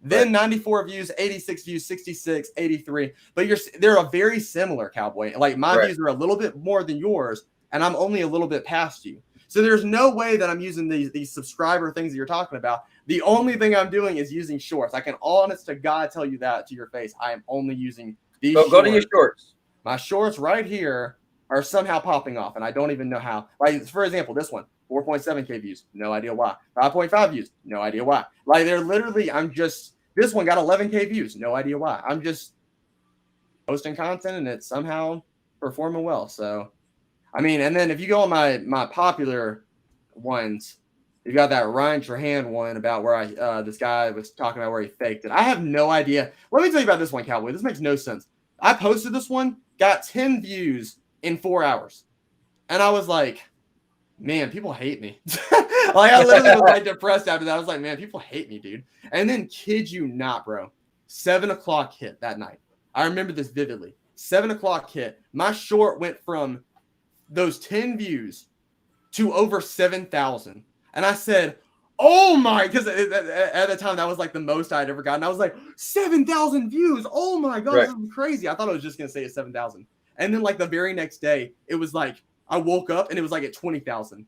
Then 94 views, 86 views, 66, 83. But they're very similar, Cowboy. Like my views are a little bit more than yours, and I'm only a little bit past you. So there's no way that I'm using these subscriber things that you're talking about. The only thing I'm doing is using shorts. I can honest to God tell you that to your face. I am only using these shorts. Go to your shorts. My shorts right here are somehow popping off, and I don't even know how. Like, for example, this one, 4.7K views. No idea why. 5.5 views. No idea why. Like, they're literally, this one got 11K views. No idea why. I'm just posting content, and it's somehow performing well. So, I mean, and then if you go on my popular ones, you got that Ryan Trahan one about where this guy was talking about where he faked it. I have no idea. Let me tell you about this one, Cowboy. This makes no sense. I posted this one, got 10 views in 4 hours. And I was like, man, people hate me. Like, I literally was like depressed after that. I was like, man, people hate me, dude. And then, kid you not, bro, 7 o'clock hit that night. I remember this vividly. 7 o'clock hit. My short went from those 10 views to over 7,000. And I said, oh my, because at the time that was like the most I'd ever gotten. I was like, 7,000 views. Oh my God, this is crazy. I thought I was just going to say it's 7,000. And then like the very next day, it was like, I woke up and it was like at 20,000.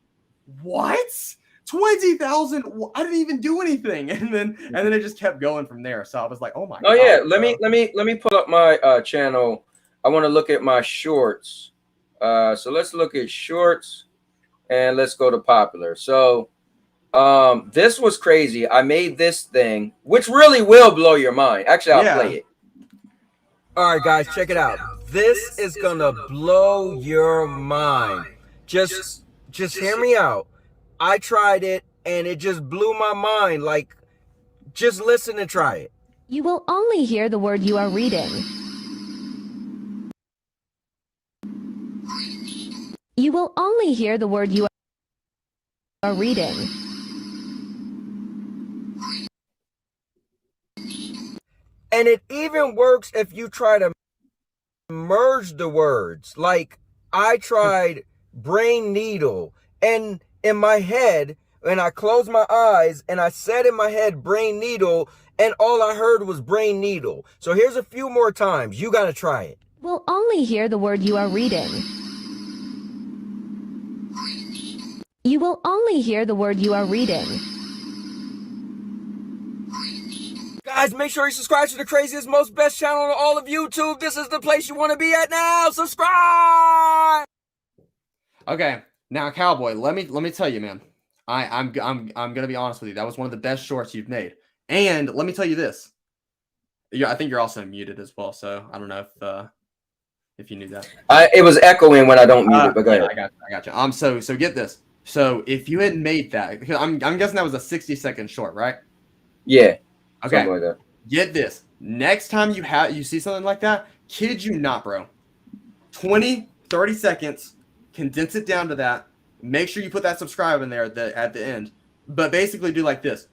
What? 20,000? I didn't even do anything. And then it just kept going from there. So I was like, oh my God. Oh yeah, let me pull up my channel. I want to look at my shorts. So let's look at shorts and let's go to popular. So this was crazy. I made this thing, which really will blow your mind. Actually, I'll play it. All right, guys, check it out. This is gonna blow your mind. Just hear me out. I tried it and it just blew my mind. Like, just listen and try it. You will only hear the word you are reading. You will only hear the word you are reading. And it even works if you try to merge the words. Like, I tried brain needle, and in my head, and I closed my eyes, and I said in my head brain needle, and all I heard was brain needle. So here's a few more times. You gotta try it. Will only hear the word you are reading. You will only hear the word you are reading. Guys, make sure you subscribe to the craziest, most best channel on all of YouTube. This is the place you want to be at now. Subscribe. Okay, now Cowboy, let me tell you, man. I'm gonna be honest with you. That was one of the best shorts you've made. And let me tell you this. I think you're also muted as well. So I don't know if you knew that. It was echoing when I don't mute it. But go ahead. I got you. So get this. So if you had made that, because I'm guessing that was a 60-second short, right? Yeah. Okay. Like that. Get this. Next time you see something like that, kid you not, bro. 20, 30 seconds, condense it down to that. Make sure you put that subscribe in there at the end. But basically do like this.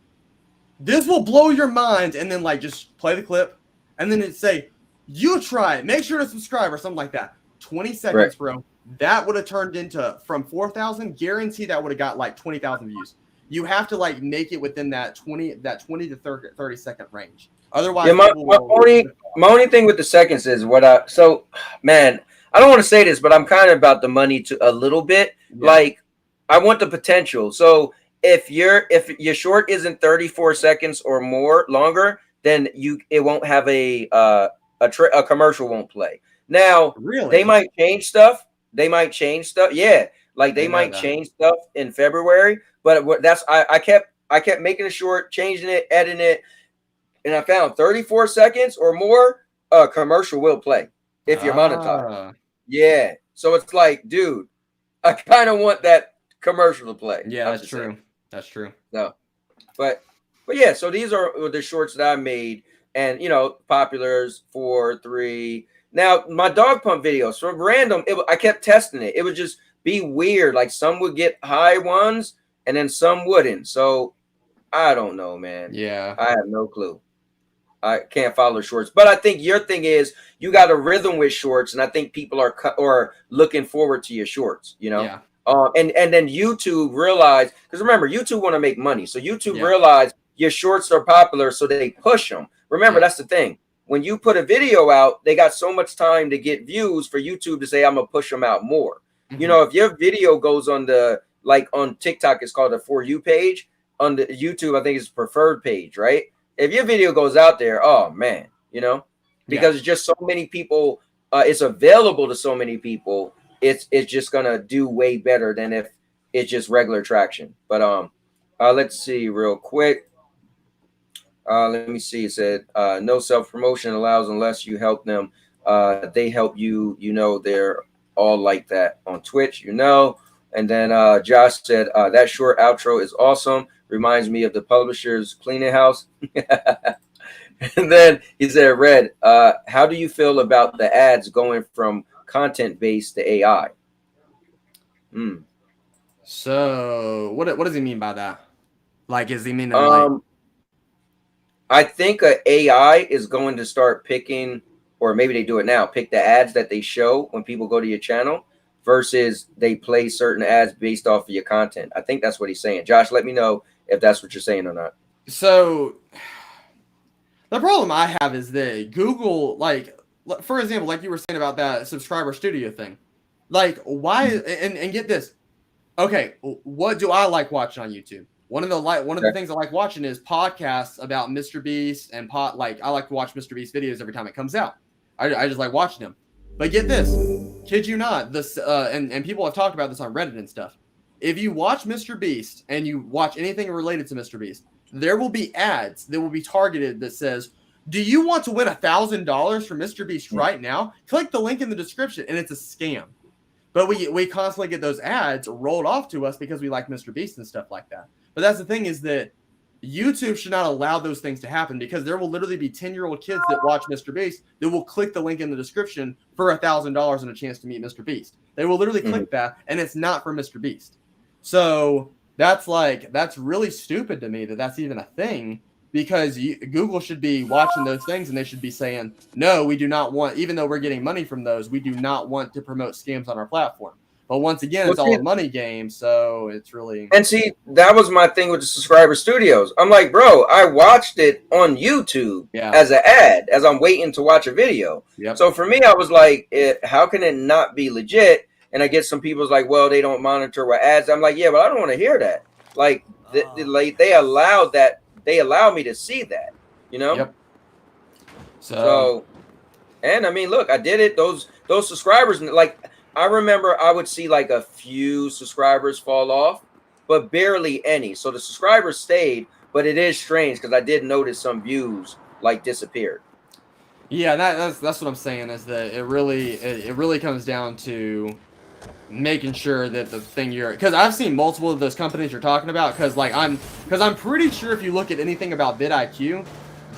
This will blow your mind, and then like just play the clip, and then it say, you try it. Make sure to subscribe or something like that. 20 seconds, bro. That would have turned into, from 4,000, guarantee that would have got like 20,000 views. You have to like make it within that 20 to 30 second range. Otherwise, Yeah, my only thing with the seconds is man, I don't want to say this, but I'm kind of about the money to a little bit. Yeah. Like, I want the potential. So if your short isn't 34 seconds or more longer, then it won't have a commercial won't play. Now, really, they might change stuff. Yeah, like they might change stuff in February. But I kept making a short, changing it, editing it, and I found 34 seconds or more, a commercial will play if you're monetized. Yeah. So it's like, dude, I kind of want that commercial to play. Yeah, that's true. That's true. No. But yeah, so these are the shorts that I made, and populars 4, 3. Now my dog pump videos, so random, I kept testing it. It would just be weird. Like some would get high ones and then some wouldn't. So I don't know, man. Yeah. I have no clue. I can't follow shorts, but I think your thing is you got a rhythm with shorts, and I think people are looking forward to your shorts. Yeah. And then YouTube realized, because remember, YouTube want to make money, so YouTube realized your shorts are popular, so they push them. Remember, that's the thing. When you put a video out, they got so much time to get views for YouTube to say, I'm gonna push them out more. Mm-hmm. If your video goes on on TikTok, it's called a For You page. On the YouTube, I think it's preferred page, right? If your video goes out there, oh man, because it's just so many people, it's available to so many people, it's just gonna do way better than if it's just regular traction. But let's see real quick. Let me see. It said no self-promotion allows unless you help them. They help you. They're all like that on Twitch. And then Josh said that short outro is awesome. Reminds me of the publisher's cleaning house. And then he said, Red, how do you feel about the ads going from content-based to AI? So what does he mean by that? Like, is he mean I think a AI is going to start picking, or maybe they do it now, pick the ads that they show when people go to your channel versus they play certain ads based off of your content. I think that's what he's saying. Josh, let me know if that's what you're saying or not. So the problem I have is that Google, like, for example, like you were saying about that subscriber studio thing, like why, and get this. Okay. What do I like watching on YouTube? One of the things I like watching is podcasts about Mr. Beast and I like to watch Mr. Beast videos every time it comes out. I just like watching them. But get this, kid you not, and people have talked about this on Reddit and stuff. If you watch Mr. Beast and you watch anything related to Mr. Beast, there will be ads that will be targeted that says, do you want to win $1,000 from Mr. Beast right now? Click the link in the description, and it's a scam. But we constantly get those ads rolled off to us because we like Mr. Beast and stuff like that. But that's the thing, is that YouTube should not allow those things to happen, because there will literally be 10-year-old kids that watch Mr. Beast that will click the link in the description for $1,000 and a chance to meet Mr. Beast. They will literally click that, and it's not for Mr. Beast. So that's really stupid to me that that's even a thing, because Google should be watching those things, and they should be saying, no, we do not want, even though we're getting money from those, we do not want to promote scams on our platform. But once again, it's all a money game, so it's really... And see, that was my thing with the subscriber studios. I'm like, bro, I watched it on YouTube as an ad, as I'm waiting to watch a video. Yep. So for me, I was like, how can it not be legit? And I get some people's like, well, they don't monitor with ads. I'm like, yeah, but I don't want to hear that. Like, they allowed that. They allow me to see that, Yep. So, and I mean, look, I did it. Those subscribers, like, I remember I would see like a few subscribers fall off, but barely any. So the subscribers stayed, but it is strange because I did notice some views like disappeared. Yeah, that's what I'm saying, is that it really comes down to making sure that the thing because I've seen multiple of those companies you're talking about, because I'm pretty sure if you look at anything about vidIQ,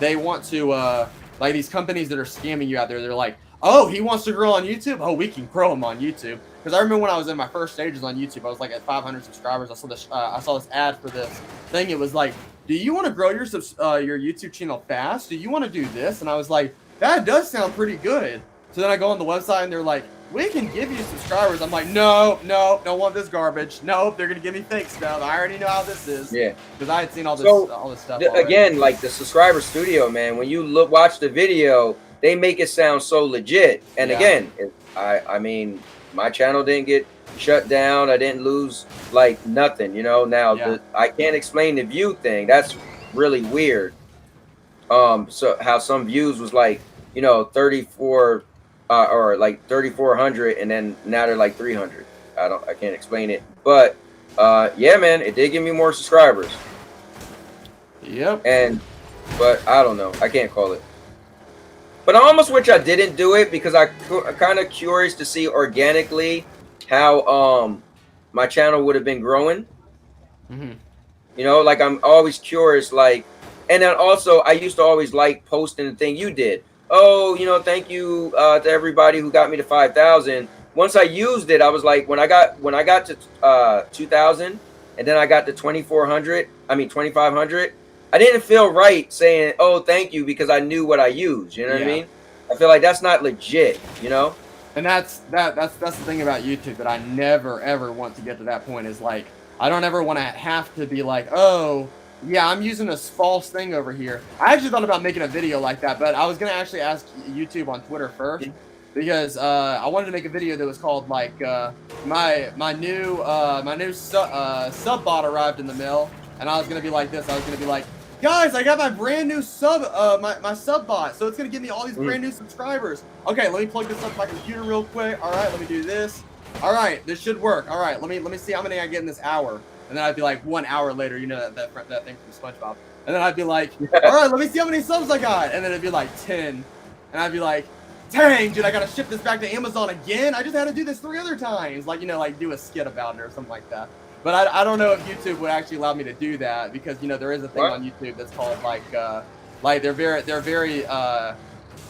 they want to like these companies that are scamming you out there. They're like, oh, he wants to grow on YouTube. Oh, we can grow him on YouTube. Because I remember when I was in my first stages on YouTube, I was like at 500 subscribers. I saw this ad for this thing. It was like, do you want to grow your YouTube channel fast? Do you want to do this? And I was like, that does sound pretty good. So then I go on the website and they're like, we can give you subscribers. I'm like, no, don't want this garbage. Nope, they're gonna give me fake stuff. I already know how this is. Yeah, because I had seen all this stuff. Again, like the subscriber studio, man. When you watch the video, they make it sound so legit. And again, I mean, my channel didn't get shut down. I didn't lose like nothing. You know. Now I can't explain the view thing. That's really weird. So how some views was like, you know, 34. Or like 3,400, and then now they're like 300. I can't explain it, but yeah, man, it did give me more subscribers. Yep. But I don't know, I can't call it. But I almost wish I didn't do it because I'm kind of curious to see organically how my channel would have been growing. Mm-hmm. You know, like I'm always curious, like, and then also I used to always like posting the thing you did. Oh, you know, thank you to everybody who got me to 5,000. Once I used it, I was like, when I got to 2,000, and then I got to 2,500. I didn't feel right saying, oh, thank you, because I knew what I used. You know what I mean? I feel like that's not legit. You know? And that's the thing about YouTube that I never ever want to get to that point. Is like, I don't ever want to have to be like, oh, yeah, I'm using this false thing over here. I actually thought about making a video like that, but I was gonna actually ask YouTube on Twitter first because I wanted to make a video that was called like my new sub bot arrived in the mail, and I was gonna be like this. I was gonna be like, guys, I got my brand new sub my sub bot, so it's gonna give me all these brand new subscribers. Okay, let me plug this up to my computer real quick. All right, let me do this. All right, this should work. All right, let me see how many I get in this hour. And then I'd be like 1 hour later, you know, that thing from SpongeBob. And then I'd be like, all right, let me see how many subs I got. And then it'd be like 10. And I'd be like, dang, dude, I got to ship this back to Amazon again. I just had to do this 3 other times. Like, you know, like do a skit about it or something like that. But I don't know if YouTube would actually allow me to do that because, you know, there is a thing on YouTube that's called like they're very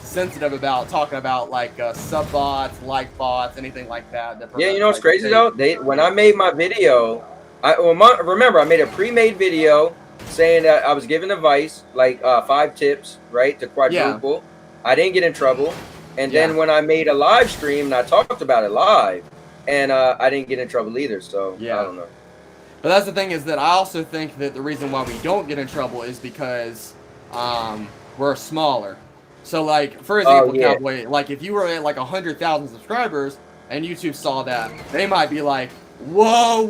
sensitive about talking about like sub bots, like bots, anything like that. Yeah, you know what's crazy though? When I made my video, remember, I made a pre-made video saying that I was giving advice, like 5 tips, right, to quadruple. Yeah. I didn't get in trouble. And then when I made a live stream, and I talked about it live, and I didn't get in trouble either. So, I don't know. But that's the thing is that I also think that the reason why we don't get in trouble is because we're smaller. So, like, for example, Cowboy, like, if you were at, like, 100,000 subscribers and YouTube saw that, they might be like, whoa,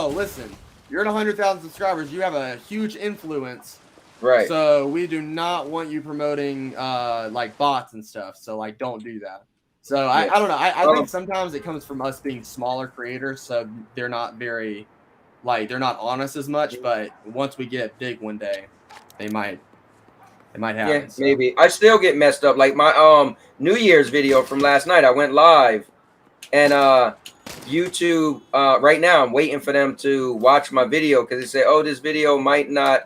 listen, you're at 100,000 subscribers, you have a huge influence, right? So we do not want you promoting like bots and stuff, so like don't do that. So I don't know, I think sometimes it comes from us being smaller creators, so they're not very, like, they're not on us as much, but once we get big one day, they might happen. Yeah, so. Maybe. I still get messed up, like my New Year's video from last night, I went live, and YouTube right now I'm waiting for them to watch my video because they say, oh, this video might not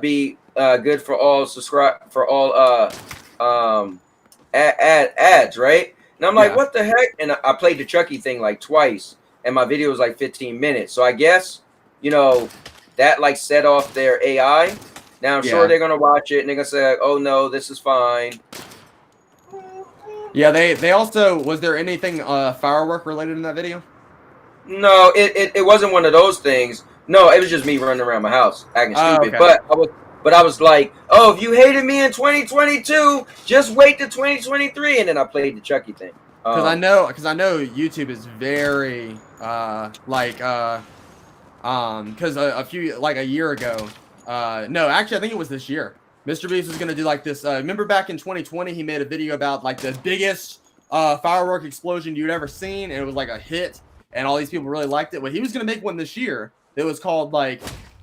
be good for all ads, right? And I'm like, what the heck? And I played the Chucky thing like twice, and my video was like 15 minutes. So I guess, you know, that like set off their AI. Now I'm sure they're gonna watch it and they're gonna say, oh no, this is fine. Yeah, they also, was there anything firework related in that video? No, it wasn't one of those things. No, it was just me running around my house acting stupid. Okay. But I was like, oh, if you hated me in 2022, just wait to 2023, and then I played the Chucky thing. Because I know YouTube is very because a year ago, no, actually I think it was this year. Mr. Beast was going to do like this. Remember back in 2020, he made a video about like the biggest firework explosion you'd ever seen. And it was like a hit and all these people really liked it. But he was going to make one this year that was called like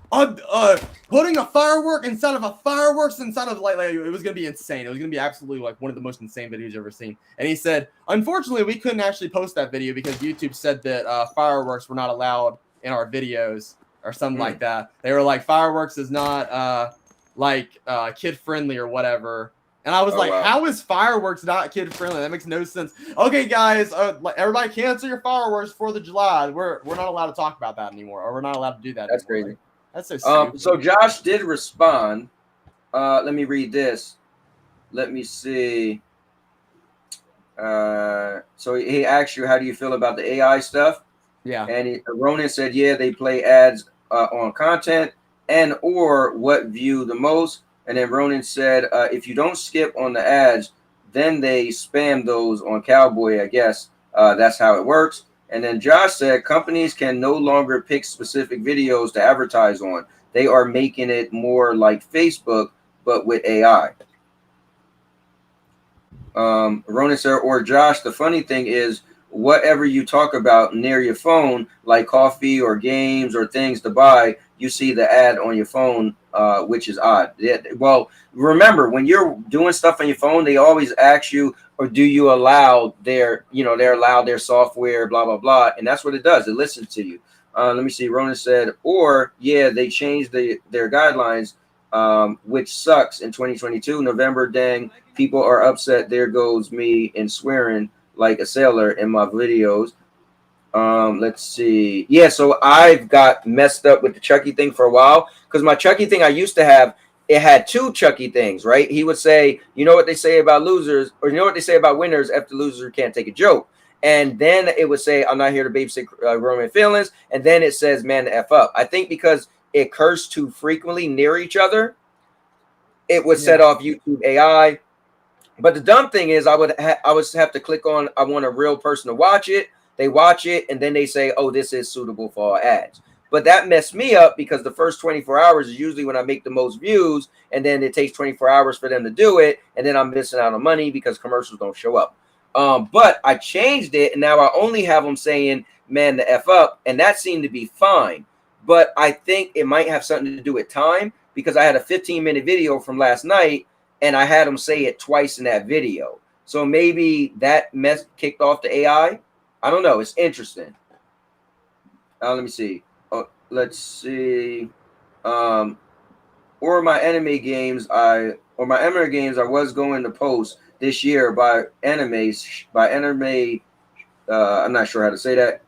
putting a firework inside of a fireworks inside of like it was going to be insane. It was going to be absolutely like one of the most insane videos you've ever seen. And he said, unfortunately, we couldn't actually post that video because YouTube said that fireworks were not allowed in our videos or something like that. They were like, fireworks is not like kid friendly or whatever. And I was like, wow. how is fireworks not kid friendly? That makes no sense. Okay, guys, everybody cancel your fireworks for the July. We're not allowed to talk about that anymore, or we're not allowed to do that. That's anymore. crazy. Like, that's so stupid. So Josh did respond. Let me read this. Let me see. So he asked you, how do you feel about the AI stuff? Yeah. And Ronan said, yeah, they play ads on content and or what view the most. And then Ronan said, if you don't skip on the ads, then they spam those on Cowboy, I guess. That's how it works. And then Josh said, companies can no longer pick specific videos to advertise on. They are making it more like Facebook, but with AI. Ronan said, or Josh, the funny thing is, whatever you talk about near your phone, like coffee or games or things to buy, you see the ad on your phone, which is odd. Well, remember, when you're doing stuff on your phone, they always ask you, or do you allow their, they're allowed their software, blah, blah, blah. And that's what it does. It listens to you. Let me see. Ronan said, or yeah, they changed their guidelines, which sucks in 2022. November, dang, people are upset. There goes me and swearing like a sailor in my videos. Let's see. Yeah, so I've got messed up with the Chucky thing for a while, because my Chucky thing I used to have, it had two Chucky things, right? He would say, you know what they say about losers, or you know what they say about winners, if the loser can't take a joke. And then it would say, I'm not here to babysit Roman feelings. And then it says, man, the F up. I think because it cursed too frequently near each other, it would set off YouTube AI. But the dumb thing is, I would have to click on, I want a real person to watch it. They watch it, and then they say, oh, this is suitable for our ads. But that messed me up, because the first 24 hours is usually when I make the most views, and then it takes 24 hours for them to do it, and then I'm missing out on money because commercials don't show up. But I changed it, and now I only have them saying, man, the F up, and that seemed to be fine. But I think it might have something to do with time, because I had a 15-minute video from last night, and I had them say it twice in that video. So maybe that mess kicked off the AI. I don't know. It's interesting. Let me see. Let's see. Or my anime games I was going to post this year by anime. I'm not sure how to say that.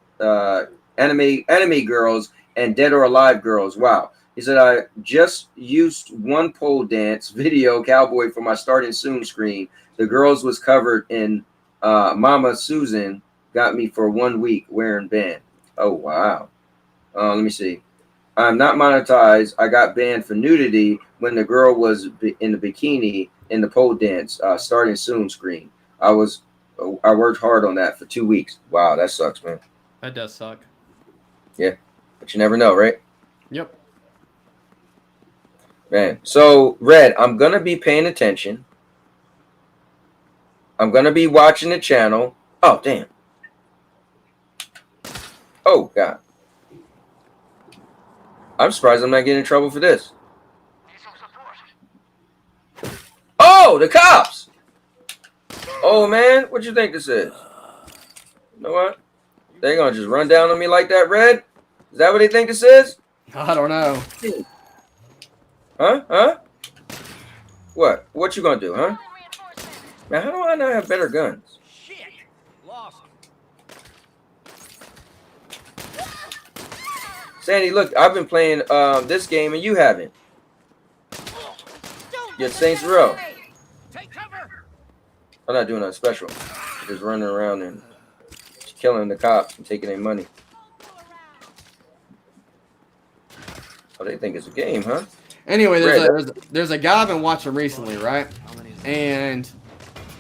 Anime girls and Dead or Alive girls. Wow. He said, I just used one pole dance video, Cowboy, for my starting soon screen. The girls was covered in Mama Susan got me for 1 week wearing band. Oh, wow. Let me see. I'm not monetized. I got banned for nudity when the girl was in the bikini in the pole dance starting soon screen. I worked hard on that for 2 weeks. Wow, that sucks, man. That does suck. Yeah, but you never know, right? Yep. Man, so Red, I'm gonna be paying attention. I'm gonna be watching the channel. Oh, damn. Oh, God. I'm surprised I'm not getting in trouble for this. Oh, the cops! Oh, man, what you think this is? You know what? They're gonna just run down on me like that, Red? Is that what they think this is? I don't know. Huh? What? What you gonna do, huh? Man, how do I not have better guns? Shit! Lost. Sandy, look, I've been playing this game and you haven't. Get Saints Row. Take cover! I'm not doing nothing special. Just running around and killing the cops and taking their money. Oh, they think it's a game, huh? Anyway, there's a guy I've been watching recently, right? And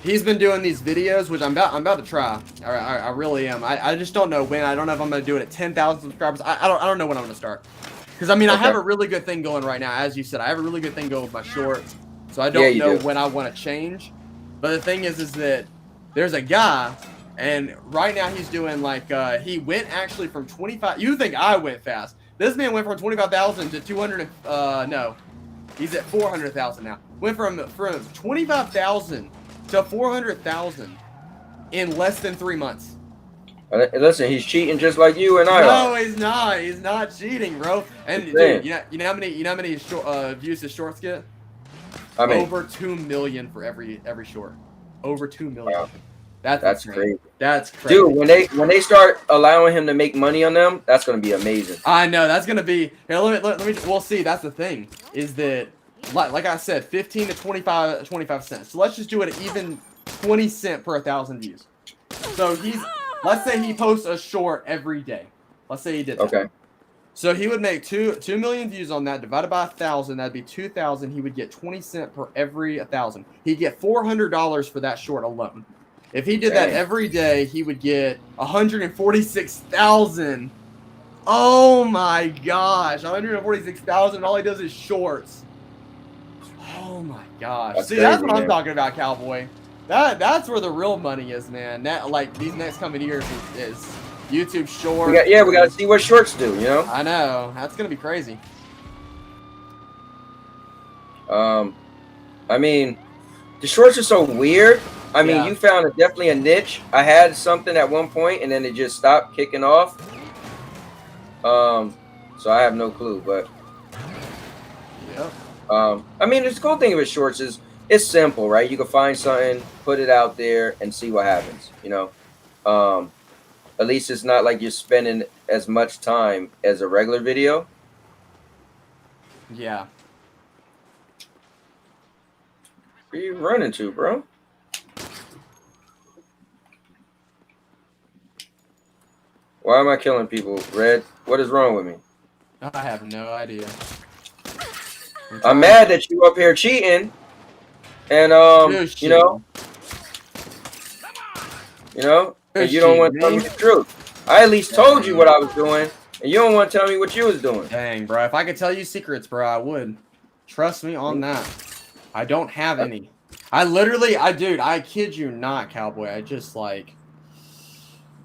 he's been doing these videos, which I'm about to try. I really am. I just don't know when. I don't know if I'm gonna do it at 10,000 subscribers. I don't know when I'm gonna start. Because I mean, I have a really good thing going right now, as you said. I have a really good thing going with my shorts, so I don't know when I want to change. But the thing is that there's a guy, and right now he's doing like he went actually from 25. You think I went fast? This man went from 25,000 to 200. No, he's at 400,000 now. Went from 25,000 to 400,000 in less than 3 months. Listen, he's cheating just like you and I No, are. he's not. He's not cheating, bro. And Just dude, saying. you know how many views his shorts get? I mean, Over 2 million for every short. Over 2 million. wow, That's that's insane. crazy. That's crazy. Dude, when they start allowing him to make money on them, that's gonna be amazing. I know that's gonna be. Here, let me. We'll see. That's the thing. Is that like I said, 15 to 25 cents. So let's just do it even 20 cent per 1,000 views. So let's say he posts a short every day. Let's say he did that. Okay. So he would make 2 million views on that, divided by 1,000, that'd be 2,000. He would get 20 cents per every 1,000. He'd get $400 for that short alone. If he did that every day, he would get 146,000. Oh my gosh, 146,000. All he does is shorts. Oh my gosh. That's See, crazy, that's what I'm man. talking about, Cowboy. That's where the real money is, man. That like these next coming years is YouTube shorts. We got to see what shorts do. You know. I know. That's gonna be crazy. I mean, the shorts are so weird. I mean, Yeah. you found definitely a niche. I had something at one point, and then it just stopped kicking off. So I have no clue, but Yep. I mean, the cool thing with shorts is it's simple, right? You can find something, put it out there, and see what happens. You know, at least it's not like you're spending as much time as a regular video. Yeah. Where you running to, bro? Why am I killing people, Red? What is wrong with me? I have no idea. I'm mad that you up here cheating, and Who's you know, and you don't want to tell me the truth. I at least told you what I was doing, and you don't want to tell me what you was doing. Dang, bro. If I could tell you secrets, bro, I would. Trust me on that. I don't have any. Dude, I kid you not, Cowboy. I just like,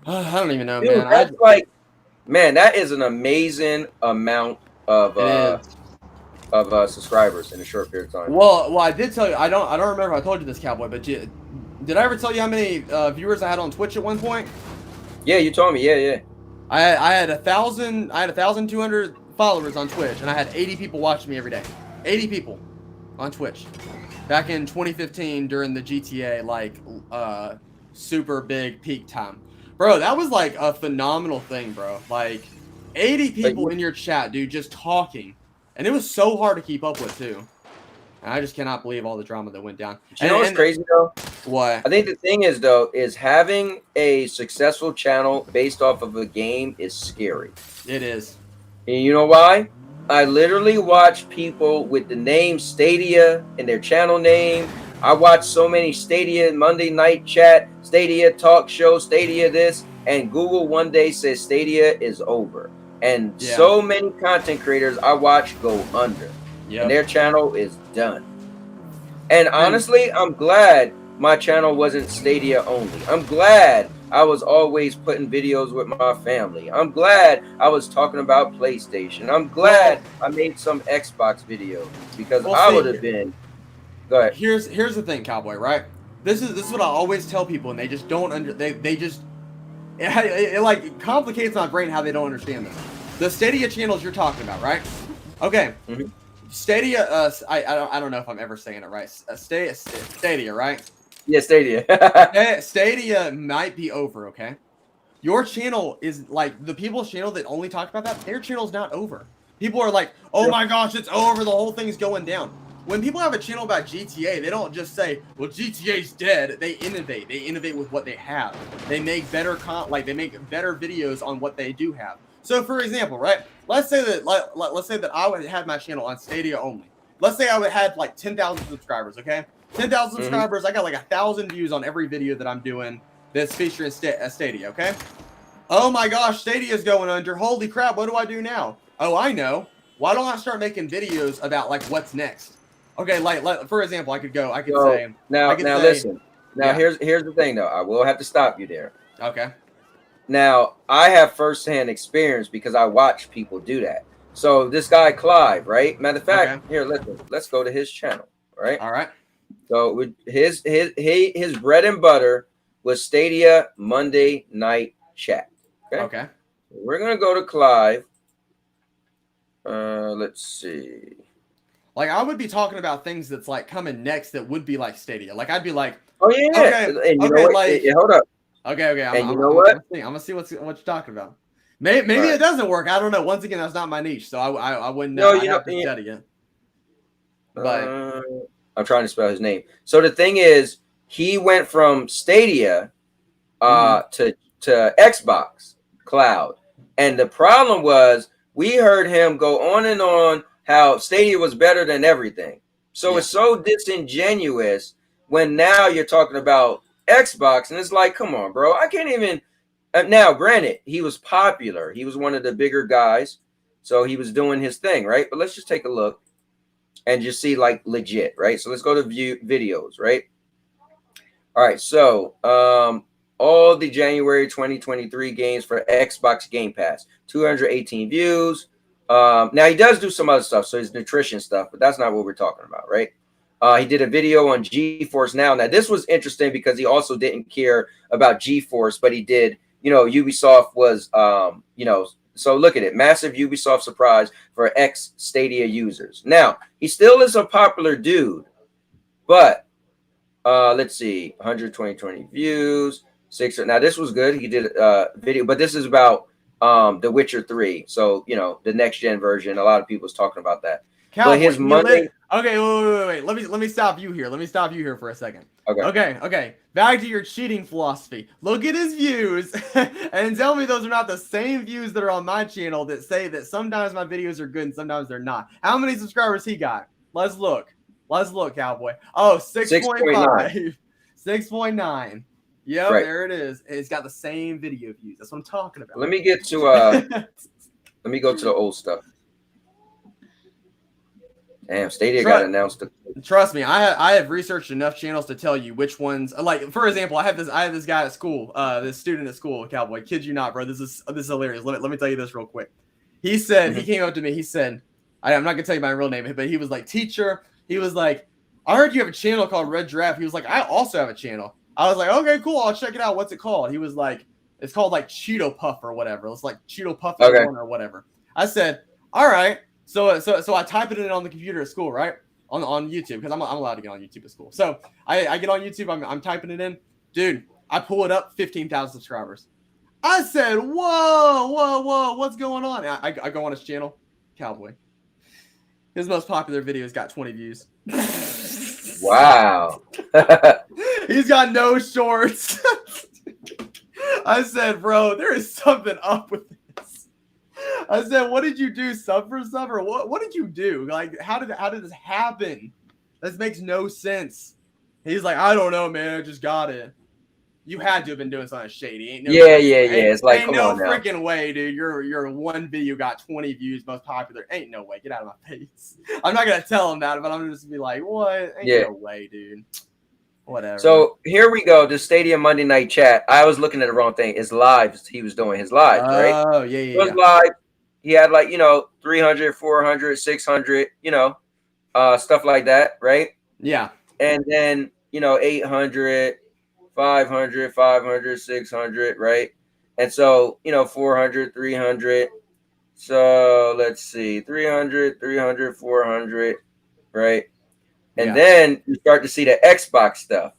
I don't even know, Dude, man. that's like, man, that is an amazing amount of subscribers in a short period of time. Well, I did tell you. I don't remember if I told you this, Cowboy. But did I ever tell you how many viewers I had on Twitch at one point? Yeah, you told me. Yeah. I had 1,200 followers on Twitch, and I had 80 people watching me every day. 80 people on Twitch. Back in 2015 during the GTA like super big peak time. Bro, that was like a phenomenal thing, bro. Like 80 people in your chat, dude, just talking. And it was so hard to keep up with too. And I just cannot believe all the drama that went down. You know what's crazy though? What? I think the thing is though, is having a successful channel based off of a game is scary. It is. And you know why? I literally watch people with the name Stadia in their channel name. I watch so many Stadia Monday night chat, Stadia talk show, Stadia this, and Google one day says Stadia is over. And so many content creators I watch go under. And their channel is done. And honestly, I'm glad my channel wasn't Stadia only. I'm glad I was always putting videos with my family. I'm glad I was talking about PlayStation. I'm glad I made some Xbox videos because I would have been. Go ahead. Here's the thing, Cowboy, right? This is what I always tell people, and they just don't it like complicates my brain how they don't understand this. The Stadia channels you're talking about, right? Okay. Mm-hmm. Stadia, I don't know if I'm ever saying it right. Stadia, right? Yeah, Stadia. Stadia might be over, okay? Your channel is like the people's channel that only talk about that. Their channel's not over. People are like, "Oh my gosh, it's over. The whole thing's going down." When people have a channel about GTA, they don't just say, "Well, GTA's dead." They innovate. They innovate with what they have. They make better they make better videos on what they do have. So, for example, right? Let's say that I would have my channel on Stadia only. Let's say I would have like 10,000 subscribers. Okay, 10,000 subscribers. I got like 1,000 views on every video that I'm doing that's featuring Stadia. Okay. Oh my gosh, Stadia's going under. Holy crap! What do I do now? Oh, I know. Why don't I start making videos about like what's next? Okay, like for example, I could say listen. Now here's the thing though. I will have to stop you there. Okay. Now I have firsthand experience because I watch people do that. So this guy Clive, right? Matter of fact, here let's go to his channel, right? All right. So with his bread and butter was Stadia Monday night chat. Okay. Okay. We're gonna go to Clive. Let's see. Like I would be talking about things that's like coming next that would be like Stadia. Like I'd be like, Oh yeah. okay, And you know okay, what? like Hold up. okay. And you know what? I'm gonna see what you're talking about. Maybe Right. it doesn't work. I don't know. Once again, that's not my niche, so I wouldn't No, know. you I'd know. have to study it. But I'm trying to spell his name. So the thing is, he went from Stadia to Xbox Cloud, and the problem was we heard him go on and on how Stadia was better than everything. So it's so disingenuous when now you're talking about Xbox, and it's like, come on, bro, I can't even. Now, granted, he was popular. He was one of the bigger guys, so he was doing his thing, right? But let's just take a look and just see like legit, right? So let's go to view videos, right? All right, so all the January 2023 games for Xbox Game Pass, 218 views. Now he does do some other stuff, so his nutrition stuff, but that's not what we're talking about, right? He did a video on GeForce Now. Now this was interesting because he also didn't care about GeForce, but he did. You know, Ubisoft was, you know. So look at it, massive Ubisoft surprise for ex Stadia users. Now he still is a popular dude, but let's see, 120 views, 6. Now this was good. He did a video, but this is about The Witcher 3. So you know the next gen version. A lot of people was talking about that. Cowboy, but his money. Okay, wait. Let me stop you here. Let me stop you here for a second. Okay. Back to your cheating philosophy. Look at his views and tell me those are not the same views that are on my channel that say that sometimes my videos are good and sometimes they're not. How many subscribers he got? Let's look. Cowboy. Oh, 6.5. 6.9. Yep, Right. there it is. It's got the same video views. That's what I'm talking about. Let me get to let me go to the old stuff. Damn, Stadia got announced. Trust me, I have researched enough channels to tell you which ones. Like for example, I have this guy at school, this student at school, Cowboy. Kid you not, bro. This is hilarious. Let me tell you this real quick. He said he came up to me. He said, I'm not gonna tell you my real name, but he was like, teacher. He was like, I heard you have a channel called Red Giraffe. He was like, I also have a channel. I was like, okay, cool. I'll check it out. What's it called? He was like, it's called like Cheeto Puff or whatever. It's like Cheeto Puff one or whatever. I said, all right. So I type it in on the computer at school, right? On YouTube, because I'm allowed to get on YouTube at school. So I get on YouTube, I'm typing it in. Dude, I pull it up, 15,000 subscribers. I said, whoa, what's going on? I go on his channel, Cowboy. His most popular videos got 20 views. Wow. He's got no shorts. I said, bro, there is something up with this. I said, what did you do? Sub for sub? Or what did you do? Like, how did this happen? This makes no sense. He's like, I don't know, man. I just got it. You had to have been doing something shady. Ain't no It's like, ain't no freaking way, dude. Your one video got 20 views, most popular. Ain't no way. Get out of my face. I'm not gonna tell him that, but I'm just gonna be like, what? Ain't no way, dude. Whatever. So here we go. The Stadia Monday night chat. I was looking at the wrong thing. It's lives. He was doing his lives, right? Oh, yeah. It was live. He had 300, 400, 600, stuff like that, right? Yeah. And then, 800, 500, 500, 600, right? And so, 400, 300. So let's see, 300, 300, 400, right? And then you start to see the Xbox stuff.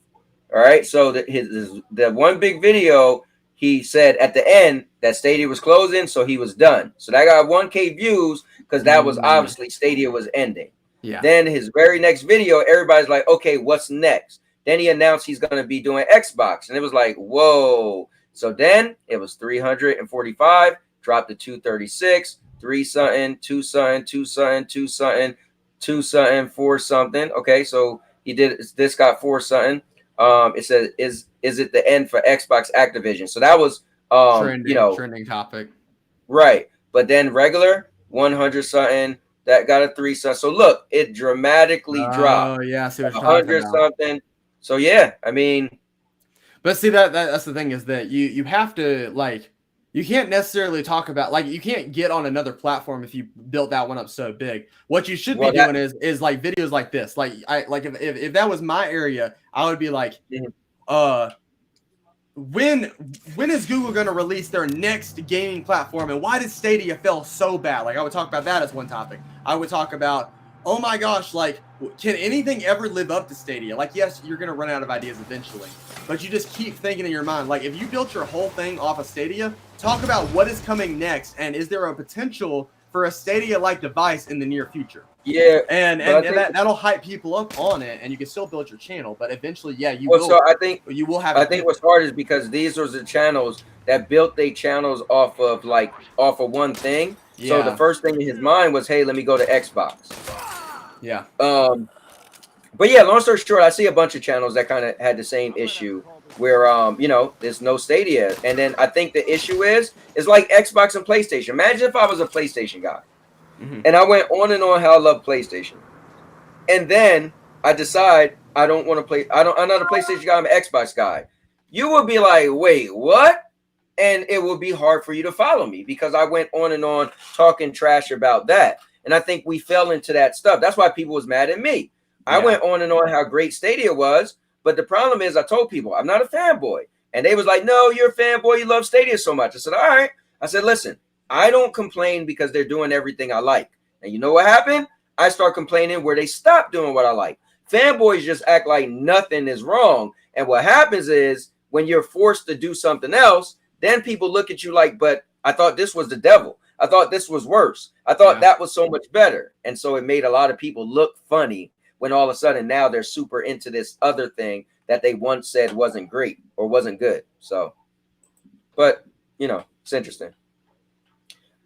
All right. So the one big video, he said at the end that Stadia was closing, so he was done. So that got 1K views because that was obviously Stadia was ending. Yeah. Then his very next video, everybody's like, okay, what's next? Then he announced he's going to be doing Xbox. And it was like, whoa. So then it was 345, dropped to 236, 3 something, 2 something, 2 something, 2 something, 2 something, 4 something. Okay, so he did this, got 4 something. It says, is it the end for Xbox Activision? So that was trending topic. Right. But then regular 100 something, that got a 3 something. So look, it dramatically dropped. Oh yeah, see what you're 100 something. So yeah, I mean, but see that's the thing is that you have to you can't necessarily talk about you can't get on another platform if you built that one up so big. What you should be doing is like videos like this. If that was my area, I would be like, when is Google going to release their next gaming platform, and why did Stadia fail so bad? Like, I would talk about that as one topic. I would talk about, oh my gosh, like, can anything ever live up to Stadia? Like, yes, you're going to run out of ideas eventually, but you just keep thinking in your mind, like, if you built your whole thing off of Stadia, talk about what is coming next, and is there a potential for a Stadia-like device in the near future? Yeah, and that'll hype people up on it, and you can still build your channel, but eventually, yeah, you will. So you will have. I think what's hard is because these are the channels that built their channels off of one thing. Yeah. So the first thing in his mind was, hey, let me go to Xbox. Yeah. But yeah, long story short, I see a bunch of channels that kind of had the same issue where you know, there's no Stadia, and then I think the issue is like Xbox and PlayStation. Imagine if I was a PlayStation guy. And I went on and on how I love PlayStation. And then I decide I don't want to play. I'm not a PlayStation guy. I'm an Xbox guy. You would be like, wait, what? And it will be hard for you to follow me because I went on and on talking trash about that. And I think we fell into that stuff. That's why people was mad at me. I went on and on how great Stadia was. But the problem is I told people I'm not a fanboy. And they was like, no, you're a fanboy. You love Stadia so much. I said, all right. I said, listen. I don't complain because they're doing everything I like. And you know what happened? I start complaining where they stop doing what I like. Fanboys just act like nothing is wrong. And what happens is when you're forced to do something else, then people look at you like, but I thought this was the devil. I thought this was worse. I thought that was so much better. And so it made a lot of people look funny when all of a sudden now they're super into this other thing that they once said wasn't great or wasn't good. So, but, you know, it's interesting.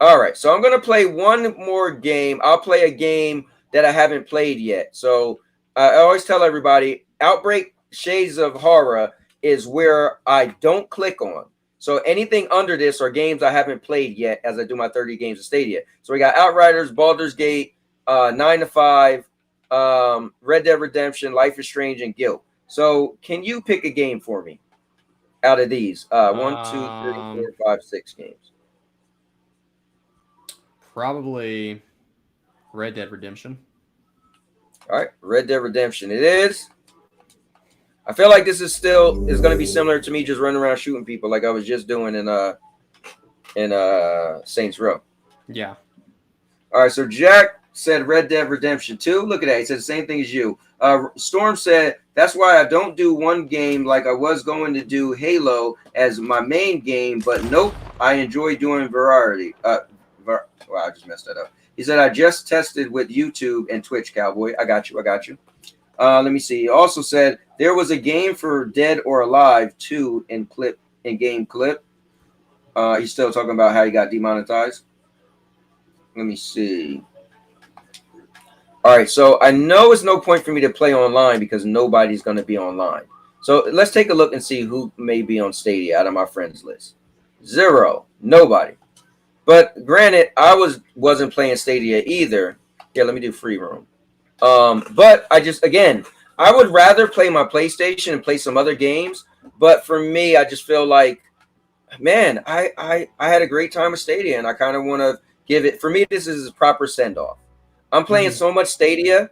All right, so I'm going to play one more game. I'll play a game that I haven't played yet. So I always tell everybody, Outbreak Shades of Horror is where I don't click on. So anything under this are games I haven't played yet as I do my 30 games of Stadia. So we got Outriders, Baldur's Gate, 9 to 5, Red Dead Redemption, Life is Strange, and Guilt. So can you pick a game for me out of these? 1, 2, 3, 4, 5, 6 games. Probably Red Dead Redemption. All right, Red Dead Redemption it is. I feel like this is going to be similar to me just running around shooting people like I was just doing in Saints Row. Yeah. All right, so Jack said Red Dead Redemption 2. Look at that. He said the same thing as you. Storm said, that's why I don't do one game like I was going to do Halo as my main game, but nope, I enjoy doing variety. Wow, I just messed that up. He said, I just tested with YouTube and Twitch, Cowboy. I got you. Let me see. He also said there was a game for Dead or Alive 2 in game clip. He's still talking about how he got demonetized. Let me see. All right, so I know it's no point for me to play online because nobody's going to be online. So let's take a look and see who may be on Stadia out of my friends list. 0. Nobody. But granted, I wasn't playing Stadia either. Yeah, let me do free roam. But I would rather play my PlayStation and play some other games. But for me, I just feel like, man, I had a great time with Stadia, and I kind of want to give it. For me, this is a proper send off. I'm playing so much Stadia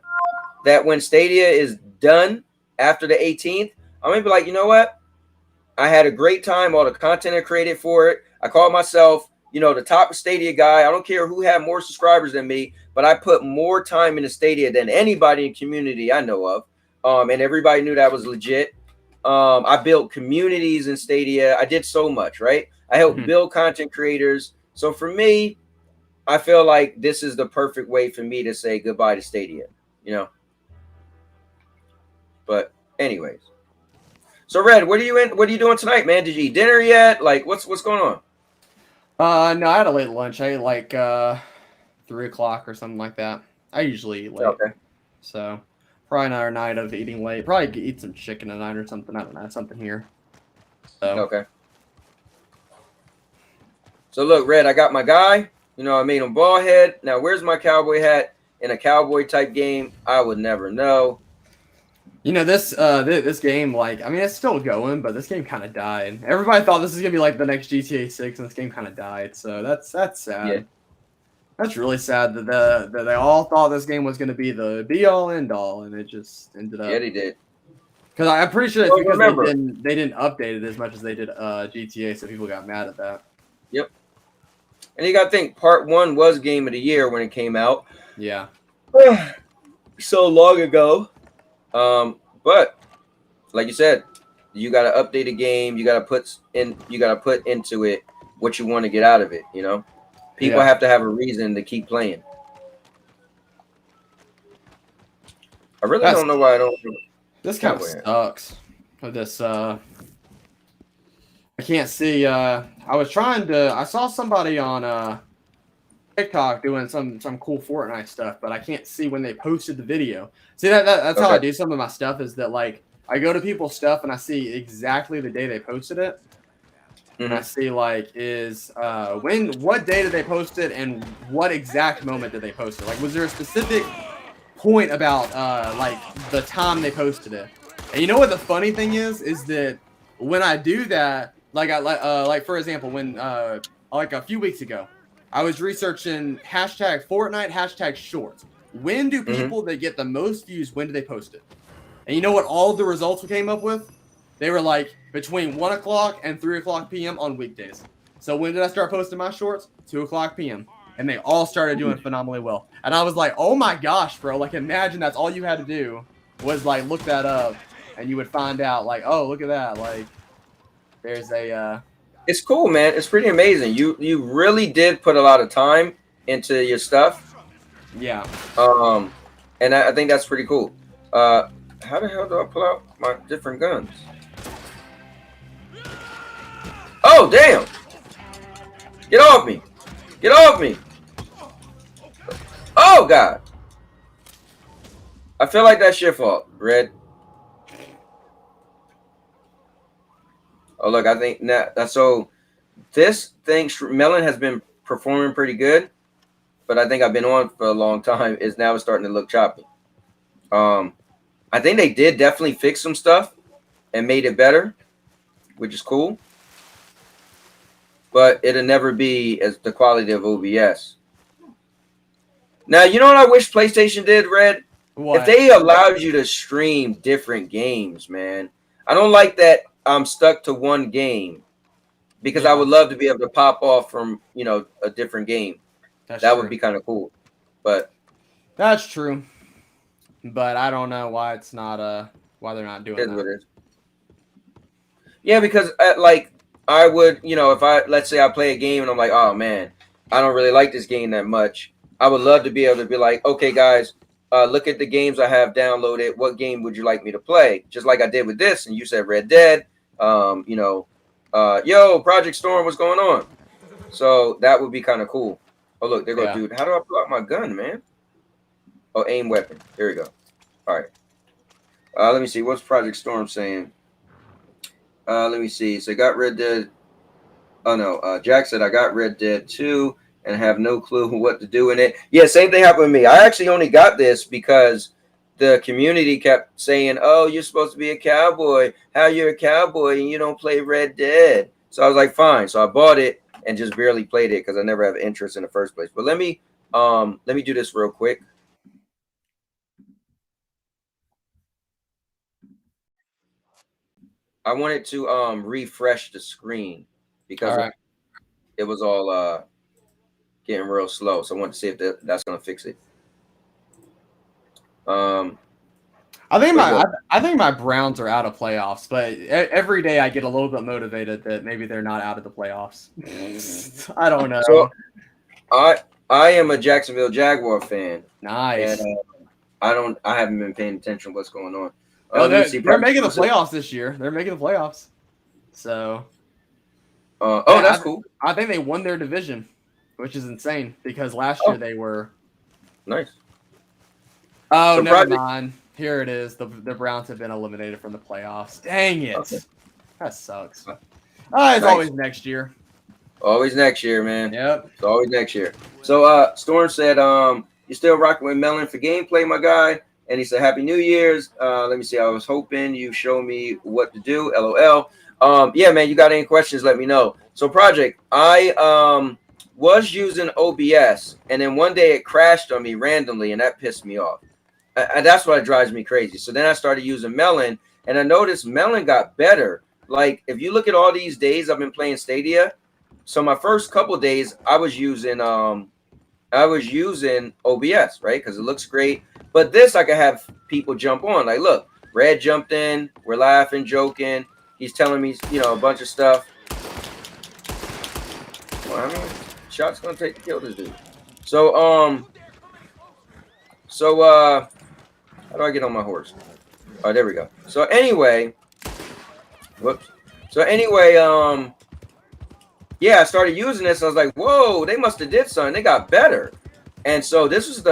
that when Stadia is done after the 18th, I'm gonna be like, you know what? I had a great time. All the content I created for it. I call myself, you know, the top Stadia guy. I don't care who had more subscribers than me, but I put more time into Stadia than anybody in the community I know of. And everybody knew that was legit. I built communities in Stadia. I did so much, right? I helped build content creators. So for me, I feel like this is the perfect way for me to say goodbye to Stadia, you know? But anyways. So Red, what are you doing tonight, man? Did you eat dinner yet? Like what's going on? No, I had a late lunch. I ate like 3 o'clock or something like that. I usually eat late. Okay. So probably another night of eating late. Probably eat some chicken tonight or something. I don't know, something here. So. Okay. So look, Red, I got my guy. You know, I made him bald head. Now, where's my cowboy hat in a cowboy type game? I would never know. You know, this game, like, I mean, it's still going, but this game kind of died. Everybody thought this was gonna be like the next GTA 6, and this game kind of died. So that's sad. Yeah. That's really sad that they all thought this game was gonna be the be all end all, and it just ended up. Yeah, they did. Because I'm pretty sure it's Well, because remember- they didn't update it as much as they did GTA, so people got mad at that. Yep. And you got to think, Part 1 was Game of the Year when it came out. Yeah. So long ago. But like you said, you got to update a game. You got to put into it what you want to get out of it. You know, people have to have a reason to keep playing. I really don't know why I don't. This kind of sucks. With this, I can't see. I saw somebody on TikTok doing some cool Fortnite stuff, but I can't see when they posted the video. See that's how I do some of my stuff, is that like I go to people's stuff and I see exactly the day they posted it. And I see like what day did they post it and what exact moment did they post it? Like, was there a specific point about like the time they posted it? And you know what the funny thing is that when I do that, like for example, when like a few weeks ago, I was researching hashtag Fortnite, hashtag shorts. When do people that get the most views, when do they post it? And you know what all the results we came up with? They were like between 1 o'clock and 3 o'clock p.m. on weekdays. So when did I start posting my shorts? 2 o'clock p.m. And they all started doing phenomenally well. And I was like, oh my gosh, bro. Like, imagine that's all you had to do was like look that up. And you would find out like, oh, look at that. Like, there's a... It's cool, man. It's pretty amazing. You really did put a lot of time into your stuff. Yeah. And I think that's pretty cool. How the hell do I pull out my different guns? Oh, damn! Get off me! Get off me! Oh, God! I feel like that's your fault, Red. Oh, look, I think that's so. This thing, Melon has been performing pretty good, but I think I've been on for a long time. Is now starting to look choppy. I think they did definitely fix some stuff and made it better, which is cool. But it'll never be as the quality of OBS. Now, you know what I wish PlayStation did, Red? What? If they allowed you to stream different games, man. I don't like that I'm stuck to one game, because I would love to be able to pop off from, a different game. That would be kind of cool. But that's true. But I don't know why it's not why they're not doing that. Yeah, because I would, if let's say I play a game and I'm like, oh man, I don't really like this game that much. I would love to be able to be like, okay, guys, look at the games I have downloaded. What game would you like me to play? Just like I did with this, and you said Red Dead. Yo, Project Storm, what's going on? So that would be kind of cool. Oh look, there go, dude. How do I pull out my gun, man? Oh, aim weapon. There we go. All right. Let me see. What's Project Storm saying? Let me see. So I got Red Dead. Oh no, Jack said I got Red Dead 2 and have no clue what to do in it. Yeah, same thing happened with me. I actually only got this because the community kept saying, "Oh, you're supposed to be a cowboy. How you're a cowboy and you don't play Red Dead?" So I was like, "Fine." So I bought it and just barely played it because I never have interest in the first place. But let me do this real quick. I wanted to refresh the screen because it was all getting real slow. So I wanted to see if that's gonna fix it. I think my Browns are out of playoffs, but every day I get a little bit motivated that maybe they're not out of the playoffs. I don't know. So I am a Jacksonville Jaguar fan. Nice. And I haven't been paying attention to what's going on. They're making the playoffs this year. They're making the playoffs. So. That's cool. I think they won their division, which is insane because last year they were. Nice. Oh, so never mind. Here it is. The Browns have been eliminated from the playoffs. Dang it. Okay. That sucks. It's always next year. Always next year, man. Yep. It's always next year. So Storm said, you're still rocking with Melon for gameplay, my guy. And he said, Happy New Year's. Let me see. I was hoping you show me what to do. LOL. Yeah, man, you got any questions, let me know. So Project, I was using OBS, and then one day it crashed on me randomly, and that pissed me off. And that's what drives me crazy. So then I started using Melon, and I noticed Melon got better. Like if you look at all these days I've been playing Stadia, so my first couple days I was using OBS, right? Because it looks great. But this I could have people jump on. Like, look, Red jumped in, we're laughing, joking. He's telling me, you know, a bunch of stuff. Well, I mean, shot's gonna take to kill this dude. So how do I get on my horse? Oh, there we go. So anyway, whoops. So anyway, yeah, I started using this. I was like, whoa, they must have did something. They got better. And so this was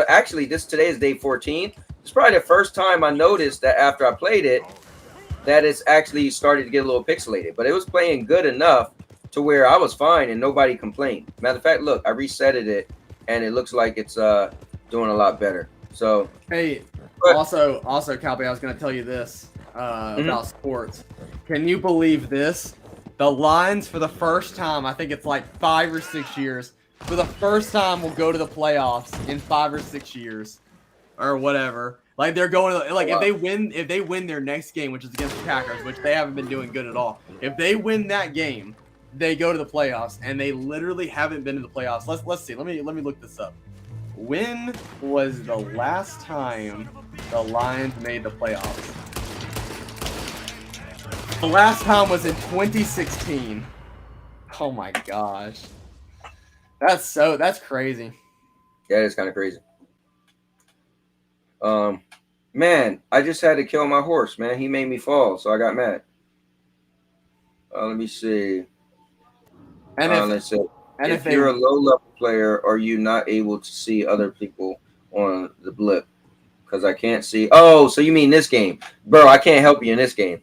today is day 14. It's probably the first time I noticed that after I played it, that it's actually started to get a little pixelated. But it was playing good enough to where I was fine and nobody complained. Matter of fact, look, I resetted it and it looks like it's doing a lot better. So hey, also, Calby, I was gonna tell you this about sports. Can you believe this? The Lions, for the first time, I think it's like 5 or 6 years, for the first time will go to the playoffs in 5 or 6 years, or whatever. Like they're going to, like, if they win their next game, which is against the Packers, which they haven't been doing good at all. If they win that game, they go to the playoffs, and they literally haven't been to the playoffs. Let's see. Let me look this up. When was the last time the Lions made the playoffs? The last time was in 2016. Oh my gosh. That's crazy. Yeah, it's kind of crazy. Man, I just had to kill my horse, man. He made me fall, so I got mad. Let me see. And if you're a low-level player, are you not able to see other people on the blip? Because I can't see. Oh, so you mean this game. Bro, I can't help you in this game.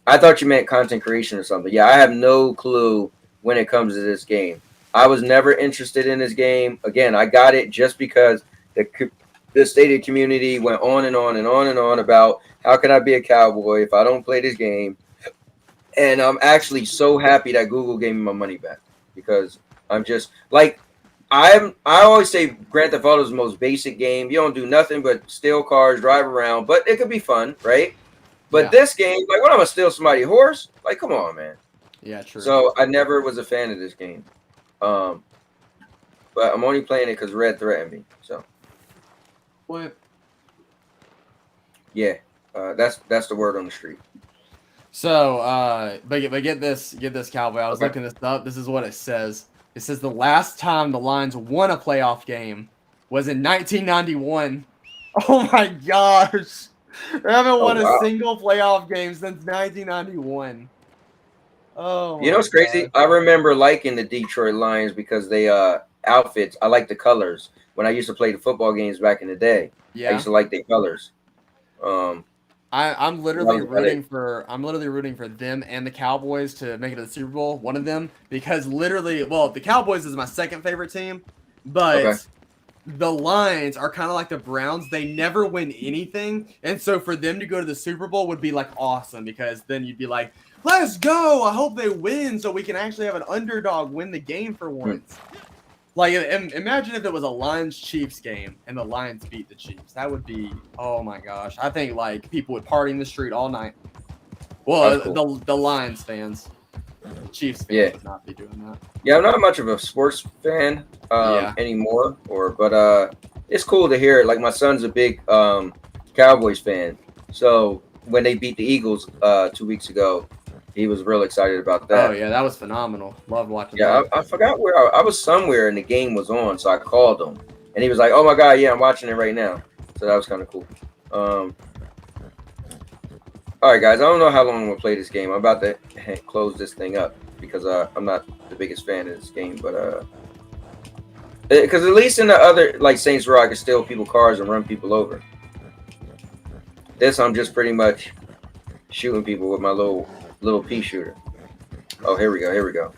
I thought you meant content creation or something. Yeah, I have no clue when it comes to this game. I was never interested in this game. Again, I got it just because the Stadia community went on and on and on and on about how can I be a cowboy if I don't play this game. And I'm actually so happy that Google gave me my money back because I'm just like I always say Grand Theft Auto is the most basic game. You don't do nothing but steal cars, drive around, but it could be fun, right? But this game, like, what, I'm gonna steal somebody's horse? Like, come on, man. Yeah, true. So I never was a fan of this game, but I'm only playing it because Red threatened me. So what? Yeah, that's the word on the street. So, but get this, Cowboy. I was looking this up. This is what it says. It says the last time the Lions won a playoff game was in 1991. Oh my gosh. They haven't won a single playoff game since 1991. Oh, you know what's crazy? I remember liking the Detroit Lions because they outfits. I like the colors. When I used to play the football games back in the day, I used to like their colors. I'm literally rooting for them and the Cowboys to make it to the Super Bowl. One of them, because literally, well, the Cowboys is my second favorite team, but the Lions are kind of like the Browns. They never win anything, and so for them to go to the Super Bowl would be like awesome because then you'd be like, let's go! I hope they win so we can actually have an underdog win the game for once. Like, imagine if it was a Lions-Chiefs game and the Lions beat the Chiefs. That would be, oh my gosh. I think, like, people would party in the street all night. Well, cool. the Lions fans. Chiefs fans would not be doing that. Yeah, I'm not much of a sports fan anymore. But it's cool to hear it. Like, my son's a big Cowboys fan. So, when they beat the Eagles 2 weeks ago, he was real excited about that. Oh, yeah, that was phenomenal. Loved watching that. I forgot where I was somewhere and the game was on, so I called him. And he was like, oh, my God, yeah, I'm watching it right now. So that was kind of cool. All right, guys, I don't know how long I'm going to play this game. I'm about to close this thing up because I'm not the biggest fan of this game. But because at least in the other, like Saints Row, I can steal people cars and run people over. This, I'm just pretty much shooting people with my little pea shooter. Oh, here we go.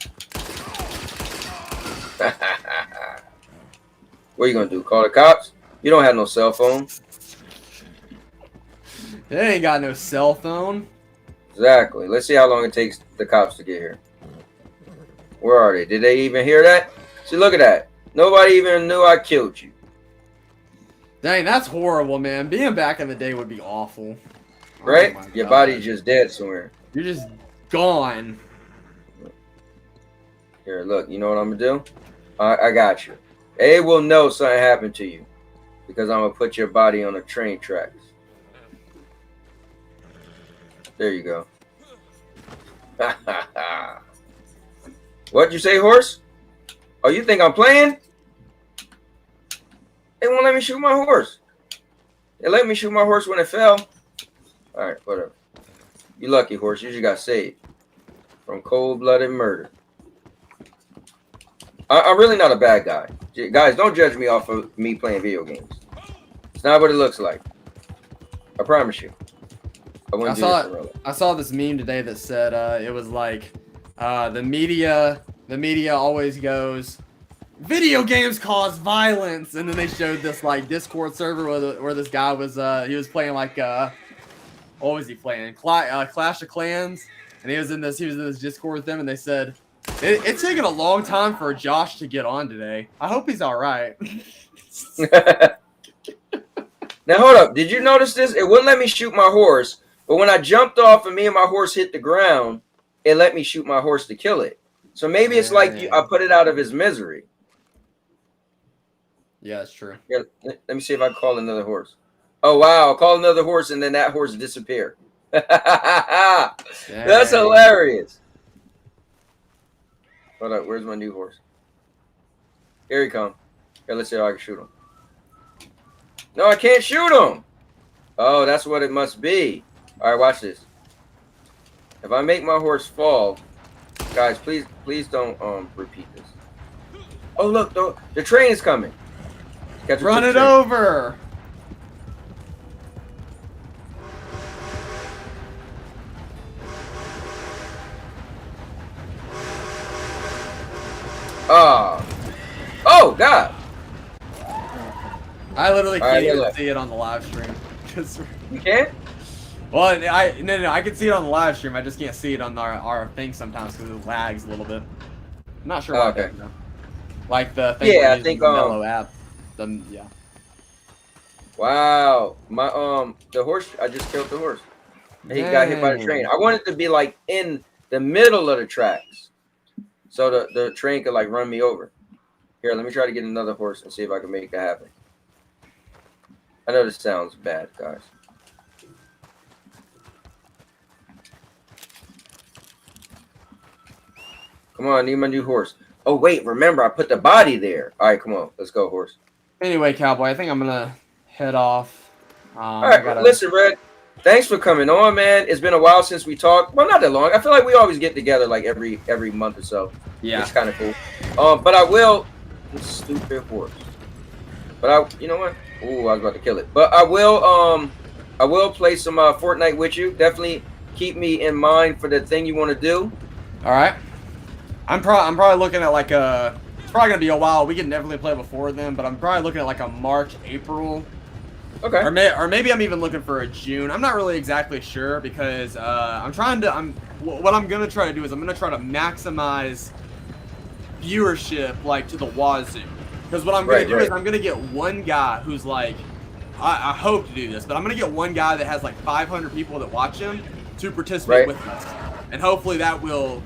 What are you gonna do? Call the cops? You don't have no cell phone. They ain't got no cell phone. Exactly. Let's see how long it takes the cops to get here. Where are they? Did they even hear that? See, look at that. Nobody even knew I killed you. Dang, that's horrible, man. Being back in the day would be awful. Right? Oh my Your God. body's just dead somewhere. You're just gone. Here, look. You know what I'm gonna do? I got you. They will know something happened to you because I'm gonna put your body on the train tracks. There you go. What'd you say, horse? Oh, you think I'm playing? They won't let me shoot my horse. They let me shoot my horse when it fell. All right, whatever. You lucky, horse. You just got saved from cold-blooded murder. I'm really not a bad guy. Guys, don't judge me off of me playing video games. It's not what it looks like. I promise you. I saw this meme today that said it was like the media always goes, video games cause violence, and then they showed this like Discord server where this guy was he was playing like what was he playing? Clash of Clans, and he was in this Discord with them, and they said it's taken a long time for Josh to get on today. I hope he's all right. Now hold up. Did you notice this? It wouldn't let me shoot my horse, but when I jumped off and me and my horse hit the ground, it let me shoot my horse to kill it. So maybe it's like I put it out of his misery. Yeah, that's true. Here, let me see if I can call another horse. Oh wow, I'll call another horse and then that horse disappear. That's hilarious. Hold up, where's my new horse? Here he come. Here, let's see how I can shoot him. No, I can't shoot him. Oh, that's what it must be. All right, watch this. If I make my horse fall, guys, please don't repeat this. Oh look, the train is coming. Run it over. Oh God. I literally can't even see it on the live stream. You can't? Well, no, I can see it on the live stream. I just can't see it on our thing sometimes because it lags a little bit. I'm not sure why. Okay. Like the thing. Yeah, I think the Mellow app. Yeah. Wow, my the horse. I just killed the horse. He got hit by the train. I wanted to be like in the middle of the tracks, so the train could like run me over. Here, let me try to get another horse and see if I can make that happen. I know this sounds bad, guys. Come on, I need my new horse. Oh wait, remember I put the body there. All right, come on, let's go, horse. Anyway, Cowboy, I think I'm gonna head off. All right, listen, Red. Thanks for coming on, man. It's been a while since we talked. Well, not that long. I feel like we always get together like every month or so. Yeah, it's kind of cool. But I will. This stupid horse. But you know what? Ooh, I was about to kill it. But I will play some Fortnite with you. Definitely keep me in mind for the thing you want to do. All right. I'm probably looking at like a. It's probably gonna be a while. We can definitely play before then, but I'm probably looking at like a March, April. Okay. Or maybe I'm even looking for a June. I'm not really exactly sure because what I'm gonna try to do is I'm gonna try to maximize viewership like to the wazoo. Because what I'm gonna do is I'm gonna get one guy who's like, I hope to do this, but I'm gonna get one guy that has like 500 people that watch him to participate with us, and hopefully that will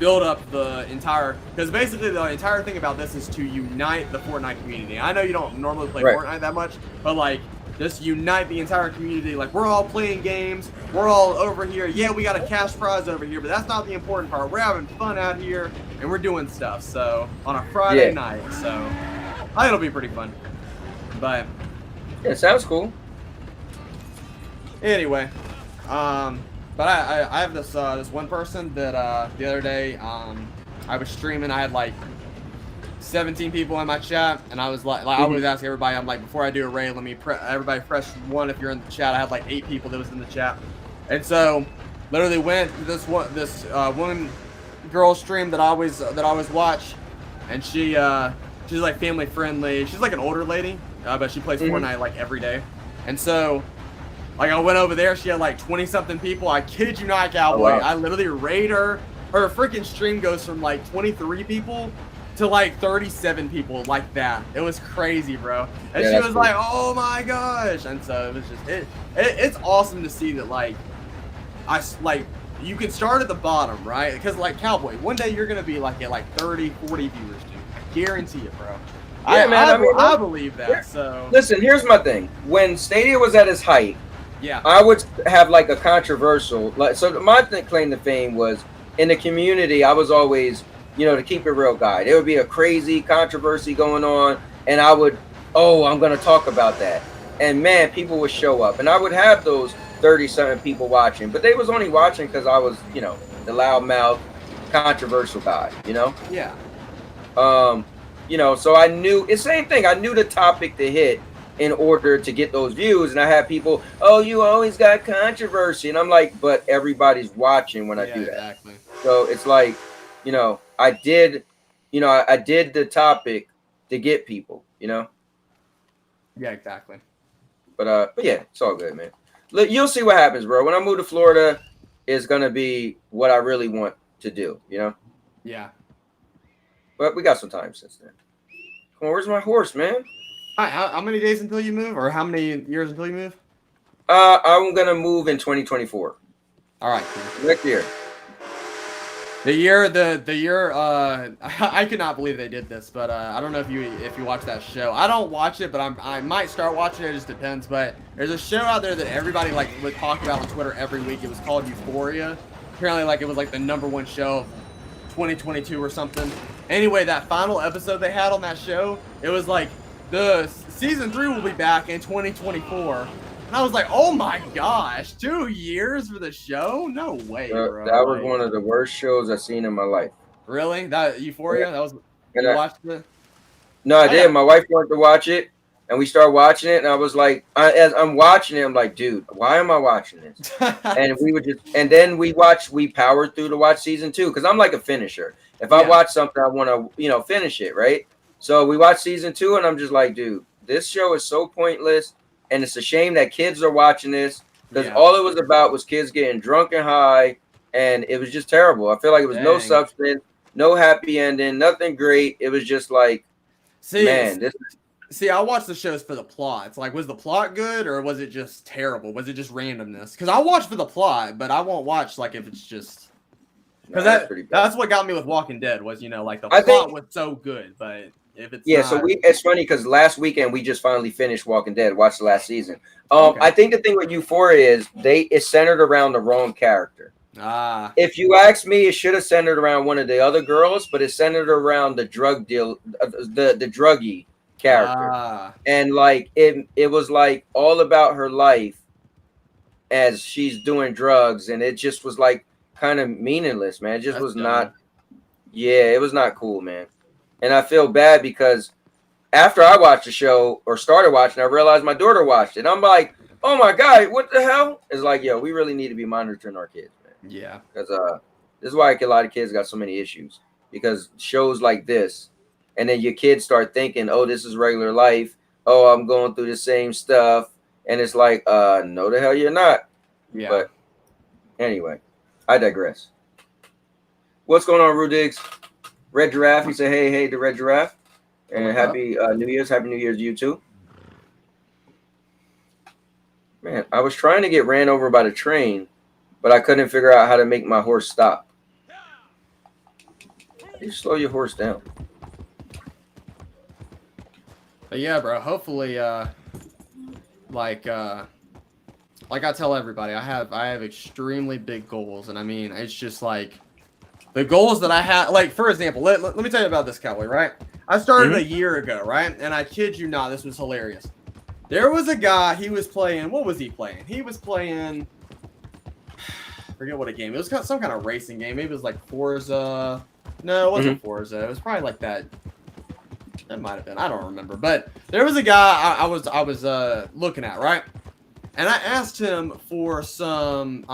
build up the entire. Because basically the entire thing about this is to unite the Fortnite community. I know you don't normally play Fortnite that much, but like just unite the entire community. Like we're all playing games, we're all over here. Yeah, we got a cash prize over here, but that's not the important part. We're having fun out here and we're doing stuff. So on a Friday night, so I think it'll be pretty fun. But yeah, it sounds cool. Anyway, but I have this this one person that the other day I was streaming. I had like 17 people in my chat, and I was like I always ask everybody. I'm like, before I do a raid, let me everybody press 1 if you're in the chat. I had like 8 people that was in the chat, and so literally went to this one girl stream that I always watch, and she's like family friendly. She's like an older lady, but she plays Fortnite like every day, and so. Like, I went over there, she had like 20-something people. I kid you not, Cowboy. Oh, wow. I literally raid her. Her freaking stream goes from like 23 people to like 37 people like that. It was crazy, bro. And Yeah, she that's was cool. like, "Oh my gosh!" And so it was just it's awesome to see that like you can start at the bottom, right? Because like Cowboy, one day you're gonna be like at like 30, 40 viewers, dude. I guarantee it, bro. Yeah, man. I mean, I believe that. here- So listen, here's my thing. When Stadia was at its height, yeah, I would have like a controversial, like, so my claim to fame was in the community. I was always, to keep it real guy. There would be a crazy controversy going on, and I would, I'm going to talk about that. And man, people would show up, and I would have those 30-something people watching, but they was only watching because I was, the loudmouth, controversial guy, yeah. So I knew it's the same thing. I knew the topic to hit in order to get those views, and I had people, oh, you always got controversy, and I'm like, but everybody's watching when I do that. Exactly. So it's like, I did the topic to get people, Yeah, exactly. but yeah, it's all good, man. Look, you'll see what happens, bro. When I move to Florida, it's gonna be what I really want to do, Yeah. But we got some time since then. Come on, where's my horse, man? Hi, how many days until you move, or how many years until you move? I'm gonna move in 2024. All right, cool. Next year. The year, I could not believe they did this, but I don't know if you watch that show. I don't watch it, but I might start watching it. It just depends. But there's a show out there that everybody like would talk about on Twitter every week. It was called Euphoria. Apparently, like it was like the #1 show of 2022 or something. Anyway, that final episode they had on that show, it was like the season 3 will be back in 2024. And I was like, oh my gosh, 2 years for the show? No way, bro. That was one of the worst shows I've seen in my life. Really? That Euphoria? Yeah. That was And you watched it? No, I did. My wife wanted to watch it, and we started watching it, and I was like, as I'm watching it, I'm like, dude, why am I watching this? And then we powered through to watch season 2, because I'm like a finisher. If I watch something, I want to, finish it, right? So we watched season 2, and I'm just like, dude, this show is so pointless, and it's a shame that kids are watching this, because all it was about was kids getting drunk and high, and it was just terrible. I feel like it was no substance, no happy ending, nothing great. It was just like, See, I watched the shows for the plot. It's like, was the plot good, or was it just terrible? Was it just randomness? Because I watch for the plot, but I won't watch like if it's just because that's what got me with Walking Dead was like the plot was so good, but if it's not... So it's funny because last weekend we just finally finished Walking Dead, watched the last season. I think the thing with Euphoria is it's centered around the wrong character. If you ask me, it should have centered around one of the other girls, but it's centered around the drug deal, the druggie character, and like it was like all about her life as she's doing drugs, and it just was like kind of meaningless, man. It just was not. Yeah, it was not cool, man. And I feel bad because after I watched the show or started watching, I realized my daughter watched it. I'm like, oh my God, what the hell? It's like, yo, we really need to be monitoring our kids, man. Yeah. Because this is why a lot of kids got so many issues. Because shows like this, and then your kids start thinking, oh, this is regular life. Oh, I'm going through the same stuff. And it's like, no, the hell you're not. Yeah. But anyway, I digress. What's going on, Rudigs? Red Giraffe, he said, hey, the Red Giraffe. And happy New Year's. Happy New Year's to you too. Man, I was trying to get ran over by the train, but I couldn't figure out how to make my horse stop. You slow your horse down. But yeah, bro, hopefully like I tell everybody, I have extremely big goals, and I mean, it's just like the goals that I have, like, for example, let me tell you about this, Cowboy, right? I started a year ago, right? And I kid you not, this was hilarious. There was a guy, he was playing, what was he playing? He was playing, I forget what a game. It was some kind of racing game. Maybe it was like Forza. No, it wasn't Forza. It was probably like that. That might have been. I don't remember. But there was a guy I was looking at, right? And I asked him for some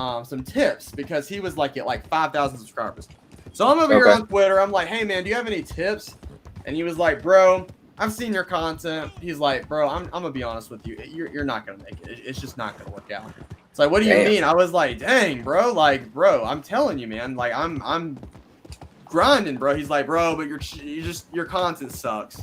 tips because he was like at like 5,000 subscribers. So I'm over here on Twitter. I'm like, hey man, do you have any tips? And he was like, bro, I've seen your content. He's like, bro, I'm gonna be honest with you. You're not gonna make it. It's just not gonna work out. It's like, what do you mean? I was like, dang, bro. Like, bro, I'm telling you, man. Like, I'm grinding, bro. He's like, bro, but your content sucks.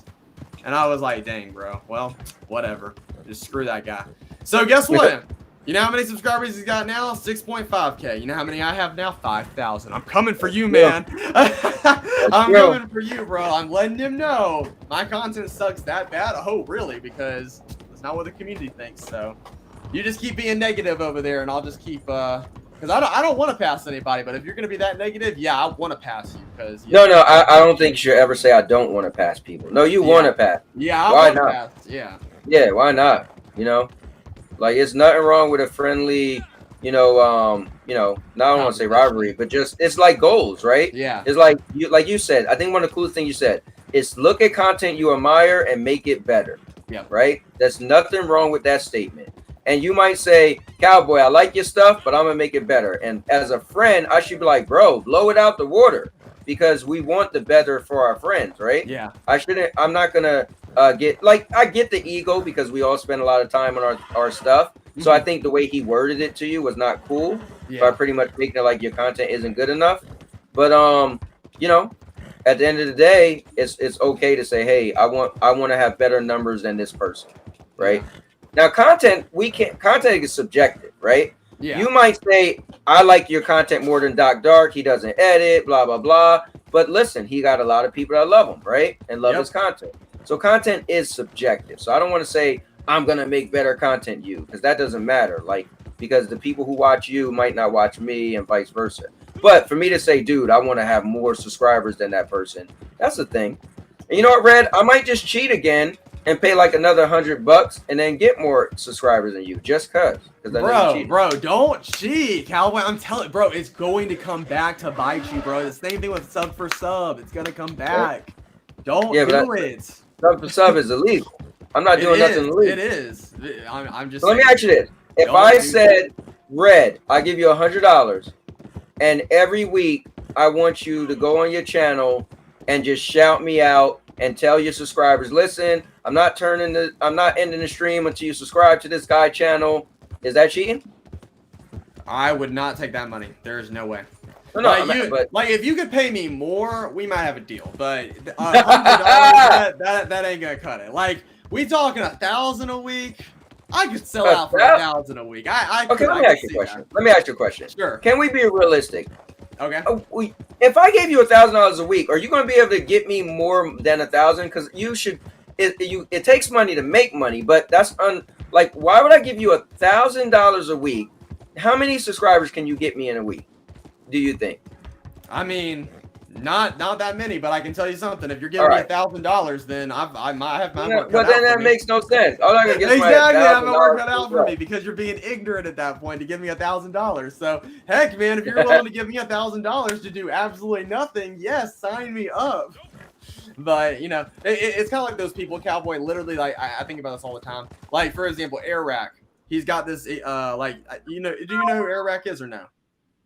And I was like, dang, bro. Well, whatever. Just screw that guy. So guess what? You know how many subscribers he's got now? 6.5K. You know how many I have now? 5,000. I'm coming for you, man. I'm coming for you, bro. I'm letting him know my content sucks that bad. Oh, really? Because it's not what the community thinks. So you just keep being negative over there, and I'll just keep because I don't want to pass anybody. But if you're gonna be that negative, yeah, I want to pass you. Because No, I don't think you should ever say I don't want to pass people. No, you want to pass. Yeah, I why want to not? pass. Yeah. Yeah, why not? You know, like it's nothing wrong with a friendly, not I don't want to say rivalry, but just it's like goals, right? Yeah. It's like you said. I think one of the coolest things you said is look at content you admire and make it better. Yeah. Right. There's nothing wrong with that statement. And you might say, Cowboy, I like your stuff, but I'm gonna make it better. And as a friend, I should be like, bro, blow it out the water, because we want the better for our friends, right? Yeah. I'm not gonna I get the ego because we all spend a lot of time on our stuff. So I think the way he worded it to you was not cool. Yeah. By pretty much making it like your content isn't good enough. But at the end of the day, it's okay to say, hey, I want to have better numbers than this person, right? Yeah. Now, content is subjective, right? Yeah. You might say, I like your content more than Doc Dark. He doesn't edit, blah, blah, blah. But listen, he got a lot of people that love him, right? And love his content. So content is subjective. So I don't want to say, I'm going to make better content you, because that doesn't matter. Like, because the people who watch you might not watch me and vice versa. But for me to say, dude, I want to have more subscribers than that person, that's the thing. And you know what, Red? I might just cheat again and pay like another $100 and then get more subscribers than you, just cause. Bro, don't cheat, Cowboy. I'm telling, bro, it's going to come back to bite you, bro. The same thing with sub for sub. It's gonna come back. Don't do it. Sub for sub is illegal. I'm not doing nothing illegal. It is. I'm just. So let me ask you this: if I said, Red, I give you $100, and every week I want you to go on your channel and just shout me out and tell your subscribers, listen, I'm not ending the stream until you subscribe to this guy channel. Is that cheating? I would not take that money. There's no way. No, like if you could pay me more, we might have a deal. But $100, that ain't gonna cut it. Like we talking 1,000 a week. I could sell out for 1,000 a week. Okay, let me ask you a question. Sure. Can we be realistic? Okay. If I gave you $1,000 a week, are you going to be able to get me more than 1,000? Because you should. It takes money to make money, but that's like, why would I give you $1,000 a week? How many subscribers can you get me in a week? Do you think? I mean, not that many, but I can tell you something. If you're giving me $1,000, then I might have my work cut out. But then that makes no sense. I'm not gonna get exactly. I have my work cut out for me because you're being ignorant at that point to give me $1,000. So heck, man, if you're willing to give me $1,000 to do absolutely nothing, yes, sign me up. But you know, it's kind of like those people, Cowboy. Literally, like I think about this all the time. Like for example, Air Rack. He's got this do you know who Air Rack is or no?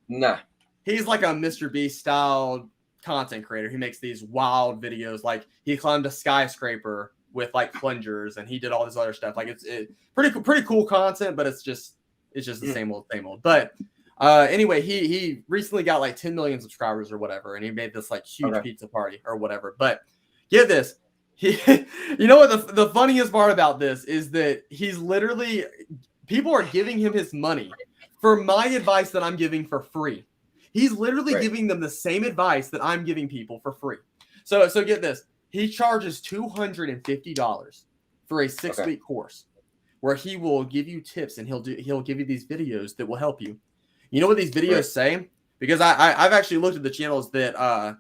Nah. He's like a Mr. Beast style content creator. He makes these wild videos. Like he climbed a skyscraper with like plungers, and he did all this other stuff. Like it's pretty cool content, but it's just the same old. But anyway, he recently got like 10 million subscribers or whatever, and he made this like huge pizza party or whatever. But get this, you know what the funniest part about this is that he's literally, people are giving him his money for my advice that I'm giving for free. He's literally giving them the same advice that I'm giving people for free. So get this. He charges $250 for a 6-week course where he will give you tips and he'll give you these videos that will help you. You know what these videos say? Because I've actually looked at the channels that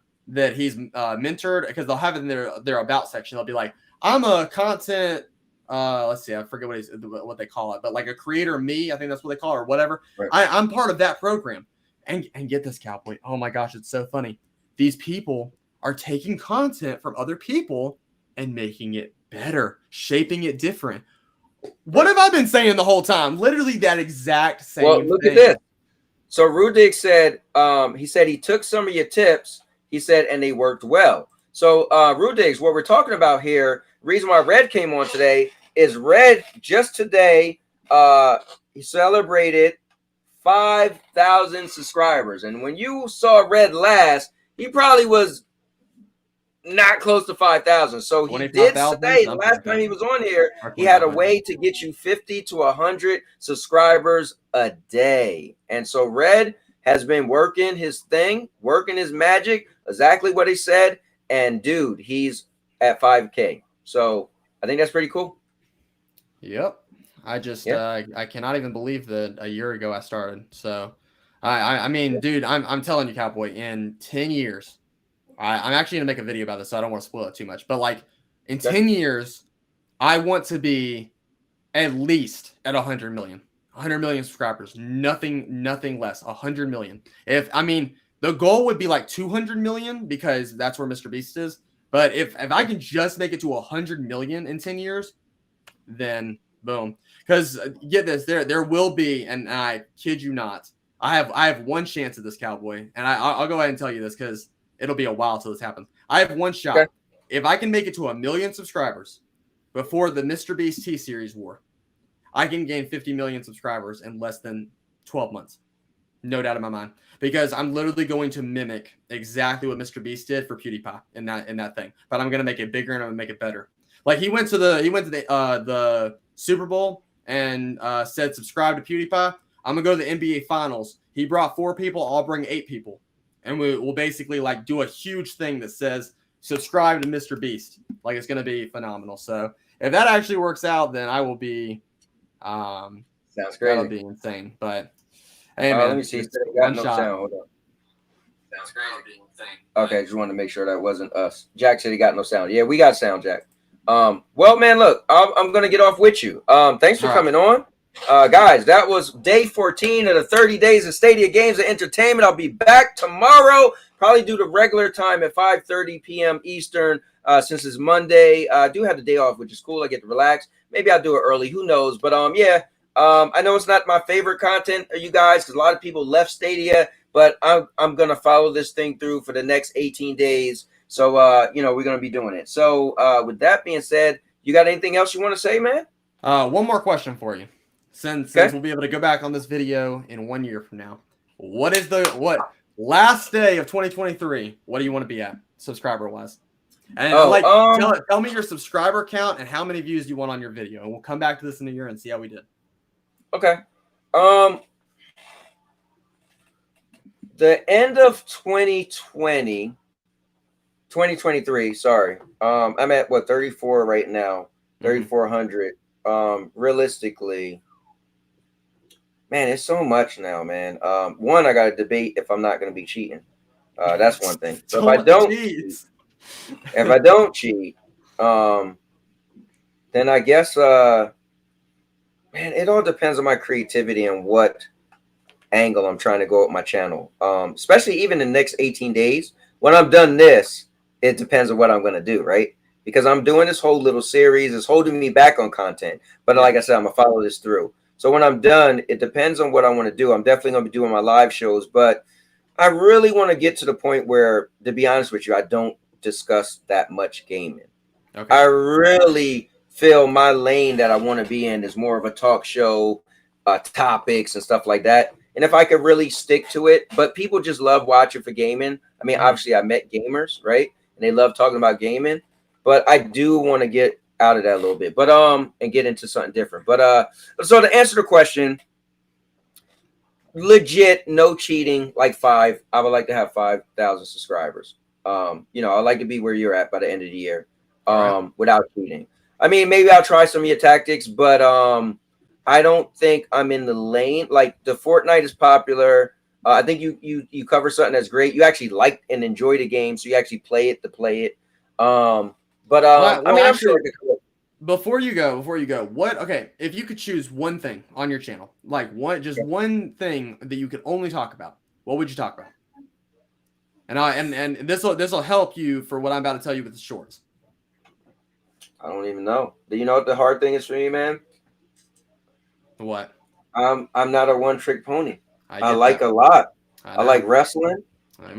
he's mentored, because they'll have it in their about section. They'll be like, I'm a content let's see, I forget what they call it, but like a creator me, I think that's what they call it or whatever. I'm part of that program. And get this, Cowboy. Oh my gosh, it's so funny. These people are taking content from other people and making it better, shaping it different. What have I been saying the whole time? Literally that exact same thing. Well, look at this. So Rudig said, he said he took some of your tips, he said, and they worked well. So Rudig, what we're talking about here, reason why Red came on today is Red just today, he celebrated 5,000 subscribers. And when you saw Red last, he probably was not close to 5,000. So he did 25,000 say something last like time that. he was on here, Or he had a 25,000. way to get you 50 to 100 subscribers a day. And so Red has been working his thing, working his magic, exactly what he said. And dude, he's at 5K. So I think that's pretty cool. Yep. I just Yeah. I cannot even believe that a year ago I started. So I mean, dude, I'm telling you, Cowboy, in 10 years, I'm actually gonna make a video about this, so I don't want to spoil it too much. But like in 10 years, I want to be at least at 100 million. 100 million subscribers. Nothing less. 100 million. I mean, the goal would be like 200 million because that's where Mr. Beast is. But if I can just make it to 100 million in 10 years, then boom. Because get this, there will be, and I kid you not, I have one chance at this, Cowboy, and I'll go ahead and tell you this because it'll be a while till this happens. I have one shot. Okay. If I can make it to 1 million subscribers before the Mr. Beast T Series war, I can gain 50 million subscribers in less than 12 months. No doubt in my mind. Because I'm literally going to mimic exactly what Mr. Beast did for PewDiePie in that thing. But I'm gonna make it bigger and I'm gonna make it better. Like he went to the Super Bowl and said subscribe to PewDiePie. I'm gonna go to the NBA Finals. He brought 4 people. I'll bring 8 people, and we'll basically like do a huge thing that says subscribe to Mr. Beast. Like it's gonna be phenomenal. So if that actually works out, then I will be Sounds that'll crazy. be insane. But hey man, Let me see. it's Got one no shot. sound. Hold on. Sounds crazy. Okay, just wanted to make sure that wasn't us. Jack said he got no sound. Yeah, we got sound, Jack. Well, man, look, I'm gonna get off with you. Thanks for coming on. Guys, that was day 14 of the 30 days of Stadia Games and Entertainment. I'll be back tomorrow, probably do the regular time at 5:30 p.m. Eastern. Since it's Monday, I do have the day off, which is cool. I get to relax. Maybe I'll do it early. Who knows? But yeah, I know it's not my favorite content, you guys, because a lot of people left Stadia. But I'm gonna follow this thing through for the next 18 days. So we're gonna be doing it. So with that being said, you got anything else you want to say, man? One more question for you. Since we'll be able to go back on this video in 1 year from now, what last day of 2023? What do you want to be at subscriber wise? And tell me your subscriber count and how many views you want on your video, and we'll come back to this in a year and see how we did. Okay. The end of 2023, sorry. I'm at what, 34 right now, 3,400. Realistically, man, it's so much now, man. One, I got to debate if I'm not going to be cheating. That's one thing. So if I don't cheat, then I guess, man, it all depends on my creativity and what angle I'm trying to go with my channel. Especially even in the next 18 days. When I'm done this, it depends on what I'm going to do, right? Because I'm doing this whole little series. It's holding me back on content. But like I said, I'm going to follow this through. So when I'm done, it depends on what I want to do. I'm definitely going to be doing my live shows. But I really want to get to the point where, to be honest with you, I don't discuss that much gaming. Okay. I really feel my lane that I want to be in is more of a talk show, topics and stuff like that. And if I could really stick to it, but people just love watching for gaming. I mean, obviously I met gamers, right? And they love talking about gaming, but I do want to get out of that a little bit, but and get into something different. But so to answer the question, legit, no cheating, like 5. I would like to have 5,000 subscribers. I'd like to be where you're at by the end of the year, without cheating. I mean, maybe I'll try some of your tactics, but I don't think I'm in the lane. Like the Fortnite is popular. I think you cover something that's great. You actually like and enjoy the game, so you actually play it to play it. I mean, I'm sure. Before you go, if you could choose one thing on your channel, like one thing that you could only talk about, what would you talk about? And this will help you for what I'm about to tell you with the shorts. I don't even know. Do you know what the hard thing is for me, man? What? I'm not a one-trick pony. I like a lot. I like wrestling.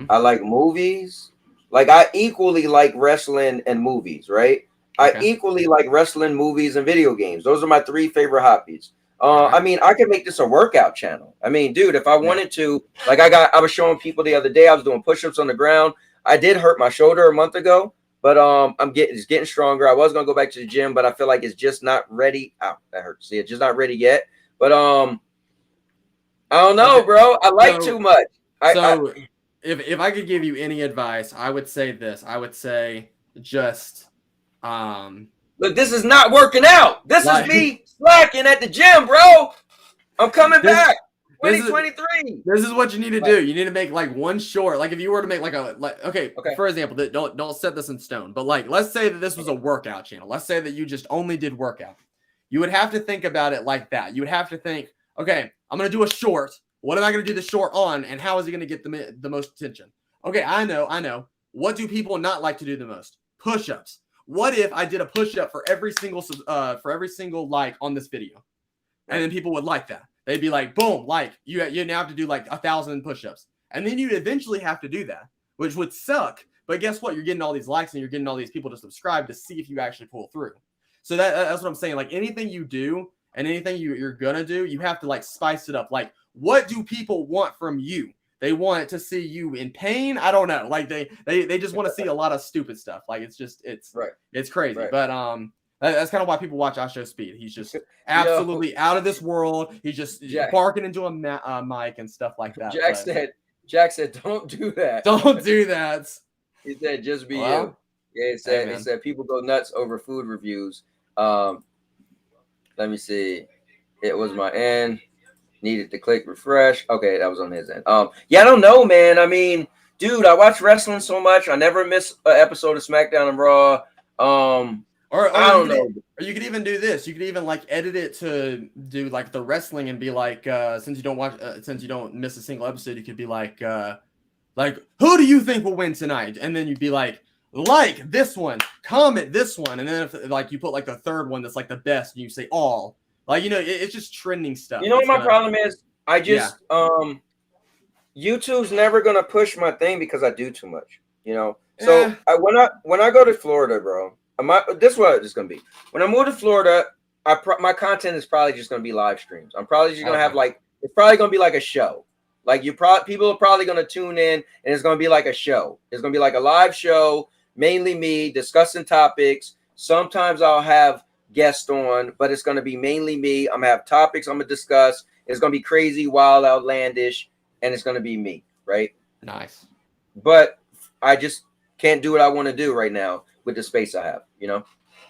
I like movies. Like I equally like wrestling and movies, right? Okay. I equally like wrestling, movies, and video games. Those are my 3 favorite hobbies. I mean, I could make this a workout channel. I mean, dude, if I wanted to, like I was showing people the other day, I was doing push-ups on the ground. I did hurt my shoulder a month ago, but it's getting stronger. I was gonna go back to the gym, but I feel like it's just not ready. Ow, that hurts. See, it's just not ready yet. But I don't know, bro. I like too much. If I could give you any advice, I would say this. I would say just look, this is not working out. This is me slacking at the gym, bro. I'm coming back. 2023. This is what you need to do. You need to make like one short. Like if you were to make like okay, for example, don't set this in stone. But like, let's say that this was a workout channel. Let's say that you just only did workout. You would have to think about it like that. You would have to think, okay, I'm gonna do a short. What am I gonna do the short on, and how is it gonna get the most attention? Okay, I know. What do people not like to do the most? Push-ups. What if I did a push-up for every single like on this video, and then people would like that? They'd be like, boom, like you now have to do like 1,000 push-ups, and then you'd eventually have to do that, which would suck. But guess what? You're getting all these likes, and you're getting all these people to subscribe to see if you actually pull through. So that's what I'm saying. Like anything you do and anything you're gonna do, you have to like spice it up. Like, what do people want from you? They want to see you in pain. I don't know. Like they just want to see a lot of stupid stuff. Like it's crazy. Right. But that's kind of why people watch I Show Speed. He's just absolutely out of this world. He's just barking into a mic and stuff like that. Jack said, don't do that. Don't do that. He said, just be you. Yeah, he said people go nuts over food reviews. Let me see. It was my end. Needed to click refresh. Okay, that was on his end. Yeah, I don't know, man. I mean, dude, I watch wrestling so much. I never miss an episode of SmackDown and Raw. Or I don't know. Or you could even do this. You could even like edit it to do like the wrestling and be like, since you don't miss a single episode, you could be like, who do you think will win tonight? And then you'd be like this one, comment this one, and then if like you put like the third one that's like the best, and you say all. Like, it's just trending stuff. You know what my problem is? I just YouTube's never gonna push my thing because I do too much. So when I go to Florida, bro, this is what it's gonna be. When I move to Florida, my content is probably just gonna be live streams. I'm probably just gonna have it's probably gonna be like a show. Like people are probably gonna tune in, and it's gonna be like a show. It's gonna be like a live show, mainly me discussing topics. Sometimes I'll have guest on, but it's going to be mainly me. I'm going to have topics I'm going to discuss. It's going to be crazy, wild, outlandish, and it's going to be me, right? Nice. But I just can't do what I want to do right now with the space I have, So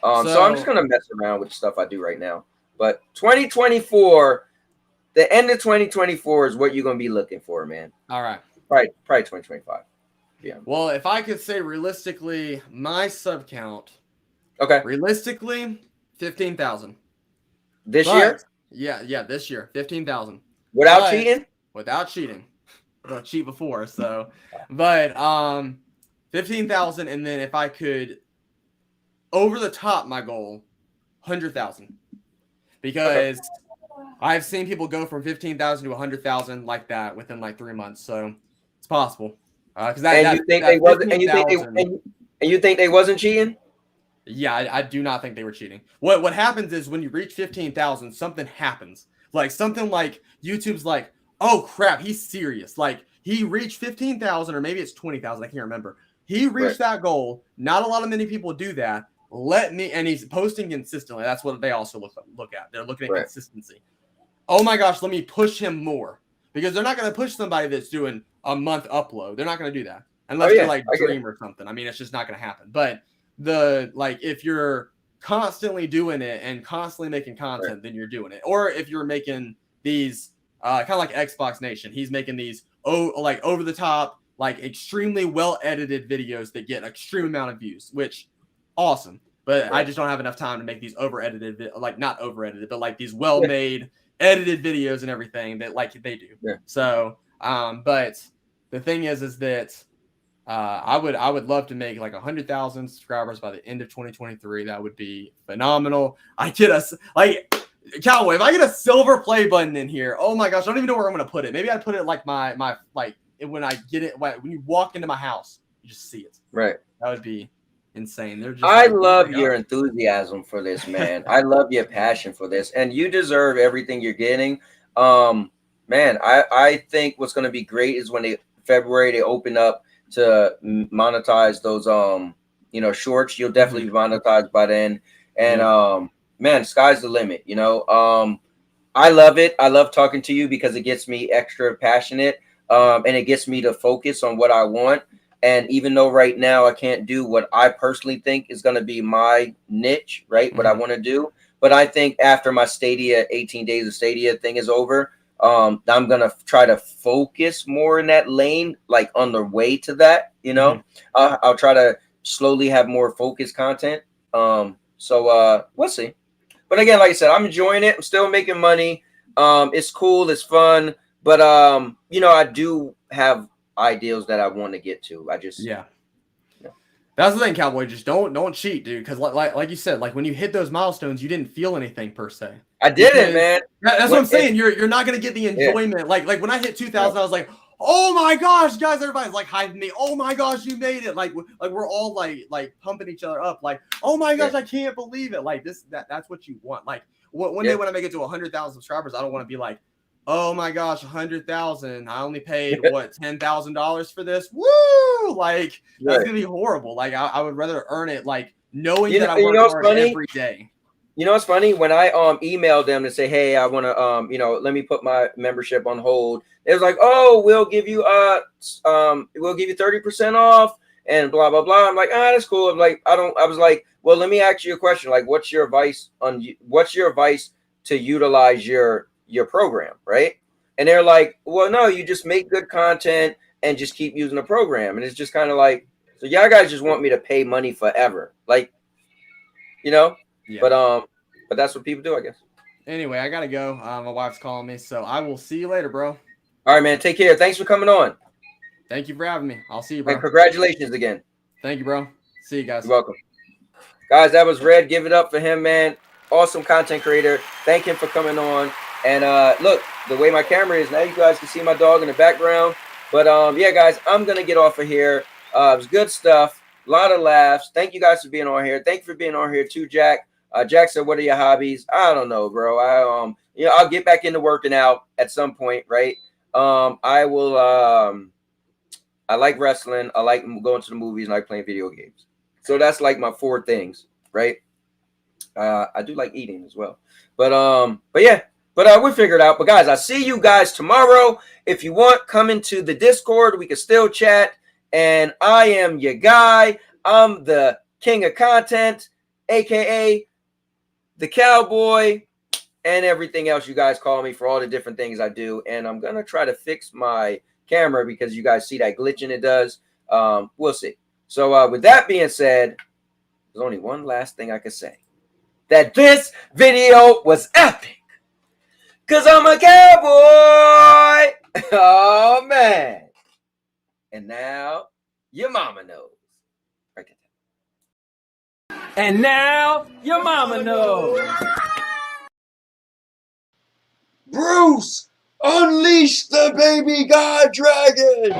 I'm just going to mess around with the stuff I do right now. But 2024, the end of 2024 is what you're going to be looking for, man. All right. Probably 2025. Yeah. Well, if I could say realistically, my sub count. Okay. Realistically, 15,000 this year. Yeah, this year 15,000 without cheating. I don't cheat before, so but 15,000, and then if I could over the top my goal 100,000, because I've seen people go from 15,000 to 100,000 like that within like 3 months, so it's possible. Because you think they wasn't cheating? Yeah, I do not think they were cheating. What happens is when you reach 15,000, something happens. Like something like YouTube's like, oh crap, he's serious. Like he reached 15,000, or maybe it's 20,000. I can't remember. He reached that goal. Not a lot of many people do that. And he's posting consistently. That's what they also look at. They're looking at consistency. Oh my gosh, let me push him more, because they're not going to push somebody that's doing a month upload. They're not going to do that unless they're like Dream or something. I mean, it's just not going to happen. But if you're constantly doing it and constantly making content, then you're doing it. Or if you're making these kind of like Xbox Nation, he's making these over the top, like extremely well edited videos that get extreme amount of views, which awesome. But I just don't have enough time to make these over edited, like not over edited, but like these well made edited videos and everything that like they do. Yeah. So but the thing is that I would love to make like 100,000 subscribers by the end of 2023. That would be phenomenal. I get Cowboy, if I get a silver play button in here, oh my gosh, I don't even know where I'm gonna put it. Maybe I'd put it like when I get it, when you walk into my house, you just see it. Right. That would be insane. They're just I like, oh love my your God. enthusiasm for this, man. I love your passion for this, and you deserve everything you're getting. Man, I think what's going to be great is when February they open up to monetize those shorts. You'll definitely be monetized by then, and man, sky's the limit. I love it. I love talking to you because it gets me extra passionate, and it gets me to focus on what I want. And even though right now I can't do what I personally think is going to be my niche, right? What I want to do. But I think after my Stadia, 18 days of Stadia thing is over, I'm going to try to focus more in that lane, like on the way to that, I'll try to slowly have more focused content. So we'll see. But again, like I said, I'm enjoying it. I'm still making money. It's cool. It's fun. But, I do have ideals that I want to get to. I just That's the thing, Cowboy. Just don't cheat, dude. Because like you said, like when you hit those milestones, you didn't feel anything per se. I didn't, man. That's what I'm saying. You're not gonna get the enjoyment. Yeah. Like when I hit 2,000, I was like, oh my gosh, guys! Everybody's like hyping me. Oh my gosh, you made it! Like we're all like pumping each other up. Like, oh my gosh, I can't believe it! Like that's what you want. Like one day when I make it to 100,000 subscribers, I don't want to be like, oh my gosh, 100,000. I only paid what $10,000 for this. Woo! Like that's gonna be horrible. Like I would rather earn it like knowing that I work hard every day. You know what's funny? When I emailed them to say, hey, I want to let me put my membership on hold. It was like, oh, we'll give you 30% off and blah blah blah. I'm like, that's cool. I was like, well, let me ask you a question. Like, what's your advice to utilize your program, right? And they're like, well, no, you just make good content and just keep using the program. And it's just kind of like, so y'all guys just want me to pay money forever, like, but that's what people do, I guess. Anyway, I gotta go. My wife's calling me, so I will see you later, bro. All right, man. Take care. Thanks for coming on. Thank you for having me. I'll see you, bro. And congratulations again. Thank you, bro. See you guys. You're welcome. Guys, that was Red. Give it up for him, man. Awesome content creator. Thank him for coming on. And look, the way my camera is now, you guys can see my dog in the background. But yeah, guys, I'm gonna get off of here. It was good stuff. A lot of laughs. Thank you guys for being on here. Thank you for being on here too, Jack. Jack said, what are your hobbies? I don't know, bro. I'll get back into working out at some point, right? I will I like wrestling, I like going to the movies, and I like playing video games. So that's like my 4 things, right? I do like eating as well. But yeah, we'll figure it out. But guys, I'll see you guys tomorrow. If you want, come into the Discord. We can still chat. And I am your guy. I'm the king of content, aka the cowboy, and everything else you guys call me for all the different things I do. And I'm gonna try to fix my camera because you guys see that glitching it does. We'll see. So with that being said, there's only one last thing I can say. That this video was epic. Cause I'm a cowboy. Oh man. And now your mama knows. Right there. And now your mama knows. Bruce, unleash the baby god dragon.